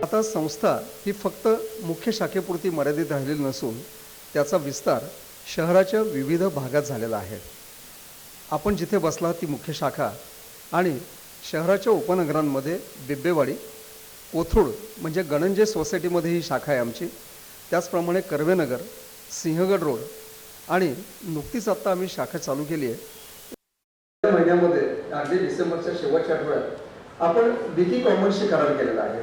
आता संस्था ही फक्त मुख्य शाखेपुरती मर्यादित राहिलेली नसून त्याचा विस्तार शहराच्या विविध भागात झालेला आहे. आपण जिथे बसला ती मुख्य शाखा आणि शहराच्या उपनगरांमध्ये बिब्बेवाडी, कोथरूड म्हणजे गणंजे सोसायटीमध्ये ही शाखा आहे आमची. त्याचप्रमाणे कर्वेनगर, सिंहगड रोड आणि नुकतीच आत्ता आम्ही शाखा चालू केली आहे. महिन्यामध्ये अगदी डिसेंबरच्या शेवटच्या आठवड्यात आपण विकी कॉमन्सशी करार केलेला आहे.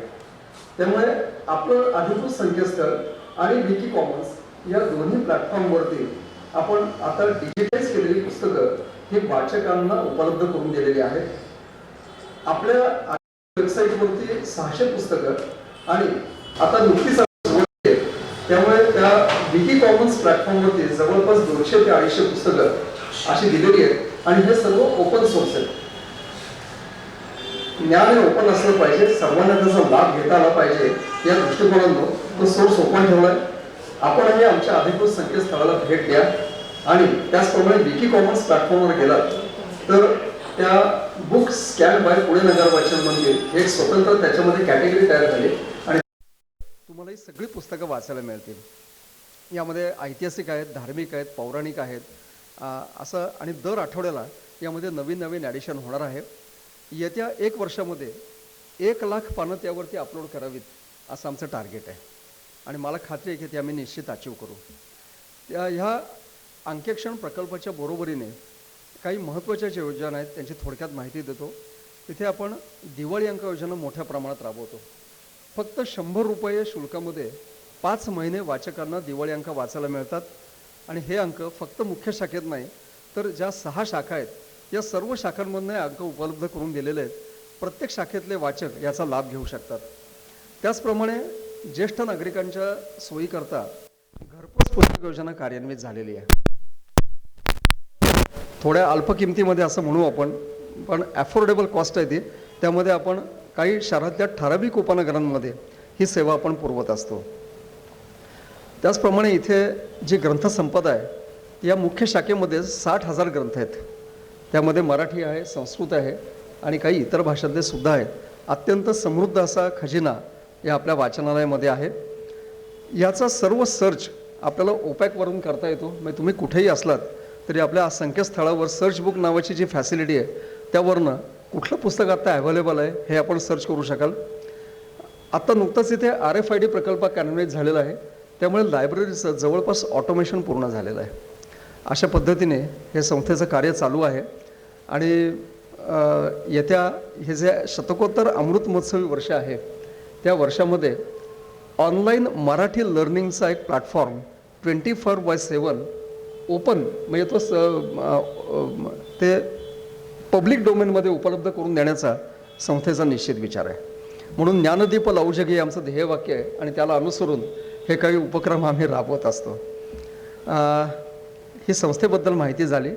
त्यामुळे आपलं अधिकृत संकेतस्थळ आणि विकी कॉमन्स या दोन्ही प्लॅटफॉर्मवरती आपण आता डिजिटाइज केलेली पुस्तकं ही वाचकांना उपलब्ध करून दिलेली आहेत. आपल्या वेबसाईटवरती 600 पुस्तकं आणि आता नुकतीच त्यामुळे त्या विकी कॉमन्स प्लॅटफॉर्मवरती जवळपास 200 ते 250 पुस्तकं अशी दिलेली आहेत आणि हे सर्व ओपन सोर्स आहेत. ज्ञान हे ओपन असलं पाहिजे, सर्वांना त्याचा लाभ घेता आला पाहिजे या दृष्टिकोनातून तो सोर्स ओपन ठेवलाय. आपणही आमच्या अधिकृत संकेतस्थळाला भेट द्या आणि त्याचप्रमाणे विकी कॉमन्स प्लॅटफॉर्मवर गेलात तर त्या बुक स्कॅन बाय पुणे नगर वाचन मंदिर एक स्वतंत्र त्याच्यामध्ये कॅटेगरी तयार झाली आणि तुम्हाला ही सगळी पुस्तकं वाचायला मिळतील. यामध्ये ऐतिहासिक आहेत, धार्मिक आहेत, पौराणिक आहेत असं आणि दर आठवड्याला यामध्ये नवीन नवीन ॲडिशन होणार आहे. येत्या 1 वर्षामध्ये 1,00,000 पानं त्यावरती अपलोड करावीत असं आमचं टार्गेट आहे आणि मला खात्री आहे की ते आम्ही निश्चित अचीव करू. ह्या अंकेक्षण प्रकल्पाच्या बरोबरीने काही महत्त्वाच्या ज्या योजना आहेत त्यांची थोडक्यात माहिती देतो. तिथे आपण दिवाळी अंक योजना मोठ्या प्रमाणात राबवतो. फक्त 100 रुपये शुल्कामध्ये 5 महिने वाचकांना दिवाळी अंक वाचायला मिळतात आणि हे अंक फक्त मुख्य शाखेत नाही तर ज्या 6 शाखा आहेत या सर्व शाखांमधून अंक उपलब्ध करून दिलेले आहेत. प्रत्येक शाखेतले वाचक याचा लाभ घेऊ शकतात. त्याचप्रमाणे ज्येष्ठ नागरिकांच्या सोयीकरता घरपोच पुस्तक योजना कार्यान्वित झालेली आहे. थोड्या अल्प किमतीमध्ये असं म्हणू आपण, पण ॲफोर्डेबल कॉस्ट आहे ती. त्यामध्ये आपण काही शहरातल्या ठराविक उपनगरांमध्ये ही सेवा आपण पुरवत असतो. त्याचप्रमाणे इथे जी ग्रंथसंपदा आहे या मुख्य शाखेमध्ये 60,000 ग्रंथ आहेत. त्यामध्ये मराठी आहे, संस्कृत आहे आणि काही इतर भाषातले सुद्धा आहेत. अत्यंत समृद्ध असा खजिना या आपल्या वाचनालयामध्ये आहे. याचा सर्व सर्च आपल्याला ओपॅकवरून करता येतो. म्हणजे तुम्ही कुठेही असलात तरी आपल्या संकेतस्थळावर सर्च बुक नावाची जी फॅसिलिटी आहे त्यावरनं कुठलं पुस्तक आत्ता अवेलेबल आहे हे आपण सर्च करू शकाल. आत्ता नुकताच इथे RFID प्रकल्प कार्यान्वित झालेला आहे. त्यामुळे लायब्ररीचं जवळपास ऑटोमेशन पूर्ण झालेलं आहे. अशा पद्धतीने हे संस्थेचं कार्य चालू आहे आणि येत्या हे जे शतकोत्तर अमृत महोत्सवी वर्ष आहे त्या वर्षामध्ये ऑनलाईन मराठी लर्निंगचा एक प्लॅटफॉर्म 24/7 ओपन म्हणजे तो ते पब्लिक डोमेनमध्ये उपलब्ध करून देण्याचा संस्थेचा निश्चित विचार आहे. म्हणून ज्ञानदीप लौजगी आमचं ध्येयवाक्य आहे आणि त्याला अनुसरून हे काही उपक्रम आम्ही राबवत असतो. ही संस्थेबद्दल माहिती झाली.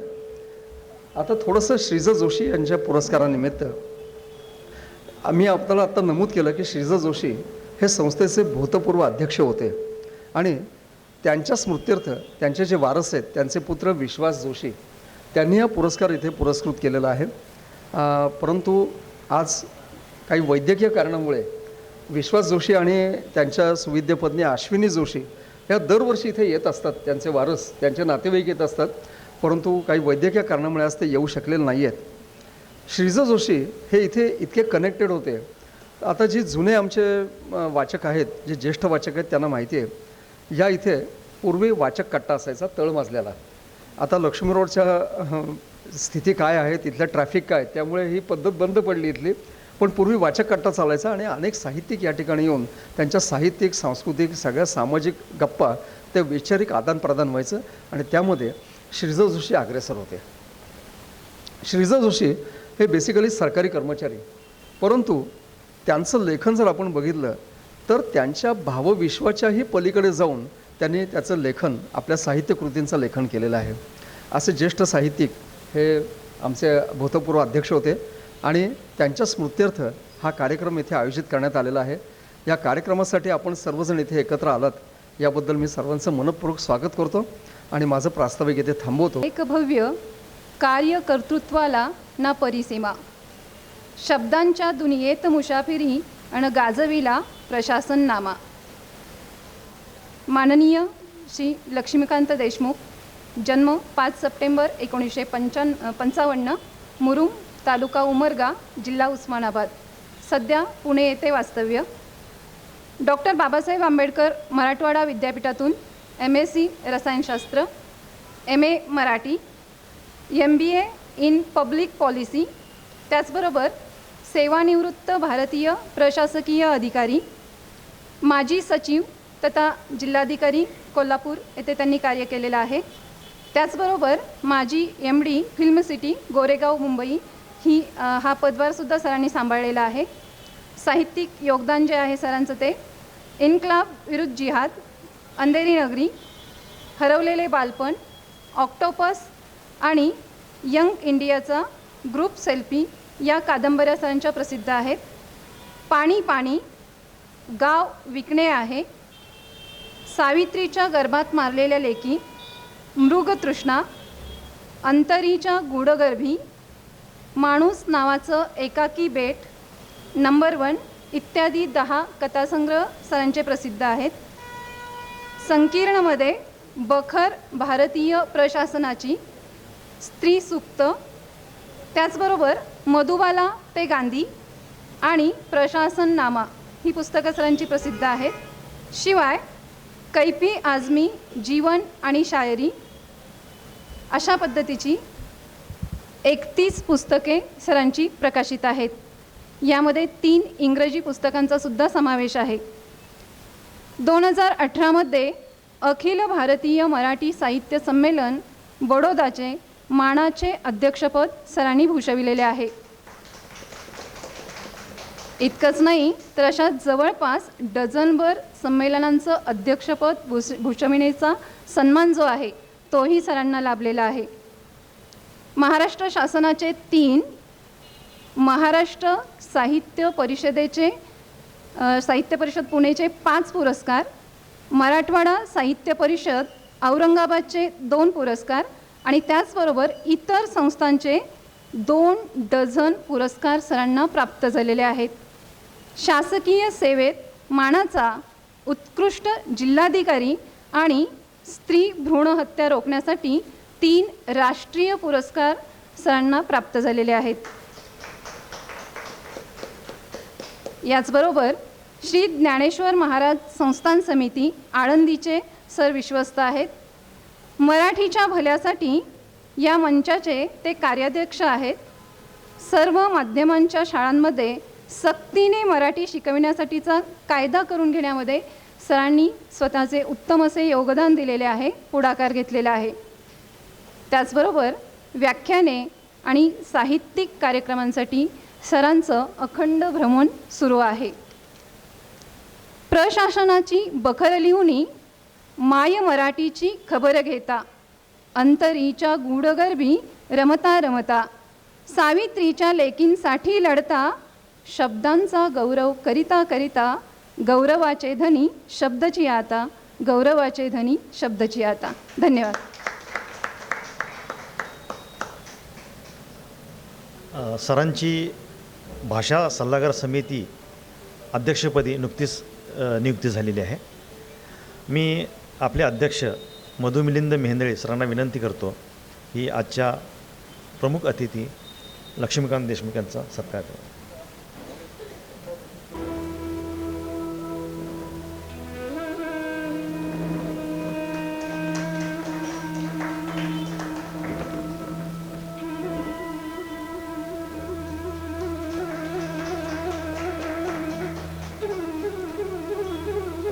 आता थोडंसं श्रीज जोशी यांच्या पुरस्कारानिमित्त आम्ही आपल्याला आत्ता नमूद केलं की श्रीज जोशी हे संस्थेचे भूतपूर्व अध्यक्ष होते आणि त्यांच्या स्मृत्यर्थ त्यांचे जे वारस आहेत त्यांचे पुत्र विश्वास जोशी त्यांनी हा पुरस्कार इथे पुरस्कृत केलेला आहे. परंतु आज काही वैद्यकीय कारणामुळे विश्वास जोशी आणि त्यांच्या सुविद्य पत्नी अश्विनी जोशी ह्या दरवर्षी इथे येत असतात. त्यांचे वारस, त्यांचे नातेवाईक येत असतात, परंतु काही वैद्यकीय कारणामुळे आज ते येऊ शकलेले नाही आहेत. श्रीज जोशी हे इथे इतके कनेक्टेड होते. आता जी जुने आमचे वाचक आहेत, जे ज्येष्ठ वाचक आहेत त्यांना माहिती आहे या इथे पूर्वी वाचक कट्टा असायचा तळमजल्याला. आता लक्ष्मी रोडच्या स्थिती काय आहे, तिथल्या ट्रॅफिक काय, त्यामुळे ही पद्धत बंद पडली इथली. पण पूर्वी वाचक कट्टा चालायचा आणि अनेक साहित्यिक या ठिकाणी येऊन त्यांच्या साहित्यिक, सांस्कृतिक सगळ्या सामाजिक गप्पा ते वैचारिक आदानप्रदान व्हायचं आणि त्यामध्ये श्रीज जोशी अग्रेसर होते. श्रीज जोशी हे बेसिकली सरकारी कर्मचारी, परंतु त्यांचं लेखन जर आपण बघितलं तर त्यांच्या भावविश्वाच्याही पलीकडे जाऊन त्यांनी त्याचं लेखन, आपल्या साहित्यकृतींचं लेखन केलेलं आहे. असे ज्येष्ठ साहित्यिक हे आमचे भूतपूर्व अध्यक्ष होते आणि त्यांच्या स्मृत्यर्थ हा कार्यक्रम इथे आयोजित करण्यात आलेला आहे. या कार्यक्रमासाठी आपण सर्वजण इथे एकत्र आलात याबद्दल मी सर्वांचं मनपूर्वक स्वागत करतो आणि माझं प्रास्ताविक इथे थांबवतो. एक भव्य कार्यकर्तृत्वाला ना परिसीमा. शब्दांच्या दुनियेत मुसाफिरी आणि गाजविला प्रशासननामा. माननीय श्री लक्ष्मीकांत देशमुख, जन्म 5 सप्टेंबर 1955, मुरुम, तालुका उमरगा, जिल्हा उस्मानाबाद, सध्या पुणे येथे वास्तव्य. डॉक्टर बाबासाहेब आंबेडकर मराठवाडा विद्यापीठातून MSc रसायनशास्त्र, MA Marathi, MBA in public policy, त्याचबरोबर सेवानिवृत्त भारतीय प्रशासकीय अधिकारी, माजी सचिव तथा जिल्हाधिकारी कोल्हापूर येथे त्यांनी कार्य केलेलं आहे. त्याचबरोबर माजी MD film city Goregaon Mumbai हा पदभारसुद्धा सरांनी सांभाळलेला आहे. साहित्यिक योगदान जे आहे सरांचं ते इन्क्लाब विरुद्ध जिहाद, अंधेरी नगरी, हरवलेले बालपण, ऑक्टोपस आणि यंग इंडियाचा ग्रुप सेल्फी या कादंबऱ्या सरांच्या प्रसिद्ध आहेत. पाणी पाणी, गाव विकणे आहे, सावित्रीच्या गर्भात मारलेल्या लेकी, मृगतृष्णा, अंतरीच्या गूढगर्भी, माणूस नावाचं एकाकी बेट, नंबर 1 इत्यादी 10 कथासंग्रह सरांचे प्रसिद्ध आहेत. संकीर्णमध्ये बखर भारतीय प्रशासनाची, स्त्री सूक्त, त्याचबरोबर मधुबाला ते गांधी आणि प्रशासननामा ही पुस्तकं सरांची प्रसिद्ध आहेत. शिवाय कैफी आझमी जीवन आणि शायरी अशा पद्धतीची 31 पुस्तके सरांची प्रकाशित आहेत. यामध्ये 3 इंग्रजी पुस्तकांचा सुद्धा समावेश आहे. 2018 अखिल भारतीय मराठी साहित्य संमेलन बडोदाचे मानाचे अध्यक्षपद सरांनी भूषविलेले आहे. इतकंच नाही तर अशा जवळपास डझनभर संमेलनांचं अध्यक्षपद भूषविण्याचा सन्मान जो आहे तोही सरांना लाभलेला आहे. महाराष्ट्र शासनाचे 3, महाराष्ट्र साहित्य परिषदेचे साहित्य परिषद पुणेचे 5 पुरस्कार, मराठवाडा साहित्य परिषद औरंगाबादचे 2 पुरस्कार आणि त्याचबरोबर इतर संस्थांचे 2 डझन पुरस्कार सरांना प्राप्त झालेले आहेत. शासकीय सेवेत मानाचा उत्कृष्ट जिल्हाधिकारी आणि स्त्री भ्रूण हत्या रोखण्यासाठी 3 राष्ट्रीय पुरस्कार सरांना प्राप्त झालेले आहेत. याचबरोबर श्री ज्ञानेश्वर महाराज संस्थान समिती आळंदीचे सर विश्वस्त आहेत. मराठीच्या भल्यासाठी या मंचाचे ते कार्याध्यक्ष आहेत. सर्व माध्यमांच्या शाळांमध्ये सक्तीने मराठी शिकविण्यासाठीचा कायदा करून घेण्यामध्ये सरांनी स्वतःचे उत्तम असे योगदान दिलेले आहे, पुढाकार घेतलेला आहे. त्याचबरोबर व्याख्याने आणि साहित्यिक कार्यक्रमांसाठी सरांचं अखंड भ्रमण सुरू आहे. प्रशासनाची बखर लिहुनी माय मराठीची खबर घेता, अंतरीच्या गूढगर्भी रमता रमता, सावित्रीच्या लेकींसाठी लढता, शब्दांचा गौरव करिता करिता, गौरवाचे धनी शब्दची आता, गौरवाचे धनी शब्दची आता. धन्यवाद. सरांची भाषा सल्लागार समिती अध्यक्षपदी नुकतीच नियुक्ती झालेली आहे. मी आपले अध्यक्ष मधु मिलिंद मेहेंदळे सरांना विनंती करतो की आजच्या प्रमुख अतिथी लक्ष्मीकांत देशमुख यांचा सत्कार करा.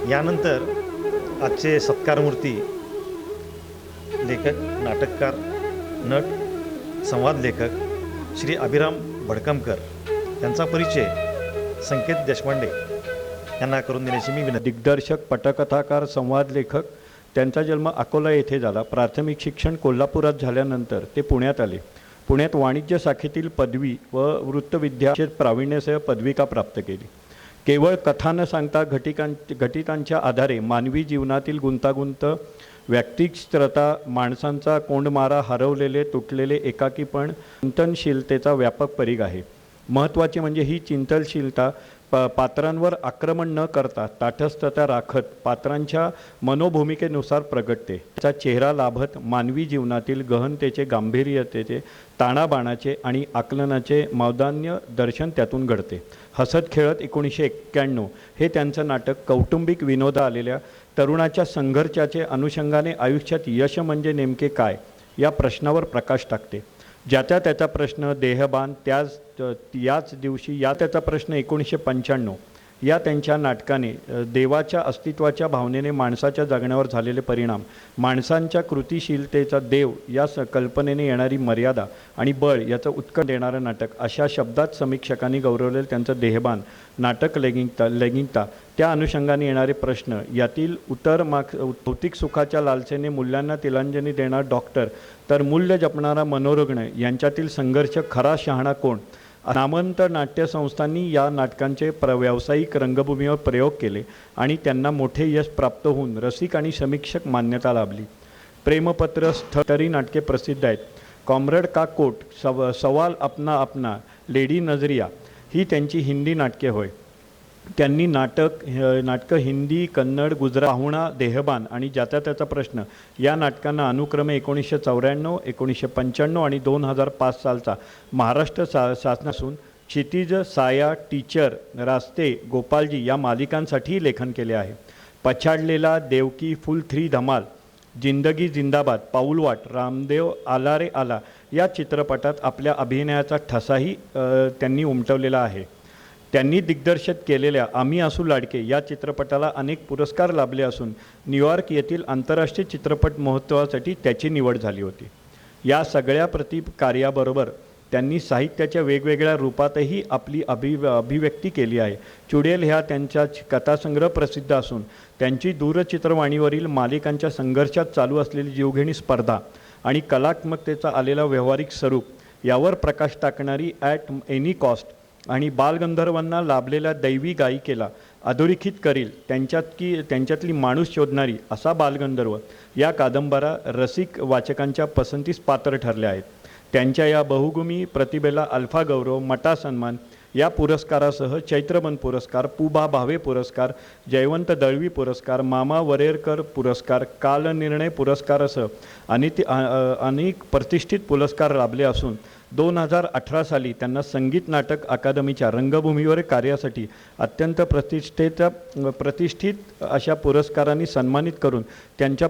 यानंतर आजचे सत्कारमूर्ती लेखक, नाटककार, नट, संवाद लेखक श्री अभिराम भडकमकर यांचा परिचय संकेत देशपांडे यांना करून देण्याची मी विनंती. दिग्दर्शक, पटकथाकार, संवाद लेखक. त्यांचा जन्म अकोला येथे झाला. प्राथमिक शिक्षण कोल्हापुरात झाल्यानंतर ते पुण्यात आले. पुण्यात वाणिज्य शाखेतील पदवी व वृत्तविद्याशास्त्रात प्रावीण्यासह पदविका प्राप्त केली. केवळ कथा न सांगता घटितांच्या आधारे मानवी जीवनातील गुंतागुंत, व्यक्तिचित्रता, माणसांचा कोंडमारा, हरवलेले तुटलेले एकाकीपण, चिंतनशीलतेचा व्यापक परीघ आहे. महत्त्वाचे म्हणजे ही चिंतनशीलता पात्रांवर आक्रमण न करता ताठस्थता राखत पात्रांच्या मनोभूमिकेनुसार प्रगटते. त्याचा चेहरा लाभत मानवी जीवनातील गहनतेचे, गांभीर्यतेचे, ताणाबाणाचे आणि आकलनाचे मौदान्य दर्शन त्यातून घडते. हसत खेळत 1991 हे त्यांचं नाटक कौटुंबिक विनोदा आलेल्या तरुणाच्या संघर्षाचे अनुषंगाने आयुष्यात यश म्हणजे नेमके काय या प्रश्नावर प्रकाश टाकते. ज्याचा त्याचा प्रश्न देहबान, याच दिवशी या त्याचा प्रश्न 1995 या त्यांच्या नाटकाने देवाच्या अस्तित्वाच्या भावनेने माणसाच्या जगण्यावर झालेले परिणाम, माणसांच्या कृतिशीलतेचा देव या कल्पनेने येणारी मर्यादा आणि बळ याचं उत्कट देणारं नाटक अशा शब्दात समीक्षकांनी गौरवलेलं त्यांचं देहबान नाटक लैंगिकता, त्या अनुषंगाने येणारे प्रश्न, यातील भौतिक सुखाच्या लालसेने मूल्यांना तिलांजली देणारा डॉक्टर तर मूल्य जपणारा मनोरुग्ण यांच्यातील संघर्ष, खरा शहाणा कोण. नामवंत नाट्यसंस्थांनी या नाटकांचे व्यावसायिक रंगभूमीवर प्रयोग केले आणि त्यांना मोठे यश प्राप्त होऊन रसिक आणि समीक्षक मान्यता लाभली. प्रेमपत्र, स्थळी नाटके प्रसिद्ध आहेत. कॉम्रेड का कोट, सवाल अपना अपना, लेडी नजरिया ही त्यांची हिंदी नाटके होय. त्यांनी नाटकं हिंदी, कन्नड, गुजरात, पाहुणा, देहबान आणि ज्याचा त्याचा प्रश्न या नाटकांना अनुक्रमे 1994, 1995 आणि 2005 सालचा महाराष्ट्र शासनासून क्षितिज, साया, टीचर, रास्ते, गोपालजी या मालिकांसाठी लेखन केले आहे. पछाडलेला, देवकी, फुल 3 धमाल, जिंदगी जिंदाबाद, पाऊलवाट, रामदेव आला रे आला या चित्रपटात आपल्या अभिनयाचा ठसाही त्यांनी उमटवलेला आहे. त्यांनी दिग्दर्शित केलेल्या आम्ही असू लाडके या चित्रपटाला अनेक पुरस्कार लाभले असून न्यूयॉर्क येथील आंतरराष्ट्रीय चित्रपट महोत्सवासाठी त्याची निवड झाली होती. या सगळ्या कार्याबरोबर त्यांनी साहित्याच्या वेगवेगळ्या रूपातही आपली अभिव्यक्ती केली आहे. चुडेल ह्या त्यांच्या कथासंग्रह प्रसिद्ध असून त्यांची दूरचित्रवाणीवरील मालिकांच्या संघर्षात चालू असलेली जीवघेणी स्पर्धा आणि कलात्मकतेचा आलेला व्यावहारिक स्वरूप यावर प्रकाश टाकणारी ॲट एनी कॉस्ट आणि बालगंधर्वांना लाभलेल्या दैवी गायिकेला अधोरेखित करील त्यांच्यातली माणूस शोधणारी असा बालगंधर्व या कादंबऱ्या रसिक वाचकांच्या पसंतीस पात्र ठरल्या आहेत. त्यांच्या या बहुगुणी प्रतिभेला अल्फा गौरव, मटा सन्मान या पुरस्कारासह चैत्रबन पुरस्कार, पुबा भावे पुरस्कार, जयवंत दळवी पुरस्कार, मामा वरेरकर पुरस्कार, कालनिर्णय पुरस्कारासह अनेक प्रतिष्ठित पुरस्कार लाभले असून 2018 साली त्यांना संगीत नाटक अकादमीच्या रंगभूमीवर कार्यासाठी अत्यंत प्रतिष्ठित अशा पुरस्कारांनी सन्मानित करून त्यांच्या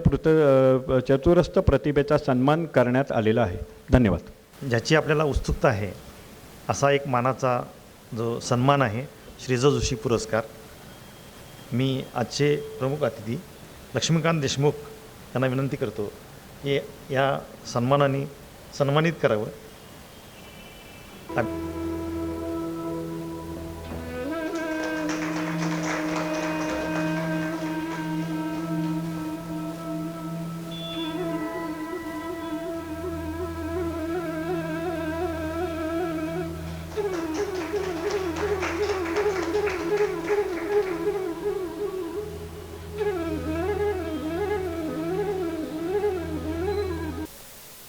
चतुरस्र प्रतिभेचा सन्मान करण्यात आलेला आहे. धन्यवाद. ज्याची आपल्याला उत्सुकता आहे असा एक मानाचा जो सन्मान आहे श्रीज जोशी पुरस्कार, मी आजचे प्रमुख अतिथी लक्ष्मीकांत देशमुख यांना विनंती करतो की या सन्मानाने सन्मानित करावं.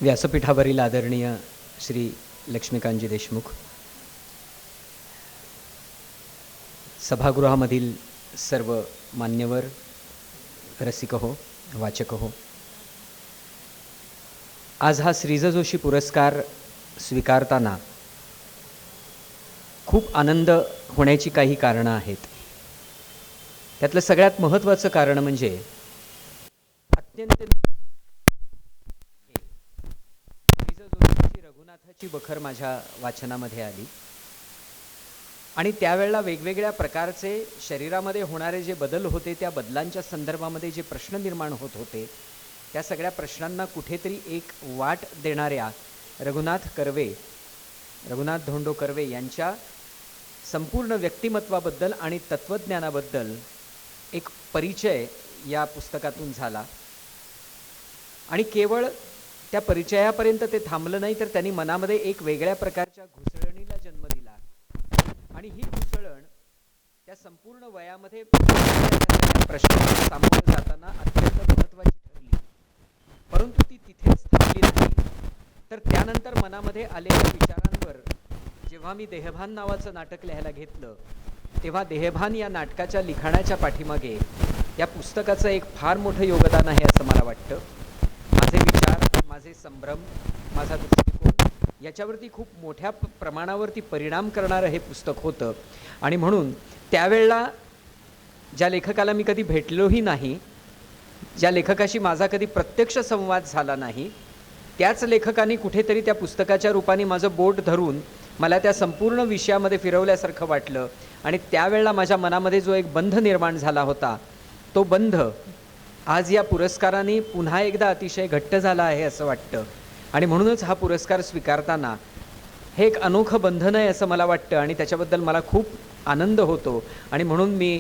व्यासपीठावरील आदरणीय श्री लक्ष्मीकांतजी देशमुख, सभागृहामधील सर्व मान्यवर, रसिक हो, वाचक हो, आज हा श्रीज जोशी पुरस्कार स्वीकारताना खूप आनंद होण्याची काही कारणं आहेत. त्यातलं सगळ्यात महत्त्वाचं कारण म्हणजे अत्यंत रघुनाथाची बखर माझ्या वाचनामध्ये आली आणि त्यावेळेला वेगवेगळ्या प्रकारचे शरीरामध्ये होणारे जे बदल होते, त्या बदलांच्या संदर्भामध्ये जे प्रश्न निर्माण होत होते, त्या सगळ्या प्रश्नांना कुठेतरी एक वाट देणाऱ्या रघुनाथ धोंडो कर्वे यांच्या संपूर्ण व्यक्तिमत्वाबद्दल आणि तत्त्वज्ञानाबद्दल एक परिचय या पुस्तकातून झाला. आणि केवळ त्या परिचयापर्यंत ते थांबलं नाही, तर त्यांनी मनामध्ये एक वेगळ्या प्रकारच्या घुसळणीला जन्म दिला आणि ही घुसळण त्या संपूर्ण वयामध्ये प्रश्नांना सामोरं जाताना अत्यंत महत्त्वाची ठरली. परंतु ती तिथेच थांबली नाही, तर त्यानंतर मनामध्ये आलेल्या विचारांवर जेव्हा मी देहभान नावाचं नाटक लिहायला घेतलं, तेव्हा देहभान या नाटकाच्या लिखाणाच्या पाठीमागे या पुस्तकाचं एक फार मोठं योगदान आहे असं मला वाटतं. माझे विचार, माझे संभ्रम, माझा दृष्टिकोन याच्यावरती खूप मोठ्या प्रमाणावरती परिणाम करणारं हे पुस्तक होतं. आणि म्हणून त्यावेळेला ज्या लेखकाला मी कधी भेटलोही नाही, ज्या लेखकाशी माझा कधी प्रत्यक्ष संवाद झाला नाही, त्याच लेखकाने कुठेतरी त्या पुस्तकाच्या रूपाने माझं बोट धरून मला त्या संपूर्ण विषयामध्ये फिरवल्यासारखं वाटलं. आणि त्यावेळेला माझ्या मनामध्ये जो एक बंध निर्माण झाला होता, तो बंध आज या पुरस्काराने पुन्हा एकदा अतिशय घट्ट झाला आहे असं वाटतं. आणि म्हणूनच हा पुरस्कार स्वीकारताना हे एक अनोखं बंधन आहे असं मला वाटतं आणि त्याच्याबद्दल मला खूप आनंद होतो. आणि म्हणून मी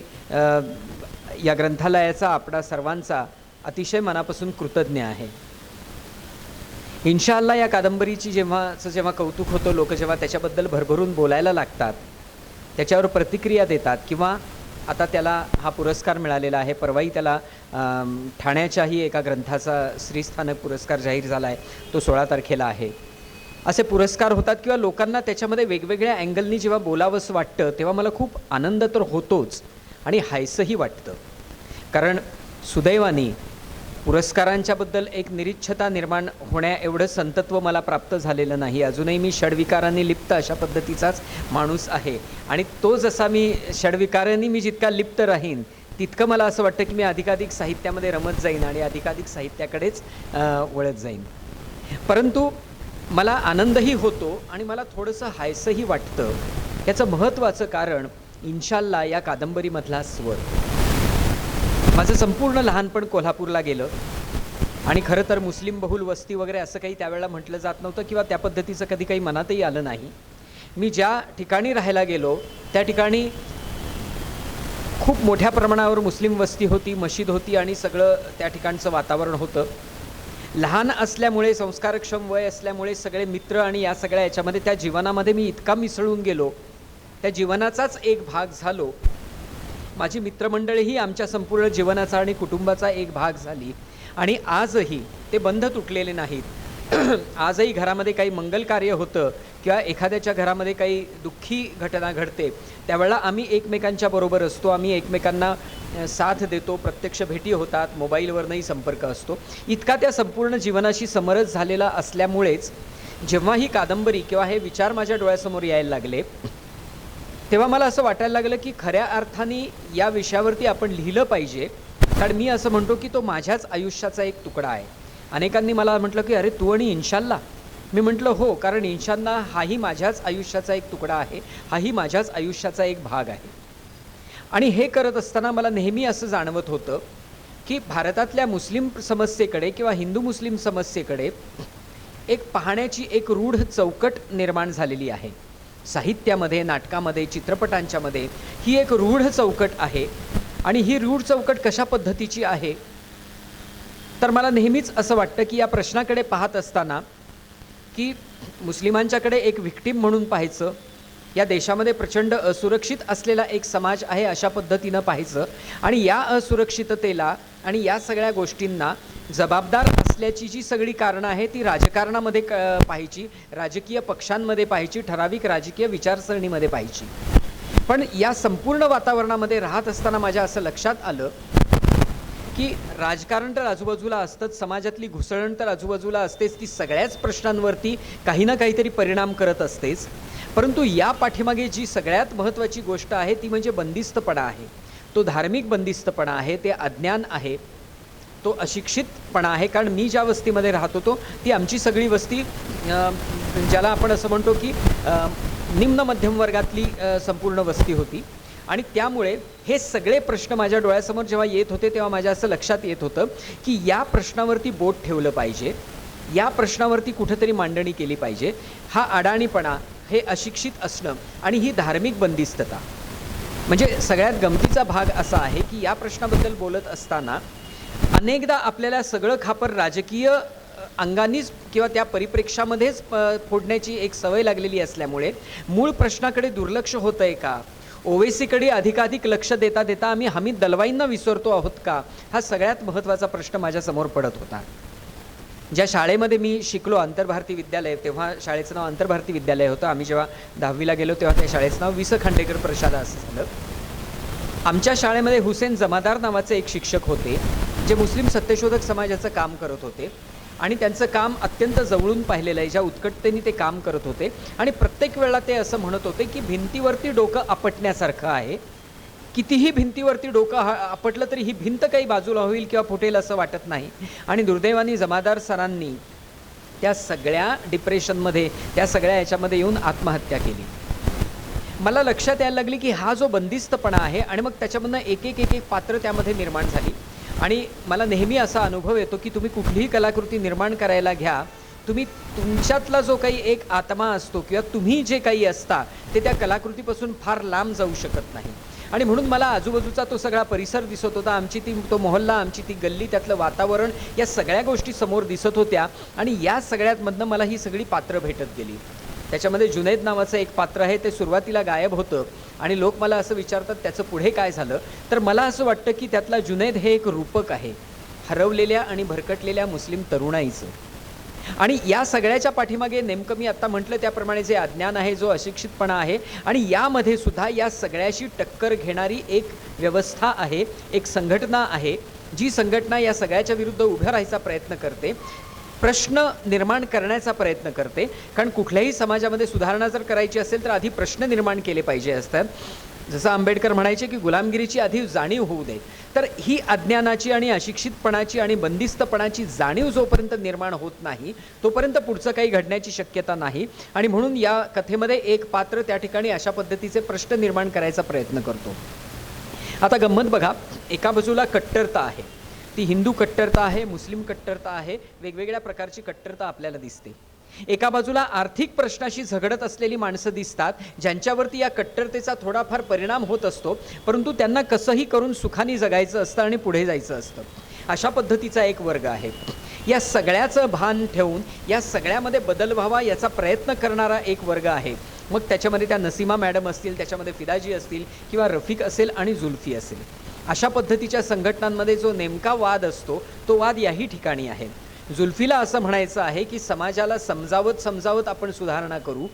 या ग्रंथालयाचा, आपणा सर्वांचा अतिशय मनापासून कृतज्ञ आहे. इन्शाअल्लाह या कादंबरीची जेव्हा कौतुक होतं, लोक जेव्हा त्याच्याबद्दल भरभरून बोलायला लागतात, त्याच्यावर प्रतिक्रिया देतात, किंवा आता त्याला हा पुरस्कार मिळालेला आहे, परवाही त्याला ठाण्याच्याही एका ग्रंथाचा श्रीस्थानक पुरस्कार जाहीर झाला आहे, तो 16 तारखेला आहे. असे पुरस्कार होतात किंवा लोकांना त्याच्यामध्ये वेगवेगळ्या अँगलनी जेव्हा बोलावंसं वाटतं तेव्हा मला खूप आनंद तर होतोच आणि हायसंही वाटतं. कारण सुदैवाने पुरस्कारांच्याबद्दल एक निरीच्छता निर्माण होण्या एवढं संतत्व मला प्राप्त झालेलं नाही. अजूनही मी षड्विकारांनी लिप्त अशा पद्धतीचाच माणूस आहे. आणि तो जसा मी षड्विकारांनी मी जितका लिप्त राहीन तितकं मला असं वाटतं की मी अधिकाधिक साहित्यामध्ये रमत जाईन आणि अधिकाधिक साहित्याकडेच वळत जाईन. परंतु मला आनंदही होतो आणि मला थोडंसं हायसंही वाटतं. याचं महत्त्वाचं कारण इन्शाअल्लाह या कादंबरीमधला स्वर. माझं संपूर्ण लहानपण कोल्हापूरला गेलं आणि खरं तर मुस्लिम बहुल वस्ती वगैरे असं काही त्यावेळेला म्हटलं जात नव्हतं किंवा त्या पद्धतीचं कधी काही मनातही आलं नाही. मी ज्या ठिकाणी राहायला गेलो त्या ठिकाणी खूप मोठ्या प्रमाणावर मुस्लिम वस्ती होती, मशीद होती आणि सगळं त्या ठिकाणचं वातावरण होतं. लहान असल्यामुळे, संस्कारक्षम वय असल्यामुळे सगळे मित्र आणि या सगळ्या याच्यामध्ये त्या जीवनामध्ये मी इतका मिसळून गेलो, त्या जीवनाचाच एक भाग झालो. माझी मित्रमंडळीही आमच्या संपूर्ण जीवनाचा आणि कुटुंबाचा एक भाग झाली. आणि आजही ते बंध तुटलेले नाहीत. आजही घरामध्ये काही मंगल कार्य होतं किंवा एखाद्याच्या घरामध्ये काही दुःखी घटना घडते त्यावेळेला आम्ही एकमेकांच्या बरोबर असतो, आम्ही एकमेकांना साथ देतो, प्रत्यक्ष भेटी होतात, मोबाईलवरनंही संपर्क असतो. इतका त्या संपूर्ण जीवनाशी समरस झालेला असल्यामुळेच जेव्हा ही कादंबरी किंवा हे विचार माझ्या डोळ्यासमोर यायला लागले तेव्हा मला असं वाटायला लागलं की खऱ्या अर्थाने या विषयावरती आपण लिहिलं पाहिजे. कारण मी असं म्हणतो की तो माझ्याच आयुष्याचा एक तुकडा आहे. अनेकांनी मला म्हटलं की अरे तू आणि इन्शाअल्लाह. मी म्हटलं हो, कारण इन्शाअल्लाह हाही माझ्याच आयुष्याचा एक तुकडा आहे, हाही माझ्याच आयुष्याचा एक भाग आहे. आणि हे करत असताना मला नेहमी असं जाणवत होतं की भारतातल्या मुस्लिम समस्येकडे किंवा हिंदू मुस्लिम समस्येकडे एक पाहण्याची एक रूढ चौकट निर्माण झालेली आहे. साहित्यामध्ये, नाटकामध्ये, चित्रपटांच्यामध्ये ही एक रूढ चौकट आहे. आणि ही रूढ चौकट कशा पद्धतीची आहे तर मला नेहमीच असं वाटतं की या प्रश्नाकडे पाहत असताना की मुस्लिमांच्याकडे एक व्हिक्टीम म्हणून पाहायचं, या देशामध्ये प्रचंड असुरक्षित असलेला एक समाज आहे अशा पद्धतीनं पाहायचं आणि या असुरक्षिततेला आणि या सगळ्या गोष्टींना जबाबदार असल्याची जी सगळी कारणं आहे ती राजकारणामध्ये पाहायची, राजकीय पक्षांमध्ये पाहायची, ठराविक राजकीय विचारसरणीमध्ये पाहायची. पण या संपूर्ण वातावरणामध्ये राहत असताना माझ्या असं लक्षात आलं की राजकारण तर आजूबाजूला असतंच, समाजातली घुसळण तर आजूबाजूला असतेच, ती सगळ्याच प्रश्नांवरती काही ना काहीतरी परिणाम करत असतेच. परंतु या पाठीमागे जी सगळ्यात महत्त्वाची गोष्ट आहे ती म्हणजे बंदिस्तपणा आहे. तो धार्मिक बंदिस्तपणा आहे, ते अज्ञान आहे, तो अशिक्षितपणा आहे. कारण मी ज्या वस्तीमध्ये राहत होतो ती आमची सगळी वस्ती ज्याला आपण असं म्हणतो की निम्न मध्यम वर्गातली संपूर्ण वस्ती होती. आणि त्यामुळे हे सगळे प्रश्न माझ्या डोळ्यासमोर जेव्हा येत होते तेव्हा माझ्या असं लक्षात येत होतं की या प्रश्नावरती बोट ठेवलं पाहिजे, या प्रश्नावरती कुठंतरी मांडणी केली पाहिजे. हा अडाणीपणा, हे अशिक्षित असणं आणि ही धार्मिक बंदिस्तता म्हणजे सगळ्यात गमतीचा भाग असा आहे की या प्रश्नाबद्दल बोलत असताना अनेकदा आपल्याला सगळं खापर राजकीय अंगानीच किंवा त्या परिप्रेक्षामध्येच फोडण्याची एक सवय लागलेली असल्यामुळे मूळ प्रश्नाकडे दुर्लक्ष होतं आहे का, ओवेसीकडे अधिकाधिक लक्ष देता देता आम्ही हमीद दलवाईंना विसरतो आहोत का, हा सगळ्यात महत्त्वाचा प्रश्न माझ्यासमोर पडत होता. ज्या शाळेमध्ये मी शिकलो, आंतरभारती विद्यालय, तेव्हा शाळेचं नाव आंतरभारती विद्यालय होतं. आम्ही जेव्हा 10वीला गेलो तेव्हा त्या शाळेचं नाव वि. स. खांडेकर प्रशाला असं झालं. आमच्या शाळेमध्ये हुसेन जमादार नावाचे एक शिक्षक होते, जे मुस्लिम सत्यशोधक समाजाचं काम करत होते आणि त्यांचं काम अत्यंत जवळून पाहिलेलं आहे. ज्या उत्कटतेने ते काम करत होते आणि प्रत्येक वेळेला ते असं म्हणत होते की भिंतीवरती डोकं आपटण्यासारखं आहे. कितीही भिंतीवरती डोकं आपटलं तरी ही भिंत काही बाजूला होईल किंवा फुटेल असं वाटत नाही. आणि दुर्दैवाने जमादार सरांनी त्या सगळ्या डिप्रेशनमध्ये, त्या सगळ्या याच्यामध्ये येऊन आत्महत्या केली. मला लक्षात यायला लागली की हा जो बंदिस्तपणा आहे आणि मग त्याच्यामधनं एक एक पात्र त्यामध्ये निर्माण झाली. आणि मला नेहमी असा अनुभव येतो की तुम्ही कुठलीही कलाकृती निर्माण करायला घ्या, तुम्ही तुमच्यातला जो काही एक आत्मा असतो किंवा तुम्ही जे काही असता ते त्या कलाकृतीपासून फार लांब जाऊ शकत नाही. आणि म्हणून मला आजूबाजूचा तो सगळा परिसर दिसत होता, तो मोहल्ला, आमची ती गल्ली, त्यातलं वातावरण, या सगळ्या गोष्टी समोर दिसत होत्या. आणि या सगळ्यातमधनं मला ही सगळी पात्रं भेटत गेली. त्याच्यामध्ये जुनैद नावाचं एक पात्र आहे, ते सुरुवातीला गायब होतं आणि लोक मला असं विचारतात त्याचं पुढे काय झालं. तर मला असं वाटतं की त्यातला जुनैद हे एक रूपक आहे हरवलेल्या आणि भरकटलेल्या मुस्लिम तरुणाईचं. आणि या सगळ्याच्या पाठीमागे नेमकं मी आत्ता म्हटलं त्याप्रमाणे जे अज्ञान आहे, जो अशिक्षितपणा आहे, आणि यामध्ये सुद्धा या सगळ्याशी टक्कर घेणारी एक व्यवस्था आहे, एक संघटना आहे, जी संघटना या सगळ्याच्या विरुद्ध उभं राहायचा प्रयत्न करते, प्रश्न निर्माण करण्याचा प्रयत्न करते. कारण कुठल्याही समाजामध्ये सुधारणा जर करायची असेल तर आधी प्रश्न निर्माण केले पाहिजे असतात. जसं आंबेडकर म्हणायचे की गुलामगिरीची आधी जाणीव होऊ दे. तर ही अज्ञानाची आणि अशिक्षितपणाची आणि बंदिस्तपणाची जाणीव जोपर्यंत निर्माण होत नाही तोपर्यंत पुढचं काही घडण्याची शक्यता नाही. आणि म्हणून या कथेमध्ये एक पात्र त्या ठिकाणी अशा पद्धतीचे प्रश्न निर्माण करायचा प्रयत्न करतो. आता गंमत बघा, एका बाजूला कट्टरता आहे, ती हिंदू कट्टरता आहे, मुस्लिम कट्टरता आहे, वेगवेगळ्या प्रकारची कट्टरता आपल्याला दिसते. एका बाजूला आर्थिक प्रश्नाशी झगडत असलेली माणसं दिसतात, ज्यांच्यावरती या कट्टरतेचा थोडाफार परिणाम होत असतो, परंतु त्यांना कसंही करून सुखाने जगायचं असतं आणि पुढे जायचं असतं. अशा पद्धतीचा एक वर्ग आहे. या सगळ्याचं भान ठेवून या सगळ्यामध्ये बदल व्हावा याचा प्रयत्न करणारा एक वर्ग आहे. मग त्याच्यामध्ये त्या नसीमा मॅडम असतील, त्याच्यामध्ये फिदाजी असतील किंवा रफिक असेल आणि जुल्फी असेल. अशा पद्धतीच्या संघटनांमध्ये जो नेमका वाद असतो तो वाद याही ठिकाणी आहे. जुल्फीला असं म्हणायचं आहे की समाजाला समजावत आपण सुधारणा करू,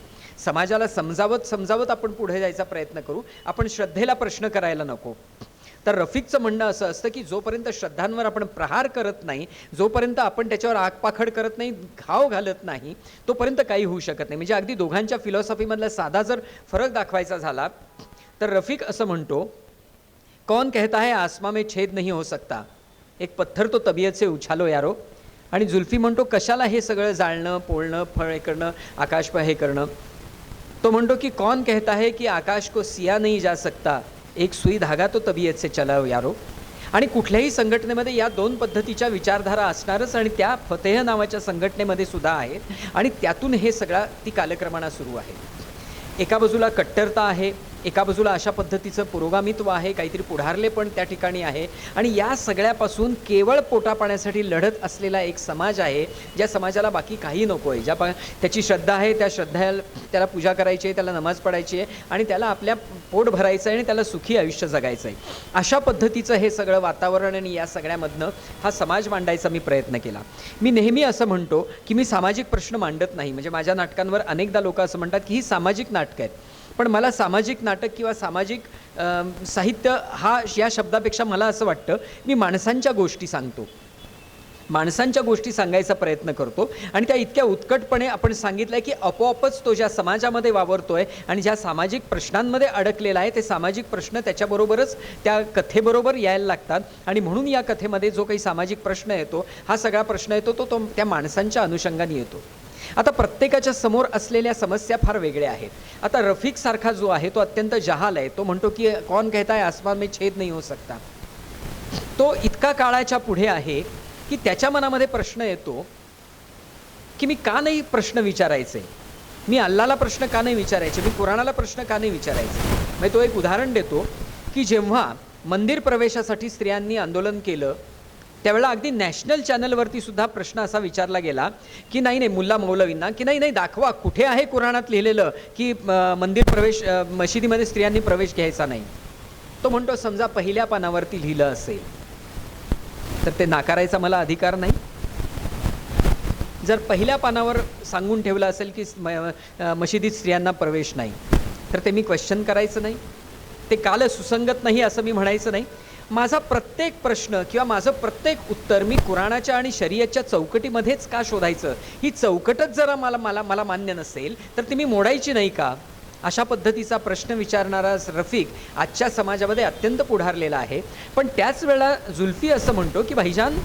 समाजाला समजावत आपण पुढे जायचा प्रयत्न करू, आपण श्रद्धेला प्रश्न करायला नको. तर रफिकचं म्हणणं असं असतं की जोपर्यंत श्रद्धांवर आपण प्रहार करत नाही, जोपर्यंत आपण त्याच्यावर आगपाखड करत नाही, घाव घालत नाही, तोपर्यंत काही होऊ शकत नाही. म्हणजे अगदी दोघांच्या फिलॉसॉफीमधला साधा जर फरक दाखवायचा झाला तर रफिक असं म्हणतो, कौन कहता है आसमां में छेद नहीं हो सकता, एक पत्थर तो तबीयत से उछालो यारो. आणि जुल्फी म्हणतो, कशाला हे सगळं जाळणं, पोळणं, फळ हे करणं, आकाश पर हे करणं. तो म्हणतो की कौन कहता है कि आकाश को सिया नहीं जा सकता, एक सुई धागा तो तबीयत से चलाओ यारो. आणि कुठल्याही संघटनेमध्ये या दोन पद्धतीच्या विचारधारा असणारच, आणि त्या फतेह नावाच्या संघटनेमध्ये सुद्धा आहेत. आणि त्यातून हे सगळा ती कालक्रमणा सुरू आहे. एका बाजूला कट्टरता आहे, एका बाजूला अशा पद्धतीचं पुरोगामित्व आहे, काहीतरी पुढारले पण त्या ठिकाणी आहे. आणि या सगळ्यापासून केवळ पोटापाण्यासाठी लढत असलेला एक समाज आहे, ज्या समाजाला बाकी काही नको आहे, त्याची श्रद्धा आहे, त्या त्याला पूजा करायची आहे, त्याला नमाज पडायची आहे आणि त्याला आपल्या पोट भरायचं आहे आणि त्याला सुखी आयुष्य जगायचं आहे. अशा पद्धतीचं हे सगळं वातावरण आणि या सगळ्यामधनं हा समाज मांडायचा मी प्रयत्न केला. मी नेहमी असं म्हणतो की मी सामाजिक प्रश्न मांडत नाही. म्हणजे माझ्या नाटकांवर अनेकदा लोक असं म्हणतात की ही सामाजिक नाटकं आहेत, पण मला सामाजिक नाटक किंवा सामाजिक साहित्य या शब्दापेक्षा मला असं वाटतं मी माणसांच्या गोष्टी सांगतो, माणसांच्या गोष्टी सांगायचा प्रयत्न करतो. आणि त्या इतक्या उत्कटपणे आपण सांगितलं आहे की आपोआपच तो ज्या समाजामध्ये वावरतोय आणि ज्या सामाजिक प्रश्नांमध्ये अडकलेला आहे ते सामाजिक प्रश्न त्याच्याबरोबरच त्या कथेबरोबर यायला लागतात. आणि म्हणून या कथेमध्ये जो काही सामाजिक प्रश्न येतो, हा सगळा प्रश्न येतो तो त्या माणसांच्या अनुषंगाने येतो. आता प्रत्येकाच्या समोर असलेल्या समस्या फार वेगळ्या आहेत. आता रफिक सारखा जो आहे तो अत्यंत जहाल आहे. तो म्हणतो की कौन कहता है आसमान में छेद नहीं हो सकता. तो इतका काळाच्या पुढे आहे की त्याच्या मनामध्ये प्रश्न येतो की मी का नाही प्रश्न विचारायचे, मी अल्लाला प्रश्न का नाही विचारायचे, मी कुराणाला प्रश्न का नाही विचारायचे. म्हणजे तो एक उदाहरण देतो की जेव्हा मंदिर प्रवेशासाठी स्त्रियांनी आंदोलन केलं त्यावेळेला अगदी नॅशनल चॅनलवरती सुद्धा प्रश्न असा विचारला गेला की नाही मुल्ला मौलवींना की नाही दाखवा कुठे आहे कुराणात लिहिलेलं की मंदिर प्रवेश मशिदीमध्ये स्त्रियांनी प्रवेश घ्यायचा नाही. तो म्हणतो समजा पहिल्या पानावरती लिहिलं असेल तर ते नाकारायचा मला अधिकार नाही. जर पहिल्या पानावर सांगून ठेवलं असेल की मशिदीत स्त्रियांना प्रवेश नाही तर ते मी क्वेश्चन करायचं नाही. ते काल सुसंगत नाही असं मी म्हणायचं नाही. माझा प्रत्येक प्रश्न किंवा माझं प्रत्येक उत्तर मी कुराणाच्या आणि शरीयतच्या चौकटीमध्येच का शोधायचं? ही चौकटच जरा मला मला मला मान्य नसेल तर ती मी मोडायची नाही का? अशा पद्धतीचा प्रश्न विचारणारा रफिक आजच्या समाजामध्ये अत्यंत पुढारलेला आहे. पण त्याच वेळेला जुल्फी असं म्हणतो की भाईजान,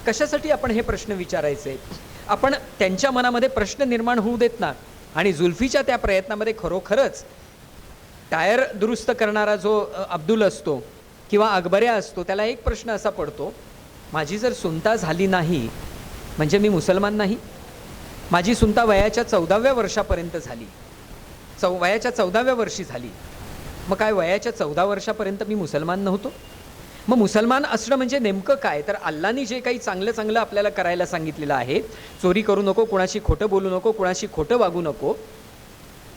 कशासाठी आपण हे प्रश्न विचारायचे? आपण त्यांच्या मनामध्ये प्रश्न निर्माण होऊ देत ना. आणि जुल्फीच्या त्या प्रयत्नामध्ये खरोखरच टायर दुरुस्त करणारा जो अब्दुल असतो किंवा अकबऱ्या असतो, त्याला एक प्रश्न असा पडतो, माझी जर सुनता झाली नाही म्हणजे मी मुसलमान नाही? माझी सुनता वयाच्या 14व्या वर्षापर्यंत झाली, वयाच्या 14व्या वर्षी झाली, मग काय वयाच्या 14 वर्षापर्यंत मी मुसलमान नव्हतो? मग मुसलमान असणं म्हणजे नेमकं काय? तर अल्लानी जे काही चांगलं चांगलं आपल्याला करायला सांगितलेलं आहे, चोरी करू नको, कुणाशी खोटं बोलू नको, कुणाशी खोटं वागू नको,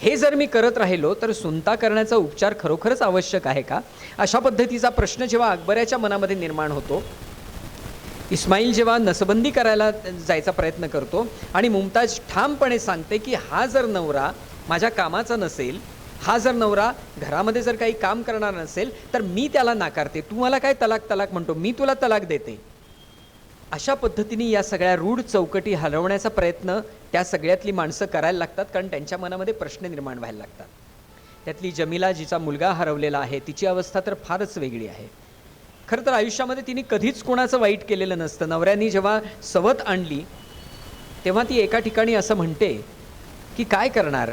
हे जर मी करत राहिलो तर सुनता करण्याचा उपचार खरोखरच आवश्यक आहे का? अशा पद्धतीचा प्रश्न जेव्हा अकबऱ्याच्या मनामध्ये निर्माण होतो, इस्माईल जेव्हा नसबंदी करायला जायचा प्रयत्न करतो आणि मुमताज ठामपणे सांगते की हा जर नवरा माझ्या कामाचा नसेल, हा जर नवरा घरामध्ये जर काही काम करणार नसेल तर मी त्याला नाकारते, तू मला काय तलाक तलाक म्हणतो, मी तुला तलाक देते. अशा पद्धतीने या सगळ्या रूढ चौकटी हलवण्याचा प्रयत्न त्या सगळ्यातली माणसं करायला लागतात, कारण त्यांच्या मनामध्ये प्रश्न निर्माण व्हायला लागतात. त्यातली जमीला, जिचा मुलगा हरवलेला आहे, तिची अवस्था तर फारच वेगळी आहे. खरं तर आयुष्यामध्ये तिने कधीच कोणाचं वाईट केलेलं नसतं. नवऱ्याने जेव्हा सवत आणली तेव्हा ती एका ठिकाणी असं म्हणते की काय करणार,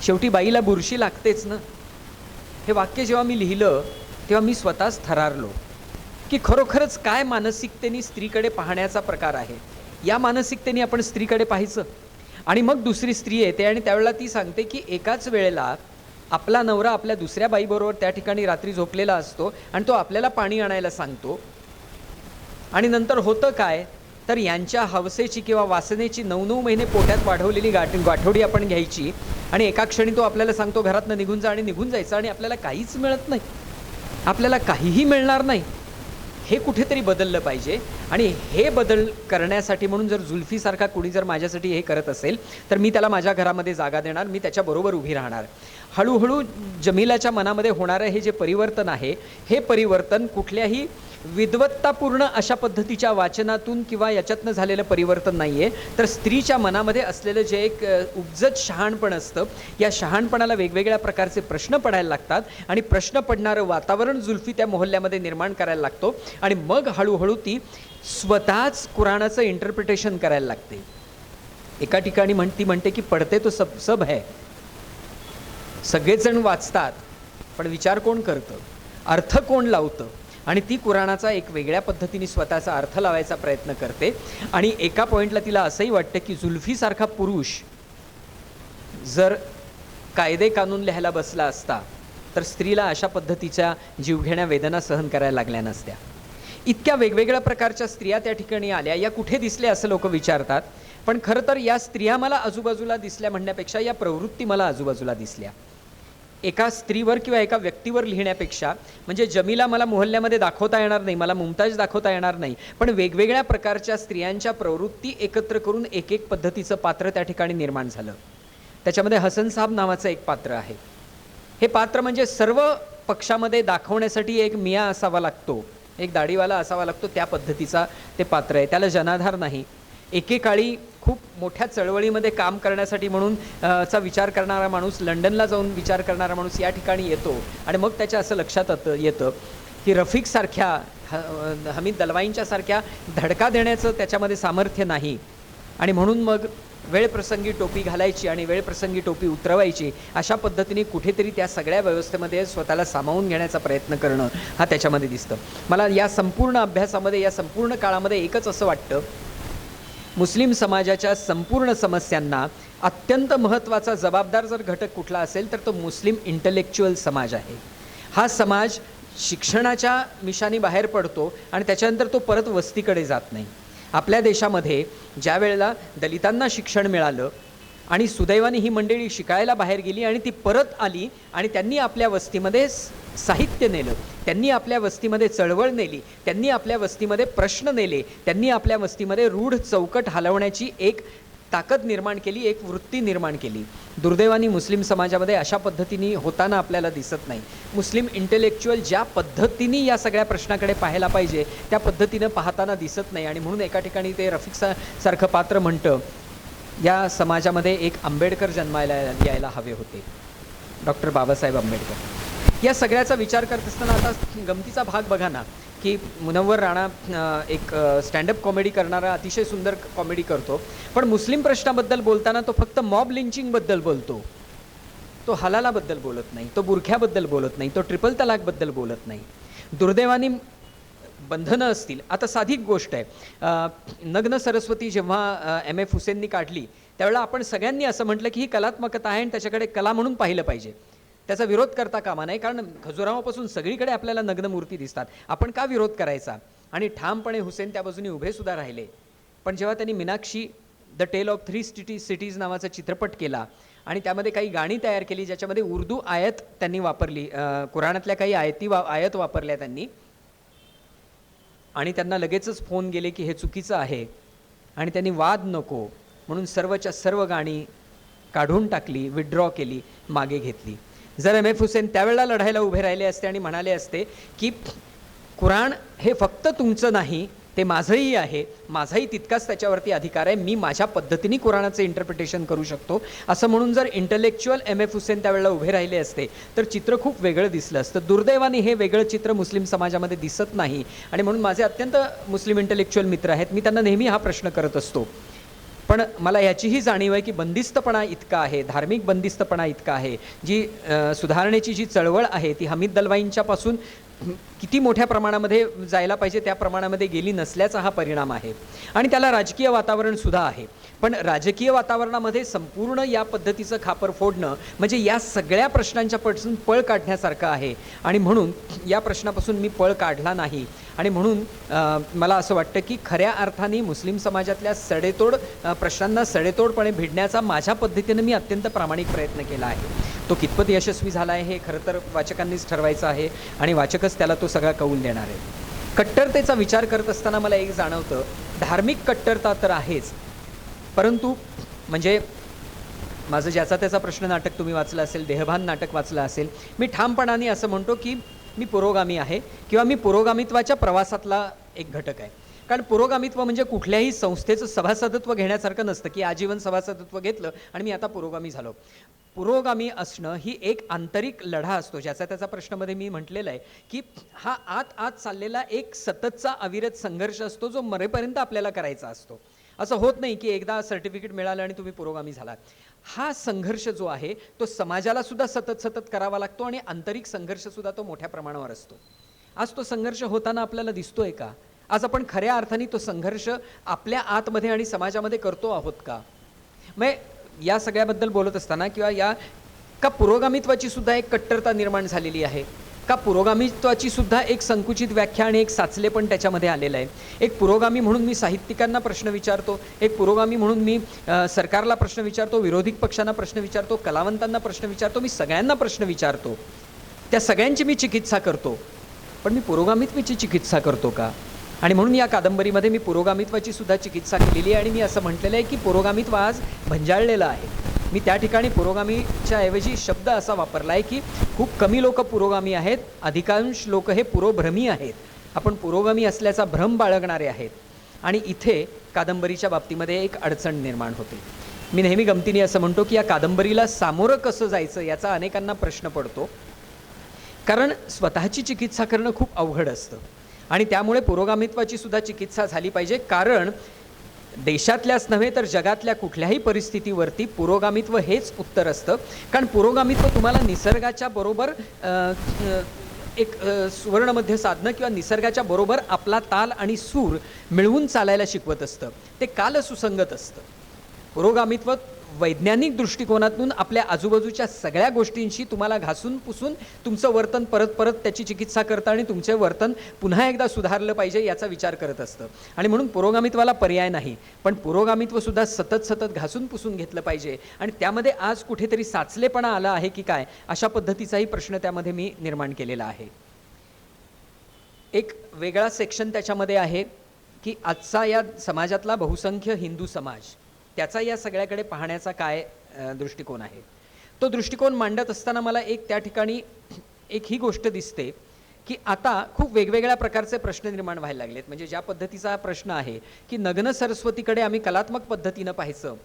शेवटी बाईला बुरशी लागतेच ना. हे वाक्य जेव्हा मी लिहिलं तेव्हा मी स्वतःच थरारलो की खरोखरच काय मानसिकतेने स्त्रीकडे पाहण्याचा प्रकार आहे. या मानसिकतेने आपण स्त्रीकडे पाहायचं. आणि मग दुसरी स्त्री येते आणि त्यावेळेला ती सांगते की एकाच वेळेला आपला नवरा आपल्या दुसऱ्या बाईबरोबर त्या ठिकाणी रात्री झोपलेला असतो आणि तो आपल्याला पाणी आणायला सांगतो. आणि नंतर होतं काय, तर यांच्या हवसेची किंवा वासनेची 9-9 महिने पोटात वाढवलेली गाठोडी आपण घ्यायची आणि एका क्षणी तो आपल्याला सांगतो घरातनं निघून जा, आणि निघून जायचं, आणि आपल्याला काहीच मिळत नाही, आपल्याला काहीही मिळणार नाही. हे कुठेतरी बदललं पाहिजे. आणि हे बदल करण्यासाठी म्हणून जर जुल्फीसारखा कुणी जर माझ्यासाठी हे करत असेल तर मी त्याला माझ्या घरामध्ये जागा देणार, मी त्याच्याबरोबर उभी राहणार. हळूहळू जमीलाच्या मनामध्ये होणारं हे जे परिवर्तन आहे, हे परिवर्तन कुठल्याही विद्वत्तापूर्ण अशा पद्धतीच्या वाचनातून किंवा याच्यातनं झालेलं परिवर्तन नाही आहे, तर स्त्रीच्या मनामध्ये असलेलं जे एक उपजत शहाणपण असतं, या शहाणपणाला वेगवेगळ्या प्रकारचे प्रश्न पडायला लागतात आणि प्रश्न पडणारं वातावरण जुल्फी त्या मोहल्ल्यामध्ये निर्माण करायला लागतो. आणि मग हळूहळू ती स्वतःच कुराणाचं इंटरप्रिटेशन करायला लागते. एका ठिकाणी ती म्हणते की पडते तो सब सब है, सगळेजण वाचतात पण विचार कोण करतं, अर्थ कोण लावतं, आणि ती कुराणाचा एक वेगळ्या पद्धतीने स्वतःचा अर्थ लावायचा प्रयत्न करते. आणि एका पॉईंटला तिला असंही वाटतं की जुल्फीसारखा पुरुष जर कायदे कानून लिहायला बसला असता तर स्त्रीला अशा पद्धतीच्या जीवघेण्या वेदना सहन करायला लागल्या नसत्या. इतक्या वेगवेगळ्या प्रकारच्या स्त्रिया त्या ठिकाणी आल्या, या कुठे दिसल्या असं लोक विचारतात. पण खरं तर या स्त्रिया मला आजूबाजूला दिसल्या म्हणण्यापेक्षा या प्रवृत्ती मला आजूबाजूला दिसल्या. एका स्त्रीवर किंवा एका व्यक्तीवर लिहिण्यापेक्षा, म्हणजे जमीला मला मोहल्ल्यामध्ये दाखवता येणार नाही, मला मुमताज दाखवता येणार नाही, पण वेगवेगळ्या प्रकारच्या स्त्रियांच्या प्रवृत्ती एकत्र करून एक एक पद्धतीचं पात्र त्या ठिकाणी निर्माण झालं. त्याच्यामध्ये हसन साहब नावाचं एक पात्र आहे. हे पात्र म्हणजे सर्व पक्षामध्ये दाखवण्यासाठी एक मिया असावा लागतो, एक दाढीवाला असावा लागतो, त्या पद्धतीचा ते पात्र आहे. त्याला जनाधार नाही. एकेकाळी खूप मोठ्या चळवळीमध्ये काम करण्यासाठी म्हणून चा विचार करणारा माणूस, लंडनला जाऊन विचार करणारा माणूस या ठिकाणी येतो आणि मग त्याच्या असं लक्षात येतं की रफिकसारख्या, हमीद दलवाईंच्या सारख्या धडका देण्याचं त्याच्यामध्ये सामर्थ्य नाही. आणि म्हणून मग वेळप्रसंगी टोपी घालायची आणि वेळप्रसंगी टोपी उतरवायची, अशा पद्धतीने कुठेतरी त्या सगळ्या व्यवस्थेमध्ये स्वतःला सामावून घेण्याचा प्रयत्न करणं हा त्याच्यामध्ये दिसतं. मला या संपूर्ण अभ्यासामध्ये, या संपूर्ण काळामध्ये एकच असं वाटतं, मुस्लिम समाजाच्या संपूर्ण समस्यांना अत्यंत महत्त्वाचा जबाबदार जर घटक कुठला असेल तर तो मुस्लिम इंटलेक्च्युअल समाज आहे. हा समाज शिक्षणाच्या मिशानी बाहेर पडतो आणि त्याच्यानंतर तो परत वस्तीकडे जात नाही. आपल्या देशामध्ये ज्या वेळेला दलितांना शिक्षण मिळालं आणि सुदैवाने ही मंडळी शिकायला बाहेर गेली आणि ती परत आली आणि त्यांनी आपल्या वस्तीमध्ये साहित्य नेलं, त्यांनी आपल्या वस्तीमध्ये चळवळ नेली, त्यांनी आपल्या वस्तीमध्ये प्रश्न नेले, त्यांनी आपल्या वस्तीमध्ये रूढ चौकट हलवण्याची एक ताकद निर्माण केली, एक वृत्ती निर्माण केली. दुर्दैवाने मुस्लिम समाजामध्ये अशा पद्धतीने होताना आपल्याला दिसत नाही. मुस्लिम इंटेलेक्च्युअल ज्या पद्धतीने या सगळ्या प्रश्नाकडे पाहायला पाहिजे त्या पद्धतीनं पाहताना दिसत नाही. आणि म्हणून एका ठिकाणी ते रफिक सारखं पात्र म्हणतं, या समाजामध्ये एक आंबेडकर जन्मायला यायला हवे होते, डॉक्टर बाबासाहेब आंबेडकर. या सगळ्याचा विचार करत असताना आता गमतीचा भाग बघा ना, की मुनव्वर राणा एक स्टँडअप कॉमेडी करणारा अतिशय सुंदर कॉमेडी करतो, पण मुस्लिम प्रश्नाबद्दल बोलताना तो फक्त मॉब लिंचिंगबद्दल बोलतो. तो हलालाबद्दल बोलत नाही, तो बुरख्याबद्दल बोलत नाही, तो ट्रिपल तलाकबद्दल बोलत नाही. दुर्दैवाने बंधनं असतील. आता साधी गोष्ट आहे, नग्न सरस्वती जेव्हा M.F. हुसेननी काढली त्यावेळेला आपण सगळ्यांनी असं म्हटलं की ही कलात्मकता आहे आणि त्याच्याकडे कला म्हणून पाहिलं पाहिजे, त्याचा विरोध करता कामा नाही. कारण खजुराहोपासून सगळीकडे आपल्याला नग्न मूर्ती दिसतात, आपण का विरोध करायचा. आणि ठामपणे हुसेन त्या बाजूने उभे सुद्धा राहिले. पण जेव्हा त्यांनी Meenakshi the tale of 3 cities नावाचा चित्रपट केला आणि त्यामध्ये काही गाणी तयार केली ज्याच्यामध्ये उर्दू आयत त्यांनी वापरली, कुराणातल्या काही आयत वापरल्या त्यांनी, आणि त्यांना लगेचच फोन गेले की हे चुकीचं आहे आणि त्यांनी वाद नको म्हणून सर्वच्या सर्व गाणी काढून टाकली, विड्रॉ केली, मागे घेतली. जर M.F. हुसेन त्यावेळेला लढायला उभे राहिले असते आणि म्हणाले असते की कुराण हे फक्त तुमचं नाही, ते माझंही आहे, माझाही तितकाच त्याच्यावरती अधिकार आहे, मी माझ्या पद्धतीने कुराणाचं इंटरप्रिटेशन करू शकतो, असं म्हणून जर इंटलेक्च्युअल M.F. हुसेन त्यावेळेला उभे राहिले असते तर चित्र खूप वेगळं दिसलं असतं. दुर्दैवाने हे वेगळं चित्र मुस्लिम समाजामध्ये दिसत नाही. आणि म्हणून माझे अत्यंत मुस्लिम इंटलेक्च्युअल मित्र आहेत, मी त्यांना नेहमी हा प्रश्न करत असतो. पण मला याचीही जाणीव आहे की बंदिस्तपणा इतका आहे, धार्मिक बंदिस्तपणा इतका आहे, जी सुधारणेची जी चळवळ आहे ती हमीद दलवाईंच्यापासून किती मोठ्या प्रमाणामध्ये जायला पाहिजे त्या प्रमाणामध्ये गेली नसल्याचा हा परिणाम आहे. आणि त्याला राजकीय वातावरण सुद्धा आहे. पण राजकीय वातावरणामध्ये संपूर्ण या पद्धतीचं खापर फोडणं म्हणजे या सगळ्या प्रश्नांच्यापासून पळ काढण्यासारखं आहे. आणि म्हणून या प्रश्नापासून मी पळ काढला नाही. आणि म्हणून मला असं वाटतं की खऱ्या अर्थाने मुस्लिम समाजातल्या सडेतोड प्रश्नांना सडेतोडपणे भिडण्याचा माझ्या पद्धतीनं मी अत्यंत प्रामाणिक प्रयत्न केला आहे. तो कितपत यशस्वी झाला आहे हे खरं तर वाचकांनीच ठरवायचं आहे आणि वाचकच त्याला तो सगळा कौल देणार आहे. कट्टरतेचा विचार करत असताना मला एक जाणवतं, धार्मिक कट्टरता तर आहेच, परंतु म्हणजे माझं ज्याचा त्याचा प्रश्न नाटक तुम्ही वाचलं असेल, देहभान नाटक वाचलं असेल, मी ठामपणाने असं म्हणतो की मी पुरोगामी आहे किंवा मी पुरोगामित्वाच्या प्रवासातला एक घटक आहे. कारण पुरोगामित्व म्हणजे कुठल्याही संस्थेचं सभासदत्व घेण्यासारखं नसतं की आजीवन सभासदत्व घेतलं आणि मी आता पुरोगामी झालो. पुरोगामी असणं ही एक आंतरिक लढा असतो, ज्याचा त्याचा प्रश्नामध्ये मी म्हटलेलं आहे की हा आत चाललेला एक सततचा अविरत संघर्ष असतो जो मरेपर्यंत आपल्याला करायचा असतो. असं होत नाही की एकदा सर्टिफिकेट मिळालं आणि तुम्ही पुरोगामी झालात. हा संघर्ष जो आहे तो समाजाला सुद्धा सतत करावा लागतो आणि आंतरिक संघर्ष सुद्धा तो मोठ्या प्रमाणावर असतो. आज तो संघर्ष होताना आपल्याला दिसतोय का? आज आपण खऱ्या अर्थाने तो संघर्ष आपल्या आतमध्ये आणि समाजामध्ये करतो आहोत का? मग या सगळ्याबद्दल बोलत असताना किंवा या का पुरोगामित्वाची सुद्धा एक कट्टरता निर्माण झालेली आहे का? पुरोगामित्वाची सुद्धा एक संकुचित व्याख्या आणि एक साचलेपण त्याच्यामध्ये आलेलं आहे. एक पुरोगामी म्हणून मी साहित्यिकांना प्रश्न विचारतो, एक पुरोगामी म्हणून मी सरकारला प्रश्न विचारतो, विरोधी पक्षांना प्रश्न विचारतो, कलावंतांना प्रश्न विचारतो, मी सगळ्यांना प्रश्न विचारतो, त्या सगळ्यांची मी चिकित्सा करतो. पण मी पुरोगामित्वाची चिकित्सा करतो का? आणि म्हणून या कादंबरीमध्ये मी पुरोगामित्वाची सुद्धा चिकित्सा केलेली आहे. आणि मी असं म्हटलेलं आहे की पुरोगामित्व आज भंजाळलेलं आहे. मी त्या ठिकाणी पुरोगामीच्या ऐवजी शब्द असा वापरला आहे की खूप कमी लोक पुरोगामी आहेत, अधिकांश लोक हे पुरोभ्रमी आहेत. आपण पुरोगामी असल्याचा भ्रम बाळगणारे आहेत. आणि इथे कादंबरीच्या बाबतीमध्ये एक अडचण निर्माण होते. मी नेहमी गमतीने असं म्हणतो की या कादंबरीला सामोरं कसं जायचं याचा अनेकांना प्रश्न पडतो, कारण स्वतःची चिकित्सा करणं खूप अवघड असतं. आणि त्यामुळे पुरोगामित्वाची सुद्धा चिकित्सा झाली पाहिजे, कारण देशातल्याच नव्हे तर जगातल्या कुठल्याही परिस्थितीवरती पुरोगामित्व हेच उत्तर असतं. कारण पुरोगामित्व तुम्हाला निसर्गाच्या बरोबर एक सुवर्णमध्य साधणं किंवा निसर्गाच्या बरोबर आपला ताल आणि सूर मिळवून चालायला शिकवत असतं. ते काल सुसंगत असतं. पुरोगामित्व वैज्ञानिक दृष्टिकोनातून आपल्या आजूबाजूच्या सगळ्या गोष्टींशी तुम्हाला घासून पुसून तुमचं वर्तन परत त्याची चिकित्सा करतं आणि तुमचे वर्तन पुन्हा एकदा सुधारलं पाहिजे याचा विचार करत असतं. आणि म्हणून पुरोगामित्वाला पर्याय नाही, पण पुरोगामित्वसुद्धा सतत घासून पुसून घेतलं पाहिजे. आणि त्यामध्ये आज कुठेतरी साचलेपणा आला आहे की काय, अशा पद्धतीचाही प्रश्न त्यामध्ये मी निर्माण केलेला आहे. एक वेगळा सेक्शन त्याच्यामध्ये आहे की आजचा या समाजातला बहुसंख्य हिंदू समाज त्याचा या सगळ्याकडे पाहण्याचा काय दृष्टिकोन आहे. तो दृष्टिकोन मांडत असताना मला एक त्या ठिकाणी एक ही गोष्ट दिसते की आता खूप वेगवेगळ्या प्रकारचे प्रश्न निर्माण व्हायला लागलेत. म्हणजे ज्या पद्धतीचा हा प्रश्न आहे की नग्न सरस्वतीकडे आम्ही कलात्मक पद्धतीनं पाहायचं,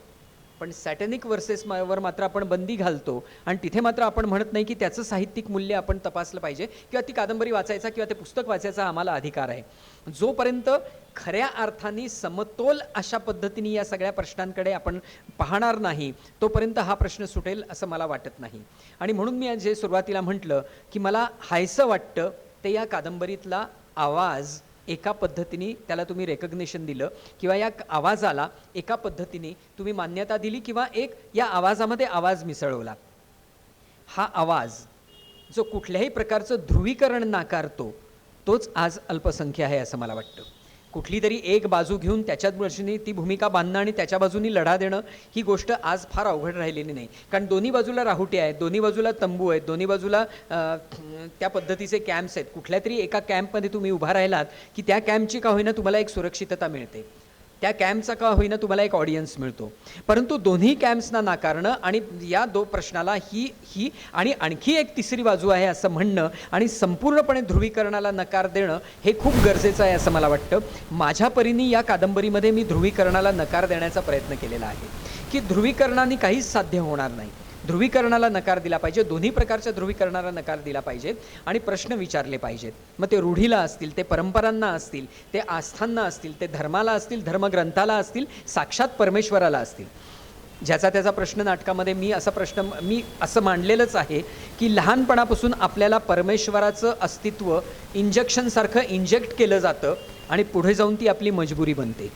पण सॅटॅनिक वर मात्र आपण बंदी घालतो आणि तिथे मात्र आपण म्हणत नाही की त्याचं साहित्यिक मूल्य आपण तपासलं पाहिजे किंवा ती कादंबरी वाचायचा किंवा ते पुस्तक वाचायचा आम्हाला अधिकार आहे. जोपर्यंत खऱ्या अर्थाने समतोल अशा पद्धतीने या सगळ्या प्रश्नांकडे आपण पाहणार नाही तोपर्यंत हा प्रश्न सुटेल असं मला वाटत नाही. आणि म्हणून मी जे सुरुवातीला म्हटलं की मला हायसं वाटतं ते या कादंबरीतला आवाज एका पद्धतीने त्याला तुम्ही रेकग्निशन दिलं किंवा या आवाजाला एका पद्धतीने तुम्ही मान्यता दिली किंवा एक या आवाजामध्ये आवाज मिसळवला. हा आवाज जो कुठल्याही प्रकारचं ध्रुवीकरण नाकारतो तोच आज अल्पसंख्य आहे असं मला वाटतं. कुठली तरी एक बाजू घेऊन त्याच्याच बाजूने ती भूमिका बांधणं आणि त्याच्या बाजूनी लढा देणं ही गोष्ट आज फार अवघड राहिलेली नाही. कारण दोन्ही बाजूला राहुटे आहेत, दोन्ही बाजूला तंबू आहेत, दोन्ही बाजूला त्या पद्धतीचे कॅम्प्स आहेत. कुठल्या तरी एका कॅम्पमध्ये तुम्ही उभा राहिलात की त्या कॅम्पची का होईना तुम्हाला एक सुरक्षितता मिळते, त्या कॅम्पचा का होईना तुम्हाला एक ऑडियन्स मिळतो. परंतु दोन्ही कॅम्प्सना नाकारणं आणि या प्रश्नाला ही आणि आणखी एक तिसरी बाजू आहे असं म्हणणं आणि संपूर्णपणे ध्रुवीकरणाला नकार देणं हे खूप गरजेचं आहे असं मला वाटतं. माझ्या परीने या कादंबरीमध्ये मी ध्रुवीकरणाला नकार देण्याचा प्रयत्न केलेला आहे की ध्रुवीकरणाने काहीच साध्य होणार नाही. ध्रुवीकरणाला नकार दिला पाहिजे, दोन्ही प्रकारच्या ध्रुवीकरणाला नकार दिला पाहिजे आणि प्रश्न विचारले पाहिजेत. मग ते रूढीला असतील, ते परंपरांना असतील, ते आस्थांना असतील, ते धर्माला असतील, धर्मग्रंथाला असतील, साक्षात परमेश्वराला असतील. ज्याचा त्याचा प्रश्न नाटकामध्ये मी असं मांडलेलंच आहे की लहानपणापासून आपल्याला परमेश्वराचं अस्तित्व इंजेक्शनसारखं इंजेक्ट केलं जातं आणि पुढे जाऊन ती आपली मजबुरी बनते.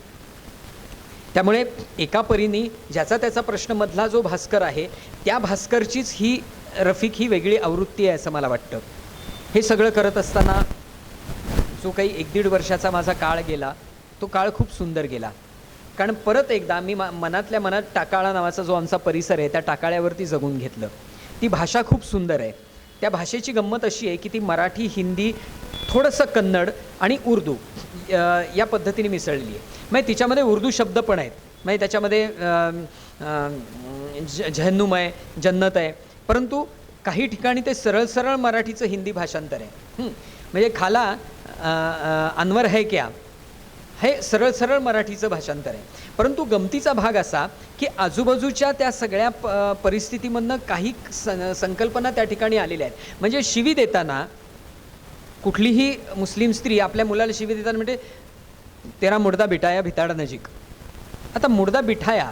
त्यामुळे एका परीने ज्याचा त्याचा प्रश्नमधला जो भास्कर आहे त्या भास्करचीच ही रफिक ही वेगळी आवृत्ती आहे असं मला वाटतं. हे सगळं करत असताना जो काही 1-1.5 वर्षाचा माझा काळ गेला तो काळ खूप सुंदर गेला. कारण परत एकदा मी मनातल्या मनात टाकाळा नावाचा जो आमचा परिसर आहे त्या टाकाळ्यावरती जगून घेतलं. ती भाषा खूप सुंदर आहे. त्या भाषेची गंमत अशी आहे की ती मराठी, हिंदी, थोडंसं कन्नड आणि उर्दू या पद्धतीने मिसळली आहे. म्हणजे तिच्यामध्ये उर्दू शब्द पण आहेत, म्हणजे त्याच्यामध्ये जहन्नुम आहे, जन्नत आहे, परंतु काही ठिकाणी ते सरळ सरळ मराठीचं हिंदी भाषांतर आहे. म्हणजे खाला अनवर है क्या हे सरळ सरळ मराठीचं भाषांतर आहे. परंतु गमतीचा भाग असा की आजूबाजूच्या त्या सगळ्या परिस्थितीमधनं काही संकल्पना त्या ठिकाणी आलेल्या आहेत. म्हणजे शिवी देताना कुठलीही मुस्लिम स्त्री आपल्या मुलाला शिवी देताना म्हणजे तेरा मुर्दा बिठाया भिताडा नजीक. आता मुर्दा बिठाया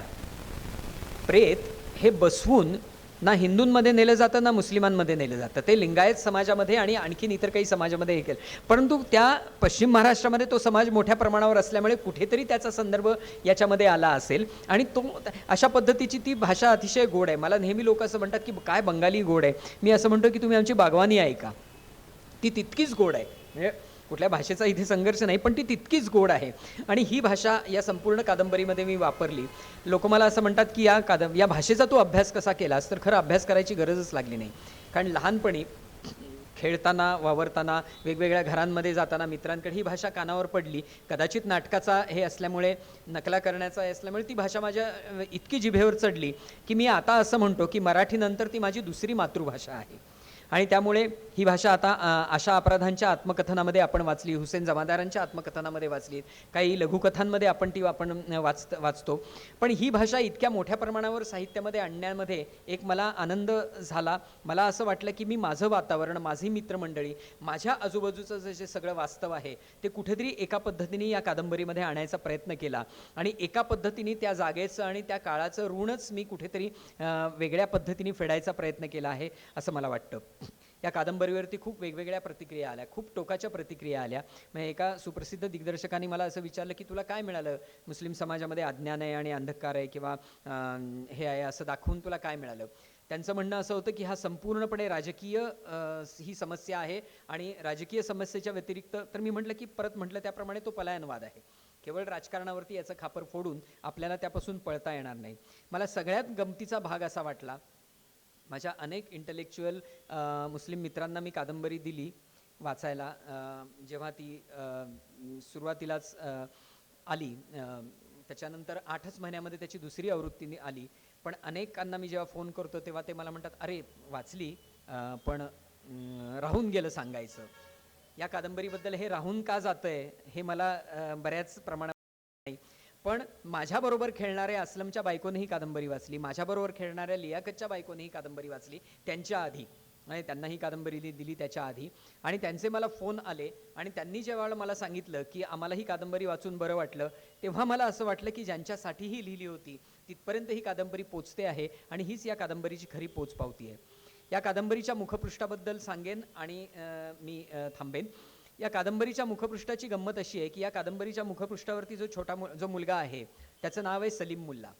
प्रेत हे बसवून ना हिंदूंमध्ये नेलं जातं ना मुस्लिमांमध्ये नेलं जातं. ते लिंगायत समाजामध्ये आणि आणखीन इतर काही समाजामध्ये हे केलं. परंतु त्या पश्चिम महाराष्ट्रामध्ये तो समाज मोठ्या प्रमाणावर असल्यामुळे कुठेतरी त्याचा संदर्भ याच्यामध्ये आला असेल आणि तो अशा पद्धतीची ती भाषा अतिशय गोड आहे. मला नेहमी लोक असं म्हणतात की काय बंगाली गोड आहे. मी असं म्हणतो की तुम्ही आमची बागवानी ऐका, ती तितकीच गोड आहे. म्हणजे कुठल्या भाषेचा इथे संघर्ष नाही, पण ती तितकीच गोड आहे. आणि ही भाषा या संपूर्ण कादंबरीमध्ये मी वापरली. लोक मला असं म्हणतात की या भाषेचा तू अभ्यास कसा केलास, तर खरं अभ्यास करायची गरजच लागली नाही. कारण लहानपणी खेळताना, वावरताना, वेगवेगळ्या घरांमध्ये जाताना मित्रांकडे ही भाषा कानावर पडली. कदाचित नाटकाचा हे असल्यामुळे, नकला करण्याचा हे असल्यामुळे ती भाषा माझ्या इतकी जिभेवर चढली की मी आता असं म्हणतो की मराठीनंतर ती माझी दुसरी मातृभाषा आहे. आणि त्यामुळे ही भाषा आता आशा अपराधांच्या आत्मकथनामध्ये आपण वाचली, हुसेन जमादारांच्या आत्मकथनामध्ये वाचली, काही लघुकथांमध्ये आपण वाचतो. पण ही भाषा इतक्या मोठ्या प्रमाणावर साहित्यामध्ये आणण्यामध्ये एक मला आनंद झाला. मला असं वाटलं की मी माझं वातावरण, माझी मित्रमंडळी, माझ्या आजूबाजूचं जे सगळं वास्तव आहे ते कुठेतरी एका पद्धतीने या कादंबरीमध्ये आणायचा प्रयत्न केला आणि एका पद्धतीने त्या जागेचं आणि त्या काळाचं ऋणच मी कुठेतरी वेगळ्या पद्धतीने फेडायचा प्रयत्न केला आहे असं मला वाटतं. या कादंबरीवरती खूप वेगवेगळ्या प्रतिक्रिया आल्या, खूप टोकाच्या प्रतिक्रिया आल्या. म्हणजे एका सुप्रसिद्ध दिग्दर्शकाने मला असं विचारलं की तुला काय मिळालं, मुस्लिम समाजामध्ये अज्ञान आहे आणि अंधकार आहे किंवा हे आहे असं दाखवून तुला काय मिळालं. त्यांचं म्हणणं असं होतं की हा संपूर्णपणे राजकीय ही समस्या आहे आणि राजकीय समस्येच्या व्यतिरिक्त, तर मी म्हटलं की परत म्हटलं त्याप्रमाणे तो पलायनवाद आहे. केवळ राजकारणावरती याचं खापर फोडून आपल्याला त्यापासून पळता येणार नाही. मला सगळ्यात गमतीचा भाग असा वाटला, माझ्या अनेक इंटलेक्च्युअल मुस्लिम मित्रांना मी कादंबरी दिली वाचायला. जेव्हा ती सुरुवातीलाच आली त्याच्यानंतर 8च महिन्यामध्ये त्याची दुसरी आवृत्ती आली. पण अनेकांना मी जेव्हा फोन करतो तेव्हा ते मला म्हणतात, अरे वाचली पण राहून गेलं सांगायचं. या कादंबरीबद्दल हे राहून का जातंय हे मला बऱ्याच प्रमाणात नाही. पण माझ्याबरोबर खेळणाऱ्या असलमच्या बायकोने ही कादंबरी वाचली, माझ्याबरोबर खेळणाऱ्या लियाकतच्या बायकोने ही कादंबरी वाचली त्यांच्या आधी, आणि त्यांना ही कादंबरी दिली त्याच्या आधी. आणि त्यांचे मला फोन आले आणि त्यांनी जेव्हा मला सांगितलं की आम्हाला ही कादंबरी वाचून बरं वाटलं, तेव्हा मला असं वाटलं की ज्यांच्यासाठी ही लिहिली होती तिथपर्यंत ही कादंबरी पोचते आहे आणि हीच या कादंबरीची खरी पोचपावती आहे. या कादंबरीच्या मुखपृष्ठाबद्दल सांगेन आणि मी थांबेन. या कादंबरीच्या मुखपृष्ठाची गंमत अशी आहे की या कादंबरीच्या मुखपृष्ठावरती जो मुलगा आहे त्याचं नाव आहे सलीम मुल्ला.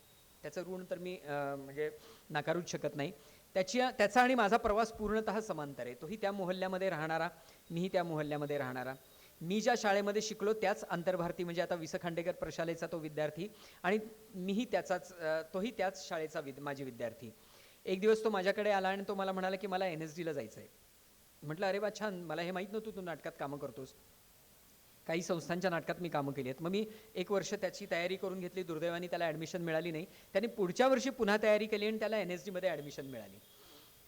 त्याचं ऋण तर मी म्हणजे नाकारूच शकत नाही. त्याचा आणि माझा प्रवास पूर्णतः समांतर आहे. तोही त्या मोहल्ल्यामध्ये राहणारा, मीही त्या मोहल्ल्यामध्ये राहणारा. मी ज्या शाळेमध्ये शिकलो त्याच आंतरभारती म्हणजे आता वि स खांडेकर प्रशालेचा तो विद्यार्थी आणि मीही तोही त्याच शाळेचा माझी विद्यार्थी. एक दिवस तो माझ्याकडे आला आणि तो मला म्हणाला की मला NSDला जायचं आहे. म्हटलं अरे वा छान, मला हे माहीत नव्हतं तू नाटकात कामं करतोस. काही संस्थांच्या नाटकात मी कामं केली आहेत. मग मी 1 वर्ष त्याची तयारी करून घेतली. दुर्दैवाने त्याला ॲडमिशन मिळाली नाही. त्याने पुढच्या वर्षी पुन्हा तयारी केली आणि त्याला NSDमध्ये ॲडमिशन मिळाली.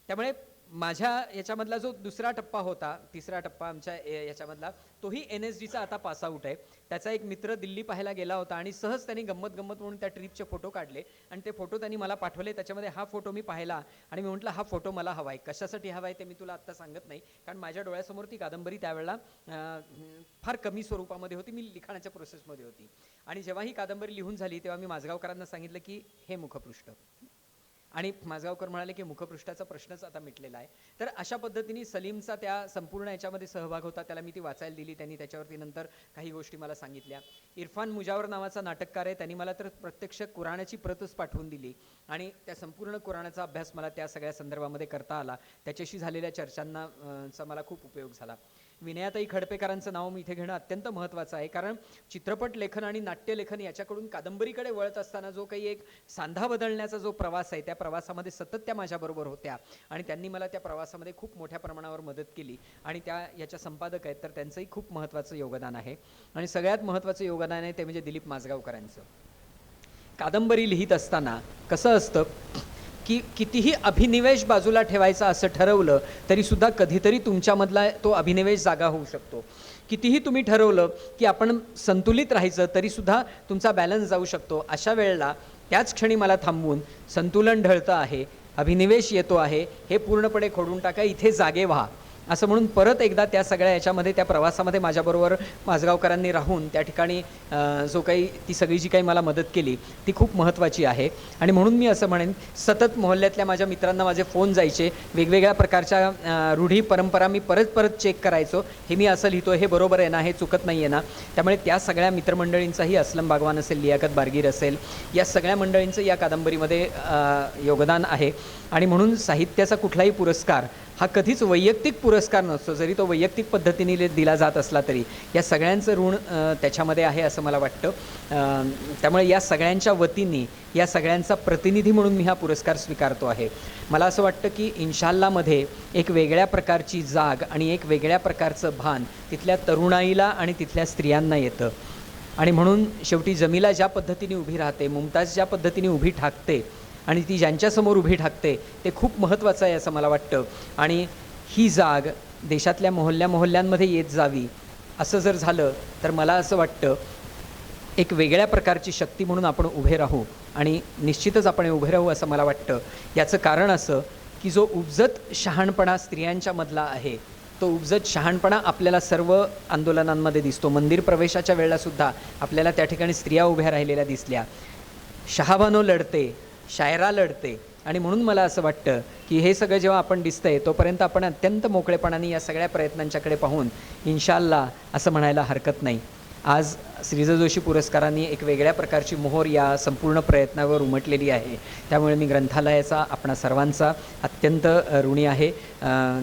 त्यामुळे माझ्या याच्यामधला जो दुसरा टप्पा होता, तिसरा टप्पा आमच्या याच्यामधला, तोही NSDचा आता पास आऊट आहे. त्याचा एक मित्र दिल्ली पाहायला गेला होता आणि सहज त्यांनी गंमत म्हणून त्या ट्रिपचे फोटो काढले आणि ते फोटो त्यांनी मला पाठवले. त्याच्यामध्ये हा फोटो मी पाहिला आणि मी म्हटलं हा फोटो मला हवा आहे. कशासाठी हवा आहे ते मी तुला आत्ता सांगत नाही, कारण माझ्या डोळ्यासमोर ती कादंबरी त्यावेळेला फार कमी स्वरूपामध्ये होती, मी लिखाणाच्या प्रोसेसमध्ये होती. आणि जेव्हा ही कादंबरी लिहून झाली तेव्हा मी माझगावकरांना सांगितलं की हे मुखपृष्ठ, आणि माझगावकर म्हणाले की मुखपृष्ठाचा प्रश्नच आता मिटलेला आहे. तर अशा पद्धतीने सलीमचा त्या संपूर्ण याच्यामध्ये सहभाग होता. त्याला मी ती वाचायला दिली. त्यांनी त्याच्यावरती नंतर काही गोष्टी मला सांगितल्या. इरफान मुजावर नावाचा नाटककार आहे, त्यांनी मला तर प्रत्यक्ष कुराणाची प्रतच पाठवून दिली आणि त्या संपूर्ण कुराणाचा अभ्यास मला त्या सगळ्या संदर्भामध्ये करता आला. त्याच्याशी झालेल्या चर्चांचा मला खूप उपयोग झाला. विनयाताई खडपेकरांचं नाव मी इथे घेणं अत्यंत महत्त्वाचं आहे, कारण चित्रपट लेखन आणि नाट्यलेखन याच्याकडून कादंबरीकडे वळत असताना जो काही एक सांधा बदलण्याचा जो प्रवास आहे, त्या प्रवासामध्ये सतत त्या माझ्याबरोबर होत्या आणि त्यांनी मला त्या प्रवासामध्ये खूप मोठ्या प्रमाणावर मदत केली आणि याच्या संपादक आहेत, तर त्यांचंही खूप महत्त्वाचं योगदान आहे. आणि सगळ्यात महत्त्वाचं योगदान आहे ते म्हणजे दिलीप माझगावकरांचं. कादंबरी लिहित असताना कसं असतं की कितीही अभिनिवेश बाजूला ठेवायचा असं ठरवलं तरीसुद्धा कधीतरी तुमच्यामधला तो अभिनिवेश जागा होऊ शकतो. कितीही तुम्ही ठरवलं की आपण संतुलित राहायचं तरीसुद्धा तुमचा बॅलन्स जाऊ शकतो. अशा वेळेला त्याच क्षणी मला थांबवून संतुलन ढळतं आहे, अभिनिवेश येतो आहे, हे पूर्णपणे खोडून टाका, इथे जागे व्हा असं म्हणून परत एकदा त्या सगळ्या याच्यामध्ये त्या प्रवासामध्ये माझ्याबरोबर माझगावकरांनी राहून त्या ठिकाणी ती सगळी जी काही मला मदत केली ती खूप महत्त्वाची आहे. आणि म्हणून मी असं म्हणेन, सतत मोहल्ल्यातल्या माझ्या मित्रांना माझे फोन जायचे, वेगवेगळ्या प्रकारच्या रूढी परंपरा मी परत चेक करायचो, हे मी असं लिहितो हे बरोबर आहे ना, हे चुकत नाही आहे ना. त्यामुळे त्या सगळ्या मित्रमंडळींचाही, असलम बागवान असेल, लियाकत बारगीर असेल, या सगळ्या मंडळींचं या कादंबरीमध्ये योगदान आहे. आणि म्हणून साहित्याचा कुठलाही पुरस्कार हा कधीच वैयक्तिक पुरस्कार नसतो, जरी तो वैयक्तिक पद्धतीने दिला जात असला तरी या सगळ्यांचं ऋण त्याच्यामध्ये आहे असं मला वाटतं. त्यामुळे या सगळ्यांच्या वतीने, या सगळ्यांचा प्रतिनिधी म्हणून मी हा पुरस्कार स्वीकारतो आहे. मला असं वाटतं की इन्शाल्लामध्ये एक वेगळ्या प्रकारची जाग आणि एक वेगळ्या प्रकारचं भान तिथल्या तरुणाईला आणि तिथल्या स्त्रियांना येतं. आणि म्हणून शेवटी जमीला ज्या पद्धतीने उभी राहते, मुमताज ज्या पद्धतीने उभी ठाकते आणि ती ज्यांच्यासमोर उभी ठाकते ते खूप महत्त्वाचं आहे असं मला वाटतं. आणि ही जाग देशातल्या मोहल्ल्यांमध्ये येत जावी. असं जर झालं तर मला असं वाटतं एक वेगळ्या प्रकारची शक्ती म्हणून आपण उभे राहू, आणि निश्चितच आपण उभे राहू असं मला वाटतं. याचं कारण असं की जो उपजत शहाणपणा स्त्रियांच्या मधला आहे, तो उपजत शहाणपणा आपल्याला सर्व आंदोलनांमध्ये दिसतो. मंदिर प्रवेशाच्या वेळेलासुद्धा आपल्याला त्या ठिकाणी स्त्रिया उभ्या राहिलेल्या दिसल्या. शहाबानो लढते, शायरा लढते. आणि म्हणून मला असं वाटतं की हे सगळं जेव्हा आपण दिसतंय तोपर्यंत आपण अत्यंत मोकळेपणाने या सगळ्या प्रयत्नांच्याकडे पाहून इन्शाल्लाह असं म्हणायला हरकत नाही. आज श्रीजा जोशी पुरस्कारांनी एक वेगळ्या प्रकारची मोहोर या संपूर्ण प्रयत्नावर उमटलेली आहे. त्यामुळे मी ग्रंथालयाचा, आपणा सर्वांचा अत्यंत ऋणी आहे.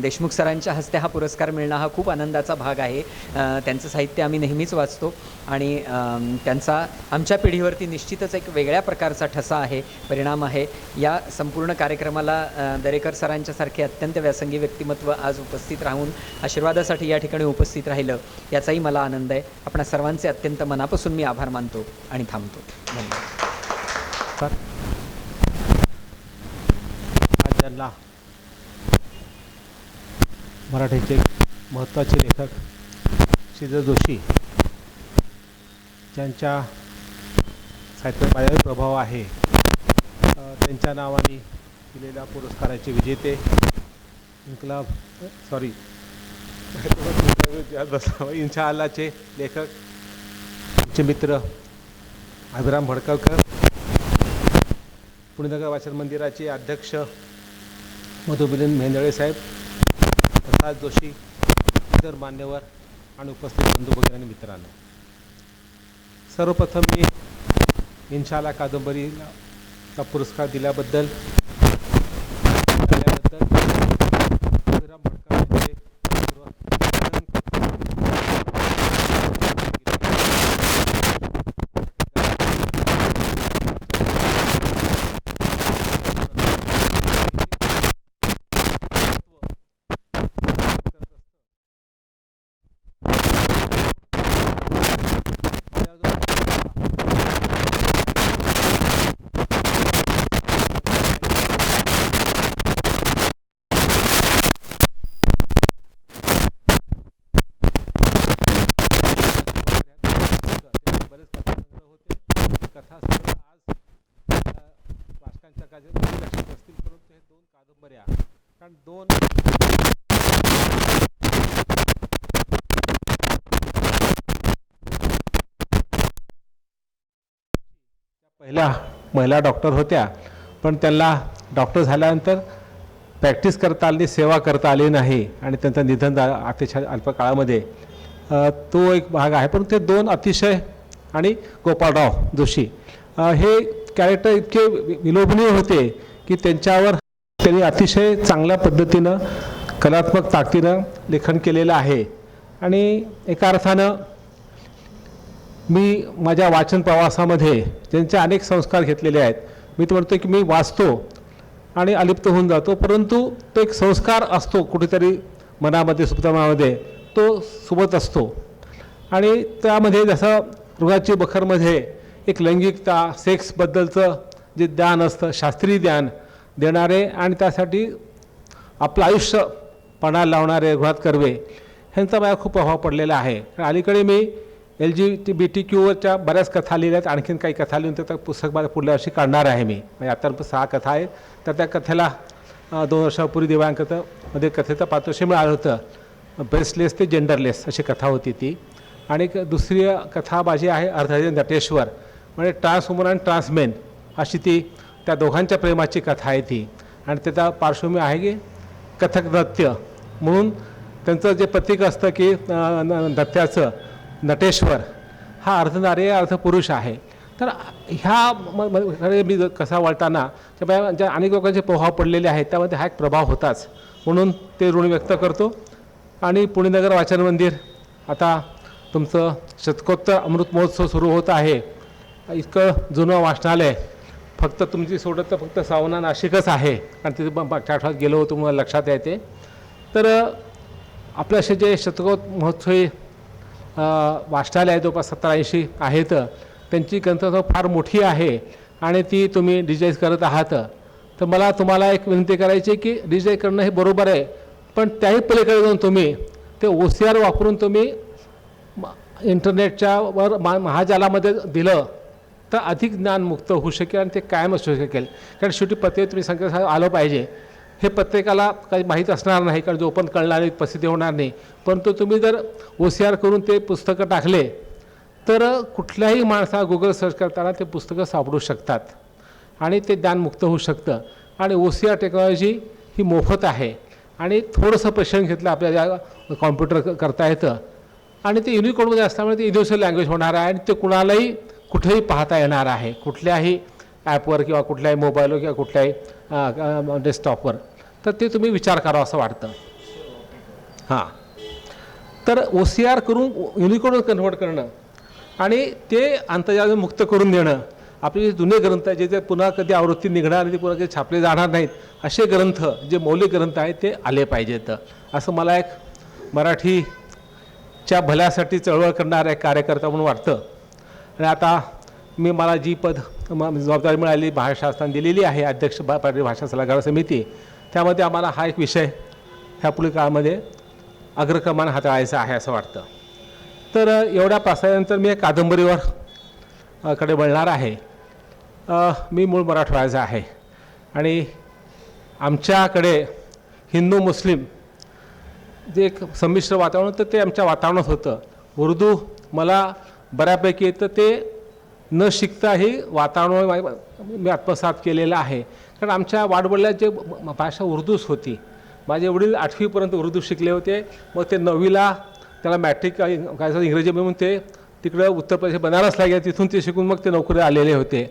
देशमुख सरांच्या हस्ते हा पुरस्कार मिळणं हा खूप आनंदाचा भाग आहे. त्यांचं साहित्य आम्ही नेहमीच वाचतो आणि त्यांचा आमच्या पिढीवरती निश्चितच एक वेगळ्या प्रकारचा ठसा आहे, परिणाम आहे. या संपूर्ण कार्यक्रमाला दरेकर सरांच्यासारखे अत्यंत व्यासंगी व्यक्तिमत्व आज उपस्थित राहून आशीर्वादासाठी या ठिकाणी उपस्थित राहिलं, याचाही मला आनंद आहे. आपणा सर्वांचे अत्यंत मनापासून मी आभार मानतो आणि थांबतो. धन्यवाद. आज ज्यांना मराठीचे महत्त्वाचे लेखक श्रीधर जोशी ज्यांच्या साहित्यात माझ्यावर प्रभाव आहे, त्यांच्या नावाने दिलेल्या पुरस्काराचे विजेते इन्शाअल्लाहचे लेखक आमचे मित्र अभिराम भडकवकर, पुणे नगर वाचन मंदिराचे अध्यक्ष मधुमिलिंद मेहेंदळे साहेब, प्रसाद जोशी, इतर मान्यवर आणि उपस्थित बंधू भगिनी आणि मित्रांनो, सर्वप्रथम मी इन्शाअल्लाह कादंबरीला पुरस्कार दिल्याबद्दल अभिराम भडकवकर यांचे लक्षात असतील, परंतु हे दोन कादंबऱ्या कारण दोन पहिल्या महिला डॉक्टर होत्या, पण त्यांना डॉक्टर झाल्यानंतर प्रॅक्टिस करता आली, सेवा करता आली नाही आणि त्यांचं निधन अतिशय अल्प काळामध्ये. तो एक भाग आहे. पण ते दोन अतिशय आणि गोपाळराव जोशी हे कॅरेक्टर इतके विलोभनीय होते की त्यांच्यावर त्यांनी अतिशय चांगल्या पद्धतीनं कलात्मक ताकदीनं लेखन केलेलं आहे. आणि एका अर्थानं मी माझ्या वाचन प्रवासामध्ये ज्यांचे अनेक संस्कार घेतलेले आहेत, मी तर म्हणतो की मी वाचतो आणि अलिप्त होऊन जातो, परंतु तो एक संस्कार असतो कुठेतरी मनामध्ये, सुप्तमनामध्ये तो सोबत असतो. आणि त्यामध्ये जसं मृगाची बखरमध्ये एक लैंगिकता, सेक्सबद्दलचं जे ज्ञान असतं, शास्त्रीय ज्ञान देणारे आणि त्यासाठी आपलं आयुष्य पणाला लावणारे रघुनाथ कर्वे ह्यांचा माझ्या खूप प्रभाव पडलेला आहे. अलीकडे मी LGBTQ बऱ्याच कथा लिहिल्यात, आणखीन काही कथा लिहून त्याचं पुस्तक मला पुढल्या वर्षी काढणार आहे मी. म्हणजे आता 6 कथा आहेत, तर त्या कथेला 2 वर्षापूर्वी दिव्यांकमध्ये कथेचं पारितोषिक मिळालं होतं. ब्रेसलेस ते जेंडरलेस अशी कथा होती ती. आणि दुसरी कथा माझी आहे अर्धजन नटेश्वर, म्हणजे ट्रान्सवुमन आणि ट्रान्समेन अशी ती त्या दोघांच्या प्रेमाची कथा आहे ती. आणि त्याचा पार्श्वभूमी आहे की कथक नृत्य म्हणून त्यांचं जे प्रतीक असतं की नृत्याचं नटेश्वर हा अर्धनारी अर्धपुरुष आहे. तर ह्या मी कसा वळताना ज्या अनेक लोकांचे प्रभाव पडलेले आहेत त्यामध्ये हा एक प्रभाव होताच, म्हणून ते ऋण व्यक्त करतो. आणि पुणे नगर वाचन मंदिर आता तुमचं शतकोत्तर अमृत महोत्सव सुरू होत आहे. इतकं जुनं वाचनालय फक्त तुमची सोडत तर फक्त सावना नाशिकच आहे, कारण तिथे मागच्या आठवड्यात गेलो होतो मला लक्षात येते. तर आपलं असे जे शतकोत्तर महोत्सवी वाचनालय आहे जवळपास 70-80 आहेत, त्यांची ग्रंथसंख्या फार मोठी आहे आणि ती तुम्ही डिजिटाईज करत आहात. तर मला तुम्हाला एक विनंती करायची की डिजिटाईज करणं हे बरोबर आहे, पण त्याही पलीकडे जाऊन तुम्ही ते OCR वापरून तुम्ही इंटरनेटच्या वर महाजालामध्ये दिलं तर अधिक ज्ञानमुक्त होऊ शकेल आणि ते कायमच होऊ शकेल. कारण शेवटी पत्रिका तुम्ही संकेत आलं पाहिजे. हे प्रत्येकाला काही माहीत असणार नाही, कारण जो ओपन कळणार नाही, प्रसिद्धी होणार नाही. परंतु तुम्ही जर OCR करून ते पुस्तकं टाकले तर कुठल्याही माणसाला गुगल सर्च करताना ते पुस्तकं सापडू शकतात आणि ते ज्ञानमुक्त होऊ शकतं. आणि OCR टेक्नॉलॉजी ही मोफत आहे आणि थोडंसं प्रशिक्षण घेतलं आपल्याला कॉम्प्युटर करता येतं आणि ते युनिकोडमध्ये असल्यामुळे ते युनिव्हर्सल लँग्वेज होणार आहे आणि ते कुणालाही कुठेही पाहता येणार आहे, कुठल्याही ॲपवर किंवा कुठल्याही मोबाईलवर किंवा कुठल्याही डेस्कटॉपवर. तर ते तुम्ही विचार करावा असं वाटतं. हां, तर OCR करून युनिकोडवर कन्व्हर्ट करणं आणि ते आंतरजाल मुक्त करून देणं. आपले जे जुने ग्रंथ जे जे पुन्हा कधी आवृत्ती निघणार आणि ते पुन्हा कधी छापले जाणार नाहीत असे ग्रंथ, जे मौलिक ग्रंथ आहेत ते आले पाहिजेत असं मला एक मराठीच्या भल्यासाठी चळवळ करणारा एक कार्यकर्ता म्हणून वाटतं. आणि आता मला जी जबाबदारी मिळाली भाषाशास्त्राने दिलेली आहे अध्यक्ष भाषा सल्लागार समिती, त्यामध्ये आम्हाला हा एक विषय ह्या पुढील काळामध्ये अग्रक्रमाने हाताळायचा आहे असं वाटतं. तर एवढ्या पासानंतर मी एक कादंबरीवर कडे वळणार आहे. मी मूळ मराठवाड्याचा आहे आणि आमच्याकडे हिंदू मुस्लिम जे एक संमिश्र वातावरण होतं ते आमच्या वातावरणात होतं. उर्दू मला बऱ्यापैकी येतं, ते न शिकताही वातावरण मी आत्मसात केलेलं आहे. कारण आमच्या वाडवडिलात जे भाषा उर्दूच होती. माझे वडील 8वीपर्यंत उर्दू शिकले होते, मग ते 9वीला त्याला मॅट्रिक काय इंग्रजी म्हणून ते तिकडं उत्तर प्रदेश बनारसला गेले, तिथून ते शिकून मग ते नोकरी आलेले होते.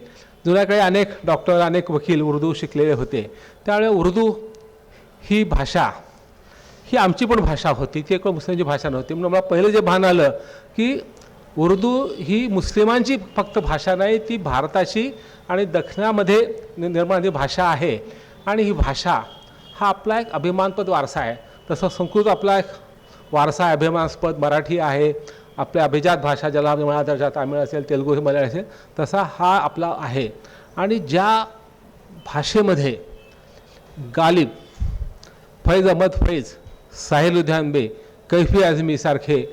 जुन्याकडे अनेक डॉक्टर अनेक वकील उर्दू शिकलेले होते. त्यामुळे उर्दू ही भाषा ही आमची पण भाषा होती, ती एक मुस्लिमची भाषा नव्हती. म्हणून मला पहिलं जे भान आलं की उर्दू ही मुस्लिमांची फक्त भाषा नाही, ती भारताची आणि दक्षिणामध्ये निर्माण झालेली भाषा आहे. आणि ही भाषा हा आपला एक अभिमानपद वारसा आहे. तसं संस्कृत आपला एक वारसा आहे, अभिमानास्पद. मराठी आहे, आपल्या अभिजात भाषा ज्याला मराठा दर्जा, तामिळ असेल, तेलुगू हे मल्याळी असेल, तसा हा आपला आहे. आणि ज्या भाषेमध्ये गालिब, फैज अहमद फैज, साहिल लुधियानबे, कैफी आझमी सारखे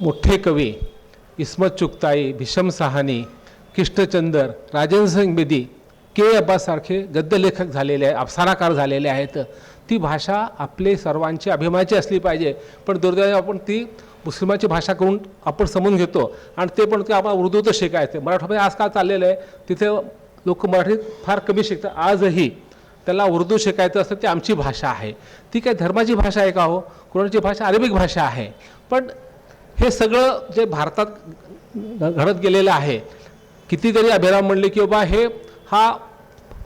मोठे कवी, इस्मत चुगताई, भीषम साहनी, कृष्णचंदर, राजेंद्र सिंग बेदी, के अब्बास सारखे गद्यलेखक झालेले आहे, अफसानाकार झालेले आहेत. ती भाषा आपले सर्वांची अभिमानाची असली पाहिजे. पण दुर्दैवाने आपण ती मुस्लिमाची भाषा करून आपण समजून घेतो आणि ते पण की आपण उर्दूतच शिकायचं. मराठीमध्ये आजकाल चाललेलं आहे, तिथे लोक मराठीत फार कमी शिकतात. आजही त्याला उर्दू शिकायचं असतं, ती आमची भाषा आहे. ती काय धर्माची भाषा आहे का हो? कोणाची भाषा अरेबिक भाषा आहे. पण हे सगळं जे भारतात घडत गेलेलं आहे, कितीतरी अभिराम म्हणले की बाबा हा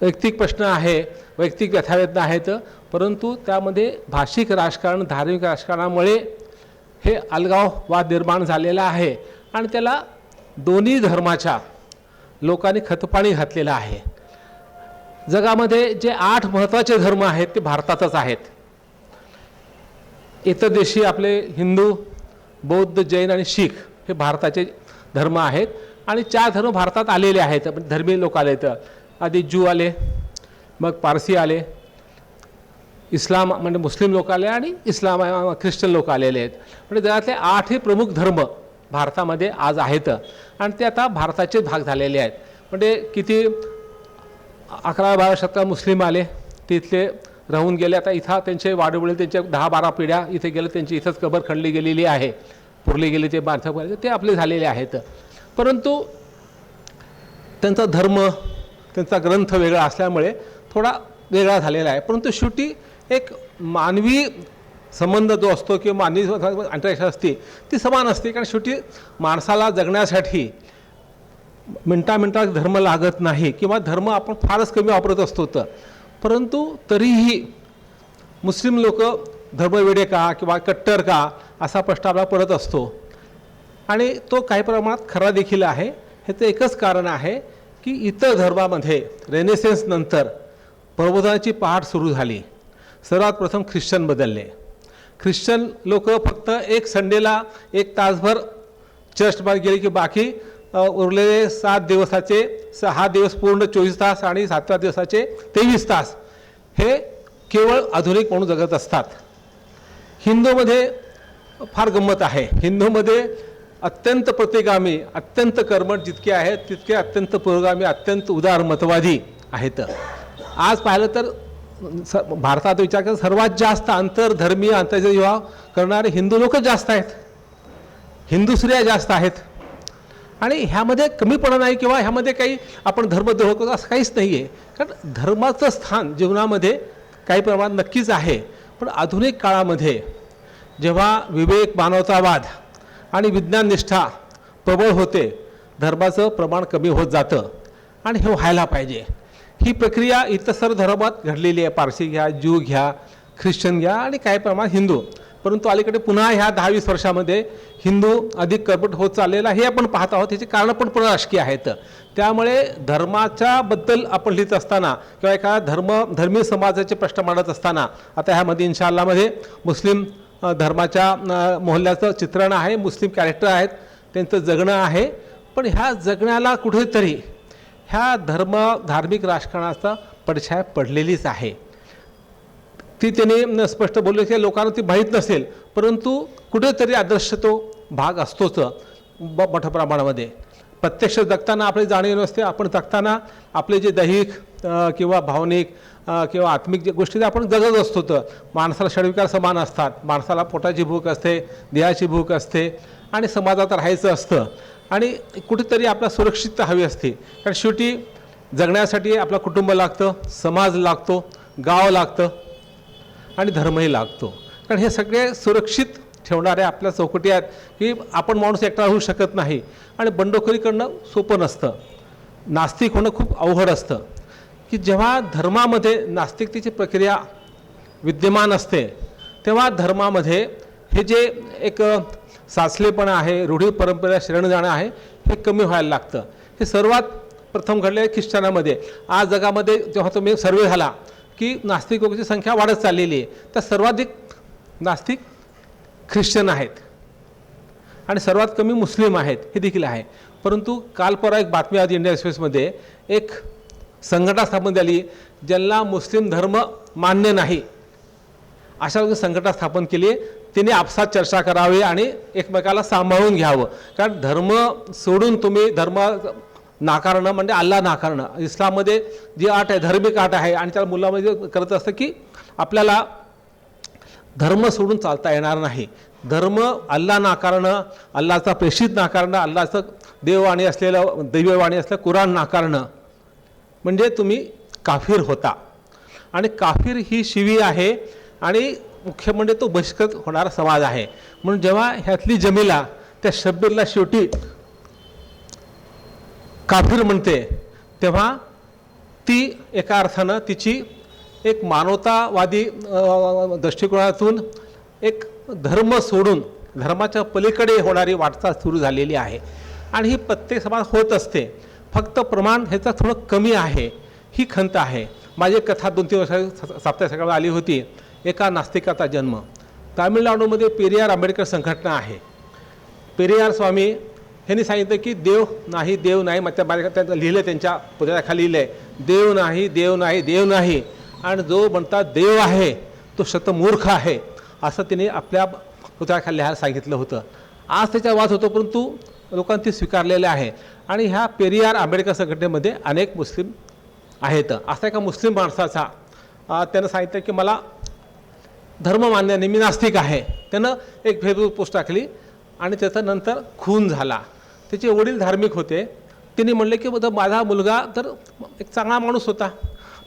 वैयक्तिक प्रश्न आहे, वैयक्तिक व्यथावेदना आहेत, परंतु त्यामध्ये भाषिक राजकारण, धार्मिक राजकारणामुळे हे अलगाववाद निर्माण झालेला आहे आणि त्याला दोन्ही धर्माच्या लोकांनी खतपाणी घातलेलं आहे. जगामध्ये जे 8 महत्त्वाचे धर्म आहेत ते भारतातच आहेत. इतर देशी आपले हिंदू, बौद्ध, जैन आणि शीख हे भारताचे धर्म आहेत आणि 4 धर्म भारतात आलेले आहेत. धर्मीय लोक आले, तर आधी ज्यू आले, मग पारसी आले, इस्लाम म्हणजे मुस्लिम लोक आले आणि इस्लाम ख्रिश्चन लोक आलेले आहेत. म्हणजे जगातले 8 प्रमुख धर्म भारतामध्ये आज आहेत आणि ते आता भारताचे भाग झालेले आहेत. म्हणजे किती 11-12 शतकात मुस्लिम आले, तिथले राहून गेले. आता इथं त्यांचे वाडवडील, त्यांच्या 10-12 पिढ्या इथे गेले, त्यांची इथंच कबर खणली गेलेली आहे, पुरली गेली, ते बांधकाम ते आपले झालेले आहेत. परंतु त्यांचा धर्म, त्यांचा ग्रंथ वेगळा असल्यामुळे थोडा वेगळा झालेला आहे. परंतु शेवटी एक मानवी संबंध जो असतो किंवा मानवी अंतराक्षा असते ती समान असते. कारण शेवटी माणसाला जगण्यासाठी मिनटात धर्म लागत नाही किंवा धर्म आपण फारच कमी वापरत असतो. परंतु तरीही मुस्लिम लोक धर्मवेडे का किंवा कट्टर का असा प्रश्न आपला पडत असतो आणि तो काही प्रमाणात खरा देखील आहे. ह्याचं एकच कारण आहे की इतर धर्मामध्ये रेनेसेन्स नंतर प्रबोधनाची पहाट सुरू झाली. सर्वात प्रथम ख्रिश्चन बदलले. ख्रिश्चन लोक फक्त एक संडेला 1 तासभर चर्चमध्ये गेले की बाकी उरलेले 7 दिवसाचे 6 दिवस पूर्ण 24 तास आणि 7व्या दिवसाचे 23 तास हे केवळ आधुनिक म्हणून जगत असतात. हिंदूमध्ये फार गंमत आहे. हिंदूमध्ये अत्यंत प्रतिगामी, अत्यंत कर्मठ जितके आहेत तितके अत्यंत पुरोगामी, अत्यंत उदारमतवादी आहेत. आज पाहिलं तर भारतात विचार केला सर्वात जास्त आंतरधर्मीय आंतरजातीय विवाह करणारे हिंदू लोकच जास्त आहेत, हिंदू स्त्रिया जास्त आहेत. आणि ह्यामध्ये कमीपणा नाही किंवा ह्यामध्ये काही आपण धर्मद्रोह करतो असं काहीच नाही आहे. कारण धर्माचं स्थान जीवनामध्ये काही प्रमाणात नक्कीच आहे. पण आधुनिक काळामध्ये जेव्हा विवेक, मानवतावाद आणि विज्ञाननिष्ठा प्रबळ होते, धर्माचं प्रमाण कमी होत जातं आणि हे व्हायला पाहिजे. ही प्रक्रिया इतर सर्व धर्मात घडलेली आहे. पारसी घ्या, ज्यू घ्या, ख्रिश्चन घ्या आणि काही प्रमाणात हिंदू. परंतु अलीकडे पुन्हा ह्या 10-20 वर्षामध्ये हिंदू अधिक कर्मठ होत चाललेला हे आपण पाहत आहोत. त्याची कारणं पण पुन्हा राजकीय आहेत. त्यामुळे धर्माच्या बद्दल आपण लिहित असताना किंवा एका धर्मीय समाजाचे प्रश्न मांडत असताना आता ह्यामध्ये इन्शाअल्लामध्ये मुस्लिम धर्माच्या मोहल्ल्याचं चित्रण आहे, मुस्लिम कॅरेक्टर आहेत, त्यांचं जगणं आहे. पण ह्या जगण्याला कुठेतरी ह्या धार्मिक राजकारणाचा पडछाया पडलेलीच आहे. ती त्याने स्पष्ट बोलले की लोकांना ती माहीत नसेल, परंतु कुठेतरी आदर्श तो भाग असतोच मोठ्या प्रमाणामध्ये. प्रत्यक्ष जगताना आपली जाणीव नसते, आपण जगताना आपले जे दैहिक किंवा भावनिक किंवा आत्मिक जे गोष्टी आपण जगत असतो. तर माणसाला षडविकार समान असतात. माणसाला पोटाची भूक असते, देहाची भूक असते आणि समाजात राहायचं असतं आणि कुठेतरी आपला सुरक्षितता हवी असते. कारण शेवटी जगण्यासाठी आपलं कुटुंब लागतं, समाज लागतो, गाव लागतं आणि धर्मही लागतो. कारण हे सगळे सुरक्षित ठेवणारे आपल्या चौकटी आहेत की आपण माणूस एकटा राहू शकत नाही आणि बंडखोरी करणं सोपं नसतं. नास्तिक होणं खूप अवघड असतं. की जेव्हा धर्मामध्ये नास्तिकतेची प्रक्रिया विद्यमान असते तेव्हा धर्मामध्ये हे जे एक साचलेपणा आहे, रूढी परंपरेला शरण जाणं आहे, हे कमी व्हायला लागतं. हे सर्वात प्रथम घडले आहे ख्रिश्चनामध्ये. आज जगामध्ये जेव्हा तुम्ही सर्वे झाला की नास्तिक लोकांची संख्या वाढत चाललेली आहे, तर सर्वाधिक नास्तिक ख्रिश्चन आहेत आणि सर्वात कमी मुस्लिम आहेत, हे देखील आहे. परंतु काल परवा एक बातमी आली इंडिया एक्सप्रेसमध्ये, एक संघटना स्थापन झाली ज्यांना मुस्लिम धर्म मान्य नाही अशा संघटना स्थापन केली. तिने आपसात चर्चा करावी आणि एकमेकाला सांभाळून घ्यावं. कारण धर्म सोडून तुम्ही धर्म नाकारणं म्हणजे अल्लाह नाकारणं. इस्लाममध्ये जी अट आहे, धार्मिक अट आहे आणि त्याला मुलामध्ये करत असतं की आपल्याला धर्म सोडून चालता येणार नाही. धर्म अल्लाह नाकारणं, अल्लाहचा प्रेषित नाकारणं, अल्लाहचं देववाणी असलेलं दैववाणी असलेलं कुराण नाकारणं म्हणजे तुम्ही काफिर होता. आणि काफिर ही शिवी आहे आणि मुख्य म्हणजे तो बहिष्कृत होणारा समाज आहे. म्हणून जेव्हा ह्यातली जमीला त्या शब्बीरला शेवटी काफिर म्हणते तेव्हा ती एका अर्थानं तिची एक मानवतावादी दृष्टिकोनातून एक धर्म सोडून धर्माच्या पलीकडे होणारी वाटचाल सुरू झालेली आहे आणि ही प्रत्येक समाज होत असते. फक्त प्रमाण ह्याचं थोडं कमी आहे, ही खंत आहे. माझी कथा 2-3 वर्षांनी साप्ताहिक सकाळी आली होती. एका नास्तिकाचा जन्म. तामिळनाडूमध्ये पेरियार आंबेडकर संघटना आहे. पेरियार स्वामी ह्यांनी सांगितलं की देव नाही, देव नाही. मग त्या लिहिलं, त्यांच्या पुतळ्याखाली लिहिलं आहे, देव नाही, देव नाही, देव नाही. आणि जो म्हणतात देव आहे तो शतमूर्ख आहे, असं तिने आपल्या पुतळ्याखाली लिहायला सांगितलं होतं. आज त्याचा वाद होतो, परंतु लोकांनी ते स्वीकारलेले आहे. आणि ह्या पेरियार आंबेडकर संघटनेमध्ये अनेक मुस्लिम आहेत. असा एका मुस्लिम माणसाचा त्यानं सांगितलं की मला धर्म मान्य नाही, मी नास्तिक आहे. त्यानं एक फेसबुक पोस्ट टाकली आणि त्याचा नंतर खून झाला. त्याचे वडील धार्मिक होते. त्यांनी म्हणले की माझा मुलगा तर एक चांगला माणूस होता,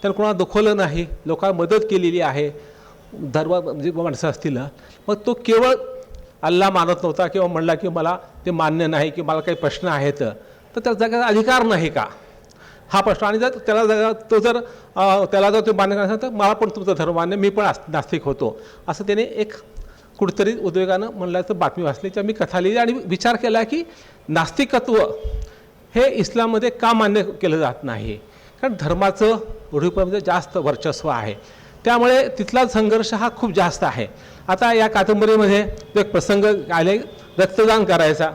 त्यानं कोणाला दुखवलं नाही, लोकांना मदत केलेली आहे, धर्म म्हणजे माणसं असतील. मग तो केवळ अल्लाह मानत नव्हता किंवा म्हणला की मला ते मान्य नाही की मला काही प्रश्न आहेत, तर त्या जगाचा अधिकार नाही का हा प्रश्न. आणि जर त्याला त्याला जर तो मान्य करायचं तर मला पण तुमचा धर्म मान्य, मी पण नास्तिक होतो, असं त्याने एक कुठेतरी उद्वेगानं म्हणल्याचं बातमी वाचली. मी कथा लिहिली आणि विचार केला की नास्तिकत्व हे इस्लाममध्ये का मान्य केलं जात नाही. कारण धर्माचं रूढीपणामध्ये जास्त वर्चस्व आहे, त्यामुळे तिथला संघर्ष हा खूप जास्त आहे. आता या कादंबरीमध्ये एक प्रसंग आले, रक्तदान करायचा.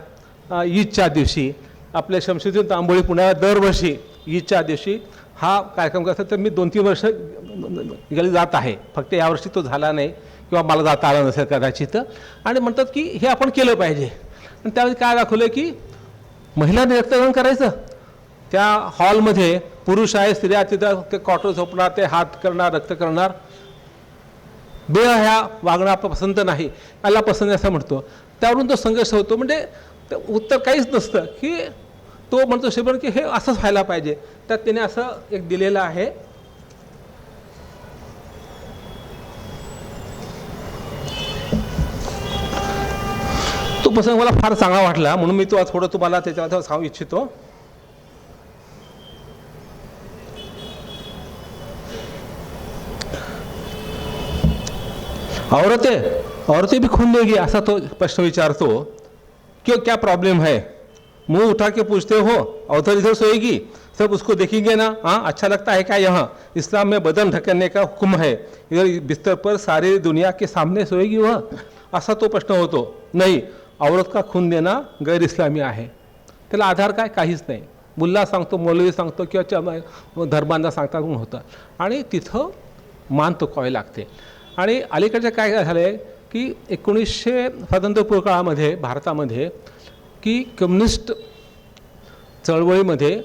ईदच्या दिवशी आपले शमशुद्दीन तांबोळी पुण्याला दरवर्षी ईदच्या दिवशी हा कार्यक्रम करतात. तर मी 2-3 वर्ष गेली जात आहे, फक्त यावर्षी तो झाला नाही किंवा मला जाता आला नसेल कदाचित. आणि म्हणतात की हे आपण केलं पाहिजे. आणि त्यावेळी काय दाखवलं की महिलांनी रक्तदान करायचं. त्या हॉलमध्ये पुरुष आहे, स्त्रिया तिथं ते कॉटर झोपणार, ते हात करणार, रक्त करणार. ह्या वागणं आपलं पसंत नाही, याला पसंत असं म्हणतो. त्यावरून तो संघर्ष होतो. म्हणजे उत्तर काहीच नसतं की तो म्हणतो शेवट की हे असंच व्हायला पाहिजे. त्यात त्याने असं एक दिलेलं आहे, तो प्रसंग मला फार चांगला वाटला म्हणून मी तो थोडं तुम्हाला त्याच्यामध्ये सांगू इच्छितो. औरतें भी खून देगी, ऐसा तो प्रश्न विचारतो. क्यों, क्या प्रॉब्लम है? मुंह उठा के पूछते हो, औरत इधर सोएगी, सब उसको देखेंगे ना. हाँ, अच्छा लगता है क्या? यहाँ इस्लाम में बदन ढकने का हुक्म है, इधर बिस्तर पर सारी दुनिया के सामने सोएगी वह, असा तो प्रश्न होतो. नहीं, औरत का खून देना गैर इस्लामी आहे. त्याला आधार काय? काहीच नाही. मुल्ला सांगतो, मौलवी सांगतो किंवा धर्मांना सांगता म्हणून होतं आणि तिथं मान तुकवावी लागते. आणि अलीकडच्या काय झालं आहे की 1900 स्वातंत्र्यपूर्व काळामध्ये भारतामध्ये की कम्युनिस्ट चळवळीमध्ये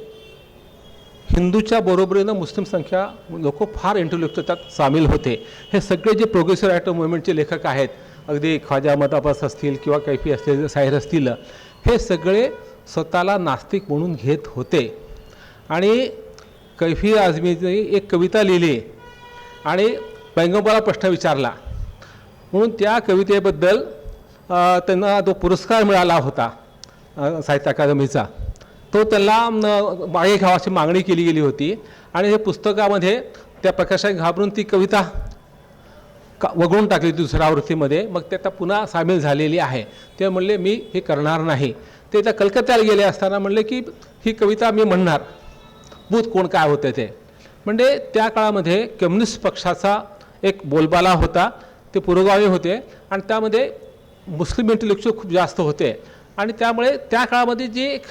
हिंदूच्या बरोबरीनं मुस्लिम संख्या लोक फार इंटेलेक्च्युअल त्यात सामील होते. हे सगळे जे प्रोग्रेसिव्ह रायटर मुवमेंटचे लेखक आहेत, अगदी ख्वाजा अहमद अब्बास असतील किंवा कैफी असतील, साहिर असतील, हे सगळे स्वतःला नास्तिक म्हणून घेत होते. आणि कैफी आझमीने एक कविता लिहिली आणि पैगंबराला प्रश्न विचारला म्हणून त्या कवितेबद्दल त्यांना जो पुरस्कार मिळाला होता साहित्य अकादमीचा, तो त्यांना मागे घ्यावाची मागणी केली गेली होती. आणि हे पुस्तकामध्ये त्या प्रकाशाने घाबरून ती कविता वगळून टाकली दुसऱ्या आवृत्तीमध्ये. मग ते आता पुन्हा सामील झालेली आहे. ते म्हणले मी हे करणार नाही. ते त्या कलकत्त्याला गेले असताना म्हणले की ही कविता मी म्हणणार, भूत कोण काय होते ते. म्हणजे त्या काळामध्ये कम्युनिस्ट पक्षाचा एक बोलबाला होता, ते पुरोगामी होते आणि त्यामध्ये मुस्लिम इंटेलेक्च्युअल खूप जास्त होते. आणि त्यामुळे त्या काळामध्ये जी एक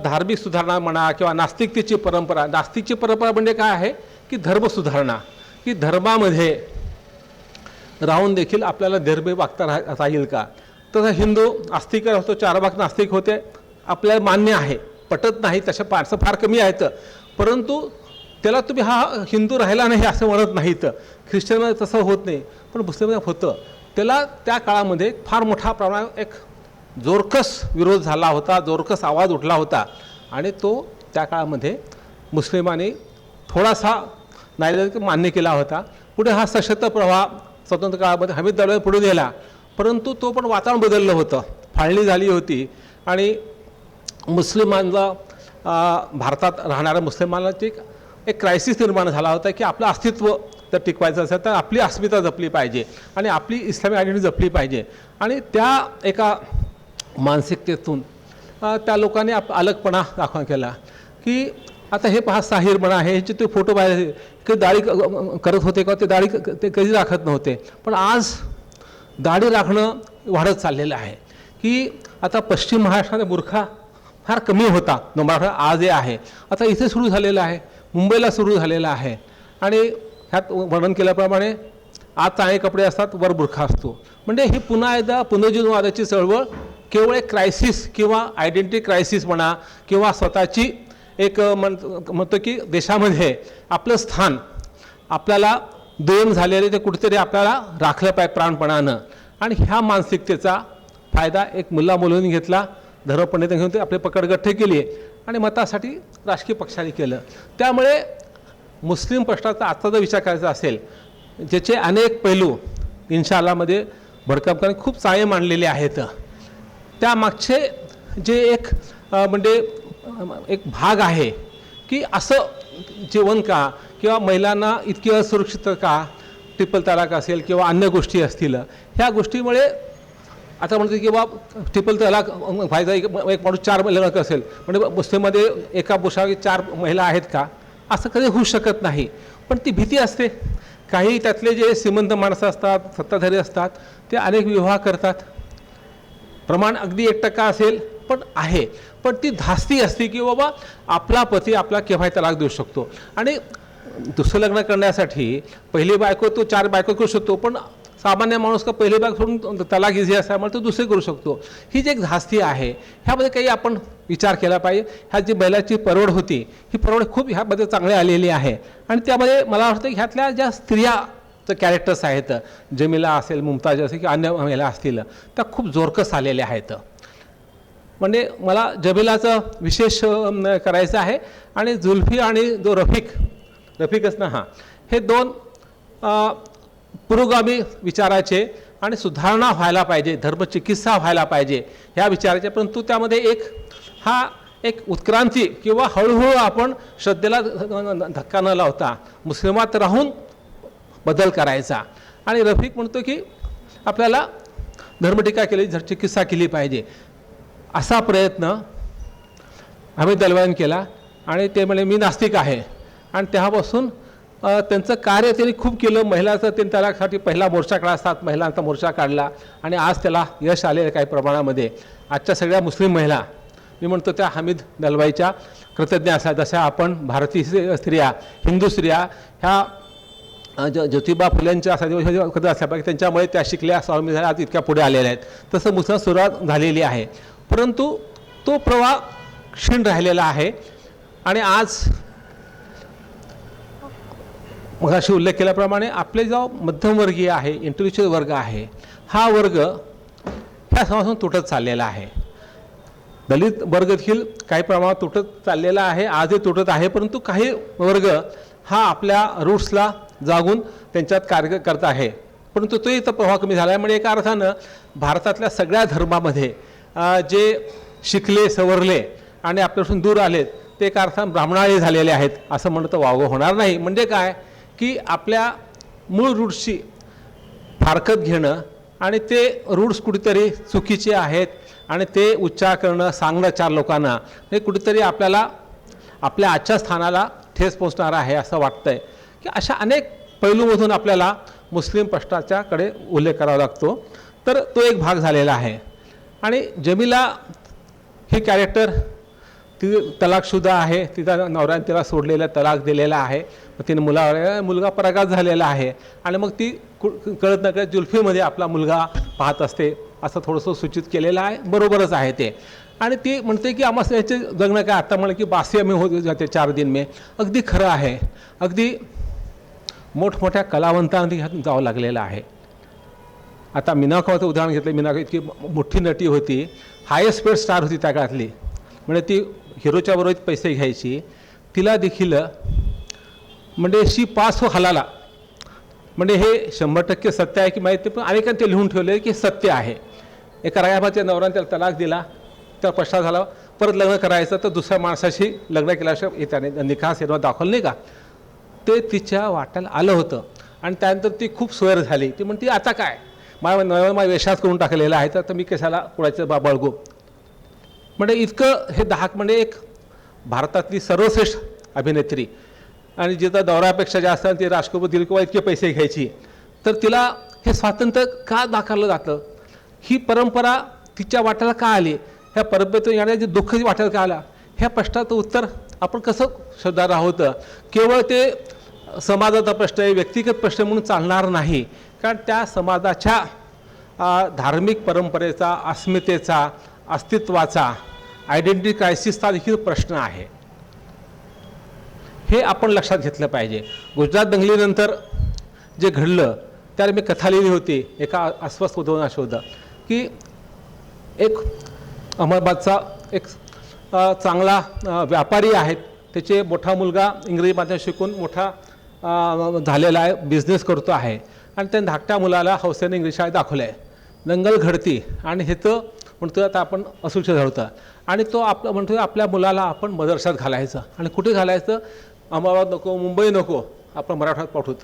धार्मिक सुधारणा म्हणा किंवा नास्तिकतेची परंपरा, नास्तिकची परंपरा म्हणजे काय आहे की धर्म सुधारणा, की धर्मामध्ये राहून देखील आपल्याला धर्म वागता राहील का. तसं हिंदू आस्तिक होतो, 4 भाग नास्तिक होते, आपल्याला मान्य आहे, पटत नाही, तशा माणसं फार कमी आहेत, परंतु त्याला तुम्ही हा हिंदू राहिला नाही असं म्हणत नाहीत. ख्रिश्चनमध्ये तसं होत नाही, पण मुस्लिममध्ये होतं. त्याला त्या काळामध्ये फार मोठ्या प्रमाणात एक जोरकस विरोध झाला होता, जोरकस आवाज उठला होता. आणि तो त्या काळामध्ये मुस्लिमांनी थोडासा नाही मान्य केला होता. पुढे हा सशस्त्र प्रवाह स्वतंत्र काळामध्ये हमीद दरवाजा पुढे गेला, परंतु तो पण वातावरण बदललं होतं, फाळणी झाली होती. आणि मुस्लिमांना भारतात राहणाऱ्या मुस्लिमांना एक क्रायसिस निर्माण झाला होता की आपलं अस्तित्व तर टिकवायचं असेल तर आपली अस्मिता जपली पाहिजे आणि आपली इस्लामी आयडेंटिटी जपली पाहिजे. आणि त्या एका मानसिकतेतून त्या लोकांनी अलगपणा दाखवा केला की आता हे पहा साहिरपणा आहे, ह्याचे ते फोटो पाहिले की दाढी करत होते का, ते दाढी ते कधी राखत नव्हते. पण आज दाढी राखणं वाढत चाललेलं आहे. की आता पश्चिम महाराष्ट्रामध्ये बुरखा फार कमी होता, मराठा आज हे आहे, आता इथे सुरू झालेलं आहे, मुंबईला सुरू झालेलं आहे. आणि ह्यात वर्णन केल्याप्रमाणे आज चांगले कपडे असतात, वर बुरखा असतो. म्हणजे ही पुन्हा एकदा पुनर्जीवनवादाची चळवळ केवळ एक क्रायसिस किंवा आयडेंटिटी क्रायसिस म्हणा किंवा स्वतःची एक म्हणतो की देशामध्ये आपलं स्थान आपल्याला दुय्यम झालेले ते कुठेतरी आपल्याला राखलं पाहिजे प्राणपणानं. आणि ह्या मानसिकतेचा फायदा एक मुल्ला मौलवींनी घेतला, धर्मपंडितांनी घेऊन ते आपली पकडगठ्ठे केली आणि मतासाठी राजकीय पक्षाने केलं. त्यामुळे मुस्लिम प्रश्नाचा आजचा जर विचार करायचा असेल, ज्याचे अनेक पैलू इन्शाअल्लाहमध्ये भडकमपणे खूप चांगले मांडलेले आहेत, त्यामागचे जे एक म्हणजे एक भाग आहे की असं जीवन का किंवा महिलांना इतकी असुरक्षित का, ट्रिपल तलाक असेल किंवा अन्य गोष्टी असतील, ह्या गोष्टीमुळे आता म्हणतो की बाबा ट्रिपल तलाक व्हायचा एक माणूस 4 महिला असेल म्हणजे मुस्लिममध्ये एका पुरुषावर 4 महिला आहेत का, असं कधी होऊ शकत नाही. पण ती भीती असते. काही त्यातले जे श्रीमंत माणसं असतात, सत्ताधारी असतात, ते अनेक विवाह करतात. प्रमाण अगदी 1% असेल पण आहे, पण ती धास्ती असते की बाबा आपला पती आपला केव्हाही तलाक देऊ शकतो. आणि दुसरं लग्न करण्यासाठी पहिली बायको तो 4 बायको करू शकतो, पण सामान्य माणूस का पहिली बायको सोडून तलाक इझी असल्यामुळे तो दुसरी करू शकतो. ही जी एक धास्ती आहे, ह्यामध्ये काही आपण विचार केला पाहिजे. ह्या जी बैलाची परवड होती, ही परवड खूप ह्यामध्ये चांगली आलेली आहे. आणि त्यामध्ये मला वाटतं की ह्यातल्या ज्या स्त्रियाचं कॅरेक्टर्स आहेत, जमिला असेल, मुमताज असेल किंवा अन्य महिला असतील, त्या खूप जोरकस आलेल्या आहेत. म्हणजे मला जमिलाचं विशेष करायचं आहे. आणि जुल्फी आणि जो रफिकच ना, हे 2 पुरोगामी विचाराचे आणि सुधारणा व्हायला पाहिजे, धर्मचिकित्सा व्हायला पाहिजे ह्या विचाराचे. परंतु त्यामध्ये एक उत्क्रांती किंवा हळूहळू आपण श्रद्धेला धक्का न लावता मुस्लिमात राहून बदल करायचा. आणि रफिक म्हणतो की आपल्याला धर्मटीका केली, चिकित्सा केली पाहिजे, असा प्रयत्न हमीद दलवाईने केला. आणि ते म्हणे मी नास्तिक आहे. आणि तेव्हापासून त्यांचं कार्य त्यांनी खूप केलं. महिलाचं त्यांनी तलाकसाठी पहिला मोर्चा काढला, 7 महिलांचा मोर्चा काढला आणि आज त्याला यश आलेलं काही प्रमाणामध्ये. आजच्या सगळ्या मुस्लिम महिला मी म्हणतो त्या हमीद दलवाईच्या कृतज्ञ असा. जशा आपण भारतीय स्त्रिया, हिंदू स्त्रिया ह्या ज्योतिबा फुलेंच्या असल्यापाहिजे, त्यांच्यामुळे त्या शिकल्या, स्वामी झाल्या, आज इतक्या पुढे आलेल्या आहेत. तसं मुसळधार सुरुवात झालेली आहे, परंतु तो प्रवाह क्षीण राहिलेला आहे. आणि आज मगाशी उल्लेख केल्याप्रमाणे आपले जो मध्यमवर्गीय आहे, इंटेलेक्च्युअल वर्ग आहे, हा वर्ग ह्या समाजातून तुटत चाललेला आहे. दलित वर्ग देखील काही प्रमाणात तुटत चाललेला आहे, आजही तुटत आहे, परंतु काही वर्ग हा आपल्या रूट्सला जागून त्यांच्यात कार्य करत आहे. परंतु तोही इथं प्रभाव कमी झाला आहे. म्हणजे एका अर्थानं भारतातल्या सगळ्या धर्मामध्ये जे शिकले, सवरले आणि आपल्यापासून दूर आलेत ते एका अर्थानं ब्राह्मणाळे झालेले आहेत असं म्हणणं तर वावगं होणार नाही. म्हणजे काय की आपल्या मूळ रूट्सची फारकत घेणं आणि ते रूट्स कुठेतरी चुकीचे आहेत आणि ते उच्चार करणं, सांगणं चार लोकांना, हे कुठेतरी आपल्याला आपल्या आजच्या स्थानाला ठेस पोचणार आहे असं वाटतंय. की अशा अनेक पैलूमधून आपल्याला मुस्लिम प्रश्नाच्याकडे उल्लेख करावा लागतो. तर तो एक भाग झालेला आहे. आणि जमीला ही कॅरेक्टर ती तलाकशुदा आहे, तिचा नवऱ्याने तिला सोडलेला, तलाक दिलेला आहे, तिने मुलगा पराघात झालेला आहे आणि मग ती कळत न कळत जुल्फीमध्ये आपला मुलगा पाहत असते असं थोडंसं सूचित केलेलं आहे. बरोबरच आहे ते. आणि ती म्हणते की आम्हाला याचे जगणं काय, आता म्हणे की बासी आम्ही हो जाते 4 दिन में. अगदी खरं आहे. अगदी मोठमोठ्या कलावंतांना जावं लागलेलं आहे. आता मीना खावाचं उदाहरण घेतलं. मीना इतकी मोठी नटी होती, हायेस्ट पेड स्टार होती त्या काळातली. म्हणजे ती हिरोच्या बरोबर पैसे घ्यायची. तिला देखील म्हणजे शी पास हो हलाला, म्हणजे हे 100% सत्य आहे की माहिती, पण अनेकांनी ते लिहून ठेवले की सत्य आहे. एका रायाबाच्या नवऱ्याने त्याला तलाक दिला, तर पश्चात झाला, परत लग्न करायचं तर दुसऱ्या माणसाशी लग्न केल्याशिवाय त्याने निकाह सिनेमा दाखवलं नाही का, ते तिच्या वाट्याला आलं होतं. आणि त्यानंतर ती खूप सोयर झाली. ती म्हणते आता काय, माझ्या वेशात करून टाकलेला आहे, तर मी कशाला कुणाचं बाळगू. म्हणजे इतकं हे म्हणजे एक भारतातली सर्वश्रेष्ठ अभिनेत्री आणि जिथं दौऱ्यापेक्षा जास्त ती राजकपूर दिल किंवा इतके पैसे घ्यायची, तर तिला हे स्वातंत्र्य का दाखवलं जातं, ही परंपरा तिच्या वाट्याला का आली, ह्या परंपरेतून येण्याचे दुःख वाट्याला का आला, ह्या प्रश्नाचं उत्तर आपण कसं शोधणार आहोत. केवळ ते समाजाचा प्रश्न आहे, व्यक्तिगत प्रश्न म्हणून चालणार नाही. कारण त्या समाजाच्या धार्मिक परंपरेचा, अस्मितेचा, अस्तित्वाचा, आयडेंटिटी क्रायसिसचा देखील प्रश्न आहे. हे आपण लक्षात घेतलं पाहिजे. गुजरात दंगलीनंतर जे घडलं त्यावर मी कथा लिहिली होती एका अस्वस्थ उदाहरणाशोध, की एक अहमदाबादचा एक चांगला व्यापारी आहे, त्याचे मोठा मुलगा इंग्रजी माध्यम शिकून मोठा झालेला आहे, बिझनेस करतो आहे, आणि त्या धाकट्या मुलाला हौसेने इंग्लिश शाळेत दाखवलं आहे. दंगल घडती आणि हे तर म्हणतो आता आपण असुरक्षित झालं, आणि तो आपलं म्हणतो आपल्या मुलाला आपण मदरशात घालायचं. आणि कुठे घालायचं, अहमदाबाद नको, मुंबई नको, आपण मराठवाड्यात पाठवूत,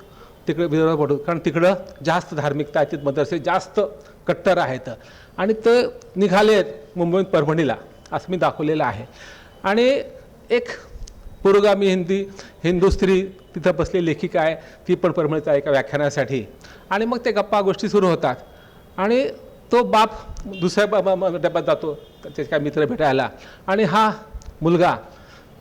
तिकडे विदर्भात पाठवू, कारण तिकडं जास्त धार्मिकता आहे, तिथं मदरसे जास्त कट्टर आहेत. आणि ते निघाले आहेत मुंबईत परभणीला, असं मी दाखवलेलं आहे. आणि एक पुरोगामी हिंदू स्त्री तिथं बसलेली लेखिका आहे, ती पण परभणीत आहे एका व्याख्यानासाठी. आणि मग ते गप्पा गोष्टी सुरू होतात आणि तो बाप दुसऱ्या डब्यात जातो त्याचे काय मित्र भेटायला, आणि हा मुलगा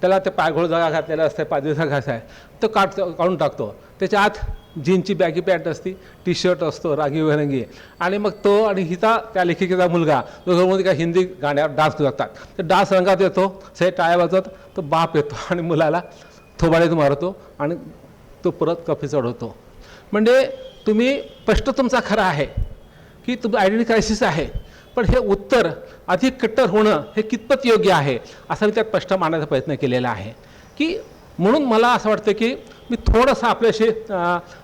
त्याला ते पायघोळ जागा घातलेला असते, पायदेसा घासा आहे, तो काढून टाकतो. त्याच्या आत जीनची बॅगी पॅन्ट असती, टी शर्ट असतो रागीबेरंगी, आणि मग तो आणि हिचा त्या लेखिकेचा मुलगा दोघांमध्ये काय हिंदी गाण्यावर डान्स करतात. ते डान्स रंगात येतो, सगळे टाळ्या वाजवत, तो बाप येतो आणि मुलाला थोबाडीत मारतो आणि तो परत कफी चढवतो. म्हणजे तुम्ही प्रश्न तुमचा खरा आहे की तुमचं आयडेंटिटी क्रायसिस आहे, पण हे उत्तर अधिक कट्टर होणं हे कितपत योग्य आहे असा मी त्यात प्रश्न मांडण्याचा प्रयत्न केलेला आहे. की म्हणून मला असं वाटतं की मी थोडंसं आपल्याशी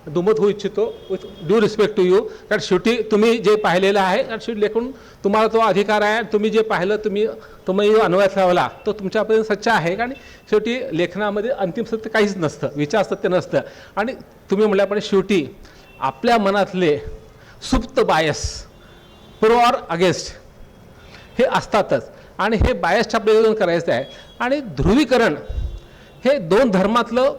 दुमत होऊ इच्छितो, with due respect to you. कारण शेवटी तुम्ही जे पाहिलेलं आहे, कारण शेवटी लेखून तुम्हाला तो अधिकार आहे, तुम्ही जे पाहिलं तुम्ही अन्वयात लावला तो तुमच्यापर्यंत सच्चा आहे. कारण शेवटी लेखनामध्ये अंतिम सत्य काहीच नसतं, विचार सत्य नसतं. आणि तुम्ही म्हटल्याप्रमाणे शेवटी आपल्या मनातले सुप्त बायस, प्रो ऑर अगेन्स्ट, हे असतातच. आणि हे बायसच्या प्रयोजन करायचं आहे. आणि ध्रुवीकरण हे 2 धर्मातलं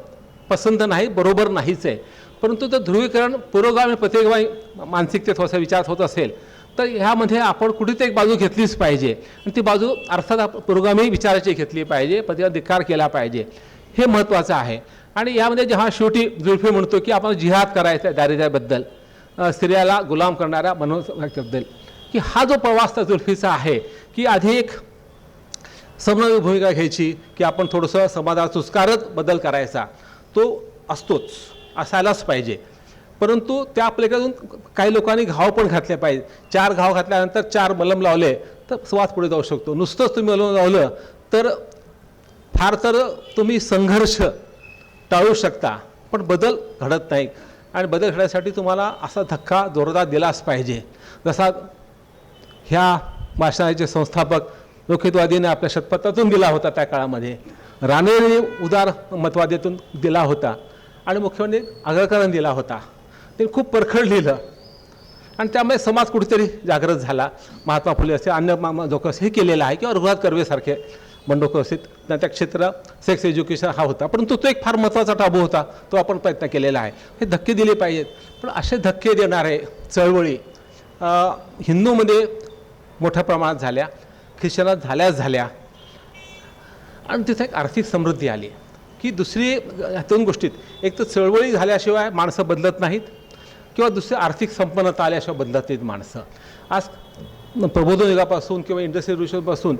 पसंत नाही, बरोबर नाहीच आहे, परंतु ते ध्रुवीकरण पुरोगामी प्रतिगामी मानसिकतेत थोडासा विचार होत असेल तर ह्यामध्ये आपण कुठेतरी एक बाजू घेतलीच पाहिजे आणि ती बाजू अर्थात पुरोगामी विचाराची घेतली पाहिजे, प्रतिला धिक्कार केला पाहिजे, हे महत्त्वाचं आहे. आणि यामध्ये जेव्हा शेवटी जुल्फी म्हणतो की आपण जिहाद करायचा आहे दारिद्र्याबद्दल, स्त्रियाला गुलाम करणाऱ्या मनोबद्दल, की हा जो प्रवास त्या जुल्फीचा आहे की आधी एक समन्वय भूमिका घ्यायची, की आपण थोडंसं समाजात सुस्कारत बदल करायचा, तो असतोच, असायलाच पाहिजे. परंतु त्या आपल्याकडून काही लोकांनी घाव पण घातले पाहिजे. 4 घाव घातल्यानंतर 4 मलम लावले तर संवाद पुढे जाऊ शकतो. नुसतंच तुम्ही मलम लावलं तर फार तर तुम्ही संघर्ष टाळू शकता, पण बदल घडत नाही. आणि बदल घडण्यासाठी तुम्हाला असा धक्का जोरदार दिलाच पाहिजे. जसा ह्या भाषणाचे संस्थापक लोकहितवादीने आपल्या शतपथातून दिला होता त्या काळामध्ये, राणेने उदार मतवादातून दिला होता आणि मुख्यमंत्री आगरकरांनी दिला होता. ते खूप परखड लिहिलं आणि त्यामुळे समाज कुठेतरी जागृत झाला. महात्मा फुले असे, अन्य लोक हे केलेलं आहे, किंवा रघुनाथ कर्वेसारखे बंडखोर असतील त्या क्षेत्र सेक्स एज्युकेशन हा होता. परंतु तो एक फार महत्त्वाचा टाबू होता, तो आपण प्रयत्न केलेला आहे. हे धक्के दिले पाहिजेत. पण असे धक्के देणारे चळवळी हिंदूमध्ये मोठ्या प्रमाणात झाल्या, ख्रिश्चनात झाल्या आणि तिथे एक आर्थिक समृद्धी आली. की दुसरी 2 गोष्टीत, एक तर चळवळी झाल्याशिवाय माणसं बदलत नाहीत, किंवा दुसरी आर्थिक संपन्नता आल्याशिवाय बदलत नाहीत माणसं. आज प्रबोधन युगापासून किंवा इंडस्ट्रियल रेव्होल्यूशनपासून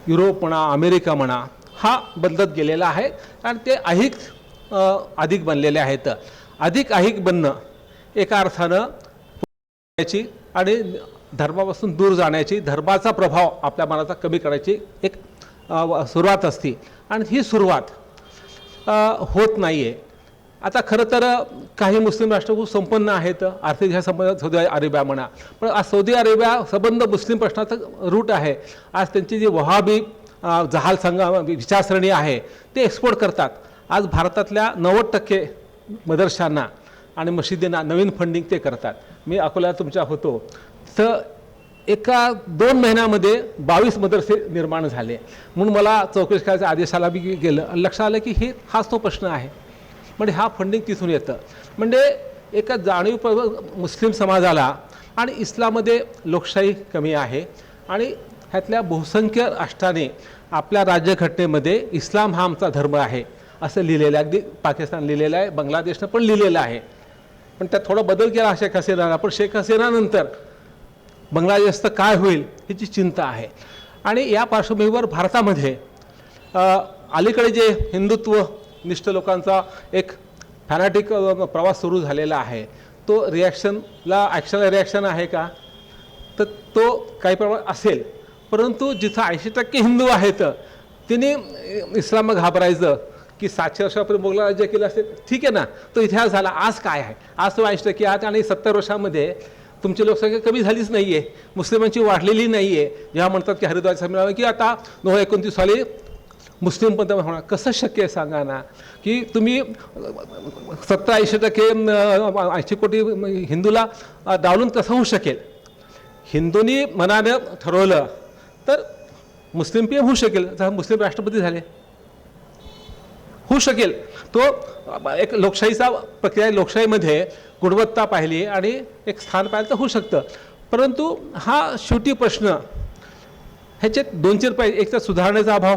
युरोप म्हणा, अमेरिका म्हणा, हा बदलत गेलेला आहे आणि ते अधिक बनलेले आहेत. अधिक बनणं एका अर्थानं याची आणि धर्मापासून दूर जाण्याची, धर्माचा प्रभाव आपल्या मनाचा कमी करायची एक सुरुवात असते. आणि ही सुरुवात होत नाही आहे. आता खरं तर काही मुस्लिम राष्ट्र खूप संपन्न आहेत, आर्थिक ह्या संबंध सौदी अरेबिया म्हणा, पण आज सौदी अरेबिया संबंध मुस्लिम प्रश्नाचं रूट आहे. आज त्यांची जी वहाबी जहाल विचारसरणी आहे ते एक्सपोर्ट करतात. आज भारतातल्या 90% मदरशांना आणि मशिदींना नवीन फंडिंग ते करतात. मी अकोल्यात तुमच्या होतो तर एका 2 महिन्यामध्ये 22 मदरसे निर्माण झाले. म्हणून मला चौकशी करायचा आदेशाला बी गेलं आणि लक्षात आलं की हाच तो प्रश्न आहे. म्हणजे हा फंडिंग तिथून येतं. म्हणजे एका जाणीवपूर्वक मुस्लिम समाजाला, आणि इस्लाममध्ये लोकशाही कमी आहे आणि ह्यातल्या बहुसंख्य राष्ट्राने आपल्या राज्यघटनेमध्ये इस्लाम हा आमचा धर्म आहे असं लिहिलेलं आहे. अगदी पाकिस्तान लिहिलेलं आहे, बांगलादेशनं पण लिहिलेलं आहे. पण त्यात थोडा बदल केला शेख हसीनानं. पण शेख हसीनानंतर बांगलादेशचं काय होईल ह्याची चिंता आहे. आणि या पार्श्वभूमीवर भारतामध्ये अलीकडे जे हिंदुत्वनिष्ठ लोकांचा एक फॅनाटिक प्रवास सुरू झालेला आहे, तो ॲक्शनला रिॲक्शन आहे का? तर तो काही प्रमाणात असेल. परंतु जिथं 80% हिंदू आहेत त्यांनी इस्लाम घाबरायचं की 700 वर्षापूर्वी मोगला राज्य केलं असेल, ठीक आहे ना, तो इतिहास झाला. आज काय आहे? आज तो 80% आहेत आणि 70 वर्षामध्ये तुमची लोकसंख्या कमी झालीच नाही आहे, मुस्लिमांची वाढलेली नाही आहे. जेव्हा म्हणतात की हरिद्वार संमेलन की आता 2029 साली मुस्लिम पंतप्रधान होणार, कसं शक्य आहे सांगा ना? की तुम्ही 70-80% 80 कोटी हिंदूला डावलून कसं होऊ शकेल? हिंदूंनी मनानं ठरवलं तर मुस्लिम पीएम होऊ शकेल, जर मुस्लिम राष्ट्रपती झाले होऊ शकेल. तो एक लोकशाहीचा प्रक्रिया, लोकशाहीमध्ये गुणवत्ता पाहिली आणि एक स्थान पाहिलं तर होऊ शकतं. परंतु हा शेवटी प्रश्न ह्याच्यात 2-4 पाहिजे. एक तर सुधारणेचा अभाव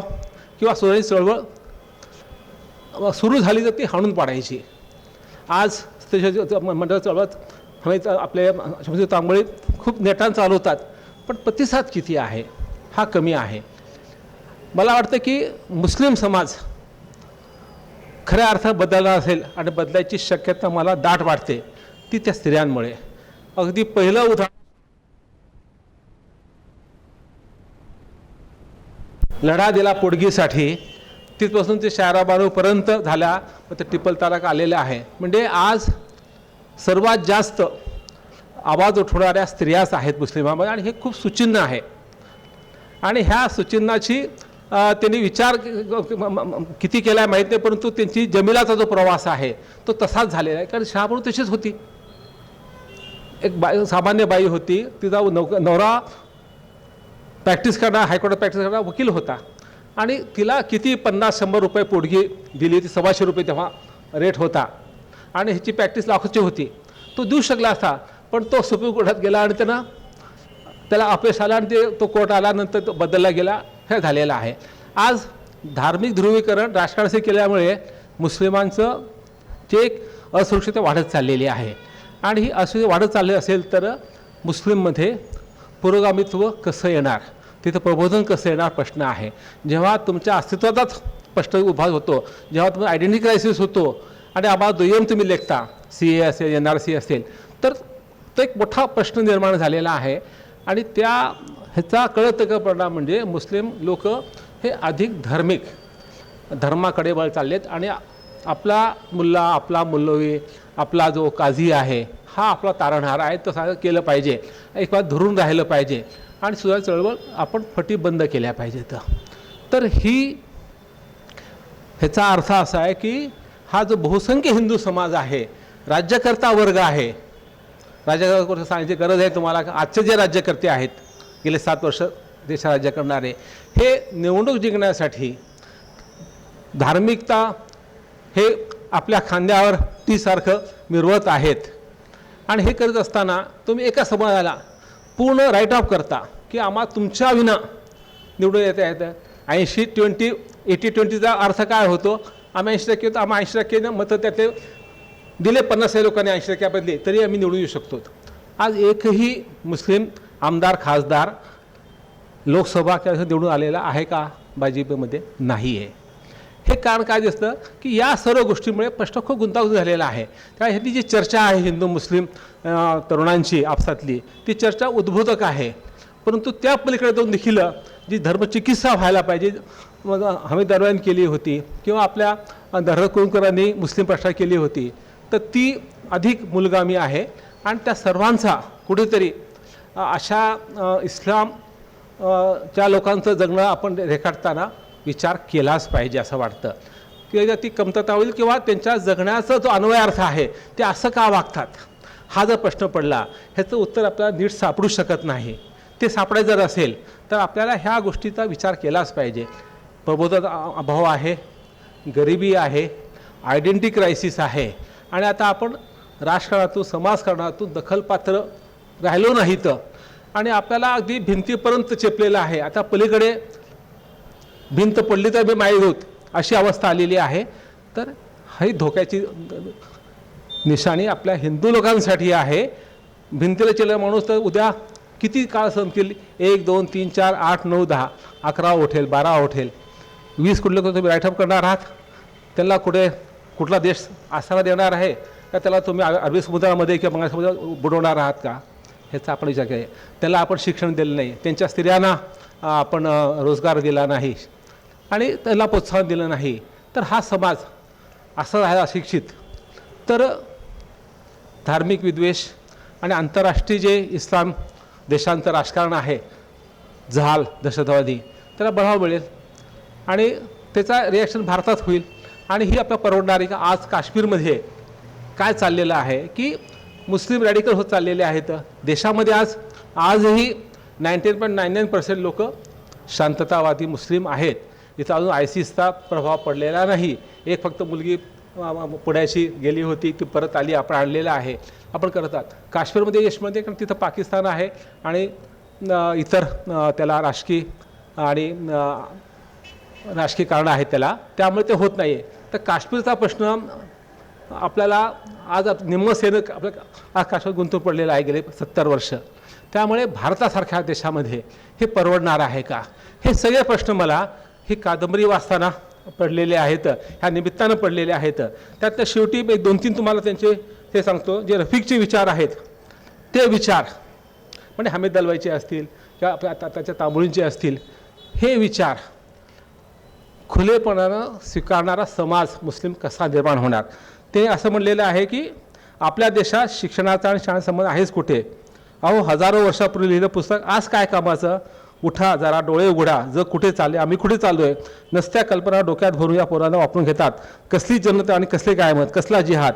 किंवा सुधारण्याची चळवळ सुरू झाली तर ती हाणून पाडायची. आज मंडळ चळवळ आपले शमशेर तांबोळी खूप नेटान चालवतात, पण प्रतिसाद किती आहे हा कमी आहे. मला वाटतं की मुस्लिम समाज खऱ्या अर्थात बदलला असेल आणि बदलायची शक्यता मला दाट वाटते ती त्या स्त्रियांमुळे. अगदी पहिलं उदाहरण लढा दिला पोटगीसाठी, तिथपासून ते शायराबानूपर्यंत झाल्या, ते ट्रिपल तलाक आलेले आहे. म्हणजे आज सर्वात जास्त आवाज उठवणाऱ्या स्त्रियाच आहेत मुस्लिमांमध्ये आणि हे खूप सुचिन्ह आहे. आणि ह्या सुचिन्हाची त्यांनी विचार किती केला आहे माहीत नाही, परंतु त्यांची जमिलाचा जो प्रवास आहे तो तसाच झालेला आहे. कारण शहाबानू तशीच होती, एक सामान्य बाई होती, तिचा नवरा प्रॅक्टिस करणारा, हायकोर्टात प्रॅक्टिस करणारा वकील होता आणि तिला किती 50-100 रुपये पोटगी दिली होती. 125 रुपये तेव्हा रेट होता आणि ह्याची प्रॅक्टिस लाखोची होती. तो देऊ शकला असता, पण तो सुप्रीम कोर्टात गेला आणि त्यानं त्याला अपयश आला आणि तो कोर्ट आल्यानंतर तो बदलला गेला, हे झालेलं आहे. आज धार्मिक ध्रुवीकरण राजकारणाशी केल्यामुळे मुस्लिमांचं जे एक असुरक्षितता वाढत चाललेली आहे आणि ही असुरक्षितता वाढत चालली असेल तर मुस्लिममध्ये पुरोगामित्व कसं येणार, तिथं प्रबोधन कसं येणार प्रश्न आहे. जेव्हा तुमच्या अस्तित्वाचाच प्रश्न उभा होतो, जेव्हा तुम्ही आयडेंटिटी क्रायसिस होतो आणि आम्हाला दुय्यम तुम्ही लेखता CA असेल NRC असेल तर तो एक मोठा प्रश्न निर्माण झालेला आहे. आणि ह्याचा कळत परिणाम म्हणजे मुस्लिम लोक हे अधिक धर्माकडे वळ चाललेत आणि आपला मुल्ला, आपला मुल्लवी, आपला जो काझी आहे हा आपला तारणहार आहे, तो सगळं केलं पाहिजे, एक बात धरून राहिलं पाहिजे आणि सुद्धा चळवळ आपण फटी बंद केल्या पाहिजेत. तर ह्याचा अर्थ असा आहे की हा जो बहुसंख्य हिंदू समाज आहे, राज्यकर्ता वर्ग आहे, राज्यकर्ता सांगण्याची गरज आहे तुम्हाला. आजचे जे राज्यकर्ते आहेत गेले 7 वर्ष देश राज्य करणारे, हे निवडणूक जिंकण्यासाठी धार्मिकता हे आपल्या खांद्यावर टीसारखं मिरवत आहेत. आणि हे करत असताना तुम्ही एका समाजाला पूर्ण राईट ऑफ करता की आम्हाला तुमच्या विना निवडून येता येतं. 80-20 80-20चा अर्थ काय होतो, आम्ही 80% होतो, आम्ही 80% मतं त्यातले दिले 50 लोकांनी 80% बदले तरी आम्ही निवडून येऊ शकतो. आज एकही मुस्लिम आमदार खासदार लोकसभा किंवा निवडून आलेला आहे का भाजपमध्ये? नाही आहे. हे कारण काय दिसतं की या सर्व गोष्टीमुळे प्रश्न खूप गुंतागुंत झालेला आहे. त्या ह्याची जी चर्चा आहे हिंदू मुस्लिम तरुणांची आपसातली, ती चर्चा उद्बोधक आहे. परंतु त्या पलीकडे जाऊन देखील जी धर्मचिकित्सा व्हायला पाहिजे, मग हमीद दरम्यान केली होती किंवा आपल्या धर्मकुंकरांनी मुस्लिम प्रश्न केली होती, तर ती अधिक मूलगामी आहे. आणि त्या सर्वांचा कुठेतरी अशा इस्लाम च्या लोकांचं जगणं आपण रेखाटताना विचार केलाच पाहिजे असं वाटतं. किंवा ती कमतरता होईल किंवा त्यांच्या जगण्याचा जो अन्वयार्थ आहे ते असं का वागतात, हा जर प्रश्न पडला, ह्याचं उत्तर आपल्याला नीट सापडू शकत नाही. ते सापडायचं जर असेल तर आपल्याला ह्या गोष्टीचा विचार केलाच पाहिजे. प्रबोधनाचा अभाव आहे, गरिबी आहे, आयडेंटिटी क्रायसिस आहे आणि आता आपण राजकारणातून समाजकारणातून दखलपात्र राहिलो नाहीत आणि आपल्याला अगदी भिंतीपर्यंत चेपलेलं आहे. आता पलीकडे भिंत पडली तर मी माहीत होत अशी अवस्था आलेली आहे. तर ही धोक्याची निशाणी आपल्या हिंदू लोकांसाठी आहे. भिंतीला चेलेला माणूस तर उद्या किती काळ संपतील, 1 2 3 4 8 9 10 11 उठेल, 12 उठेल, 20 कुठले तुम्ही राईटअप करणार आहात, त्यांना कुठला देश आसरा देणार आहे का, त्याला तुम्ही अरबी समुद्रामध्ये किंवा बंगाल समुद्रात बुडवणार आहात का, ह्याचा आपण विचार केला. त्याला आपण शिक्षण दिलं नाही, त्यांच्या स्त्रियांना आपण रोजगार दिला नाही आणि त्याला प्रोत्साहन दिलं नाही, तर हा समाज असा राहिला अशिक्षित तर धार्मिक विद्वेष आणि आंतरराष्ट्रीय जे इस्लाम देशांचं राजकारण आहे, जहाल दहशतवादी, त्याला बळाव मिळेल आणि त्याचा रिॲक्शन भारतात होईल. आणि ही आपल्या परवडणारी का आज काश्मीरमध्ये काय चाललेलं आहे की मुस्लिम रॅडिकल होत चाललेले आहेत देशामध्ये. आजही 99.99% लोक शांततावादी मुस्लिम आहेत. इथं अजून ISISचा प्रभाव पडलेला नाही. एक फक्त मुलगी पुण्याची गेली होती, ती परत आली, आपण आणलेलं आहे, आपण करतात. काश्मीरमध्ये यश मिळते कारण तिथं पाकिस्तान आहे आणि इतर त्याला राजकीय कारणं आहेत त्याला, त्यामुळे ते होत नाही आहे. तर काश्मीरचा प्रश्न आपल्याला आज निम्म सैनिक आपल्या काश्मीर गुंतून पडलेला आहे गेले 70 वर्ष. त्यामुळे भारतासारख्या देशामध्ये हे परवडणार आहे का, हे सगळे प्रश्न मला ही कादंबरी वाचताना पडलेले आहेत, ह्या निमित्तानं पडलेले आहेत. त्यात शेवटी 1-2-3 तुम्हाला त्यांचे ते सांगतो. जे रफिकचे विचार आहेत ते विचार म्हणजे हमीद दलवाईचे असतील किंवा आपल्या त्याच्या तांबुळींचे असतील, हे विचार खुलेपणानं स्वीकारणारा समाज मुस्लिम कसा निर्माण होणार. ते असं म्हणलेलं आहे की आपल्या देशात शिक्षणाचा आणि शाळेसंबंध आहेच कुठे. अहो, हजारो वर्षापूर्वी लिहिलं पुस्तक आज काय कामाचं. उठा जरा, डोळे उघडा, जग कुठे चालले, आम्ही कुठे चाललो आहे. नसत्या कल्पना डोक्यात भरून या पोरांना वापरून घेतात. कसली जनता आणि कसले कायमत, कसला जिहाद,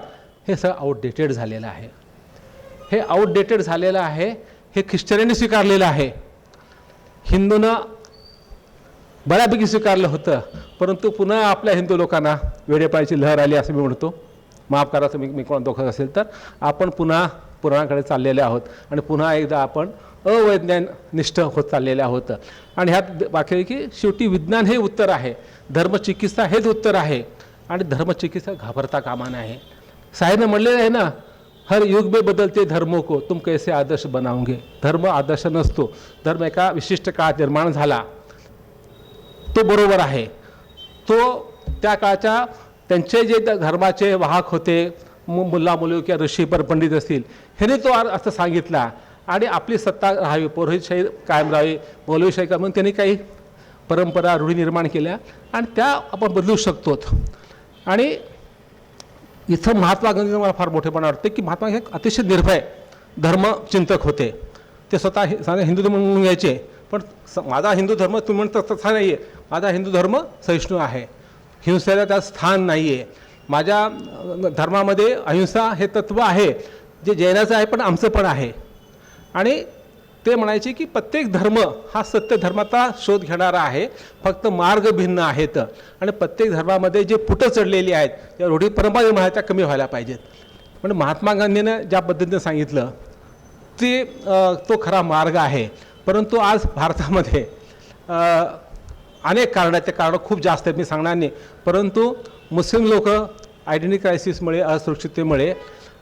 हे सगळं आउटडेटेड झालेलं आहे. हे आउटडेटेड झालेलं आहे. हे ख्रिश्चनांनी स्वीकारलेलं आहे, हिंदूनं बऱ्यापैकी स्वीकारलं होतं, परंतु पुन्हा आपल्या हिंदू लोकांना वेडेपणाची लहर आली असं मी म्हणतो. माफ करा तुम्ही मी कोणा दोखत असेल तर. आपण पुन्हा पुराणाकडे चाललेले आहोत आणि पुन्हा एकदा आपण अवैज्ञानिष्ठ होत चाललेल्या होतं. आणि ह्यात बाकी की शेवटी विज्ञान हे उत्तर आहे, धर्मचिकित्सा हेच उत्तर आहे आणि धर्मचिकित्सा घाबरता कामा नये. साहेबने म्हणलेलं आहे ना, हर युग में बदलते धर्मों को तुम कैसे आदर्श बनाओगे. धर्म आदर्श नसतो, धर्म एका विशिष्ट काळात निर्माण झाला तो बरोबर आहे. तो त्या काळच्या त्यांचे जे धर्माचे वाहक होते, मुल्ला मुली किंवा ऋषी पंडित असतील, ह्याने तो अर्थ सांगितला आणि आपली सत्ता राहावी, पुरोहितशाही कायम राहावी, मौलवीशाही कायम, म्हणून त्यांनी काही परंपरा रूढी निर्माण केल्या आणि त्या आपण बदलू शकतो. आणि इथं महात्मा गांधींना मला फार मोठेपणा वाटते की महात्मा हे अतिशय निर्भय धर्मचिंतक होते. ते स्वतः हिंदू धर्म म्हणून घ्यायचे, पण माझा हिंदू धर्म तुम्ही म्हणता तसा नाही आहे, माझा हिंदू धर्म सहिष्णू आहे, हिंसेला त्यात स्थान नाही आहे, माझ्या धर्मामध्ये अहिंसा हे तत्त्व आहे, जे जैनाचं आहे पण आमचं पण आहे. आणि ते म्हणायचे की प्रत्येक धर्म हा सत्य धर्माचा शोध घेणारा आहे, फक्त मार्ग भिन्न आहेत आणि प्रत्येक धर्मामध्ये जे पुटं चढलेली आहेत त्या रूढी परंपरा निर्माण त्या कमी व्हायला पाहिजेत. पण महात्मा गांधीनं ज्या पद्धतीनं सांगितलं ते तो खरा मार्ग आहे. परंतु आज भारतामध्ये अनेक कारणाचे कारण खूप जास्त आहेत, मी सांगणार नाही, परंतु मुस्लिम लोक आयडेंटिटी क्रायसिसमुळे, असुरक्षिततेमुळे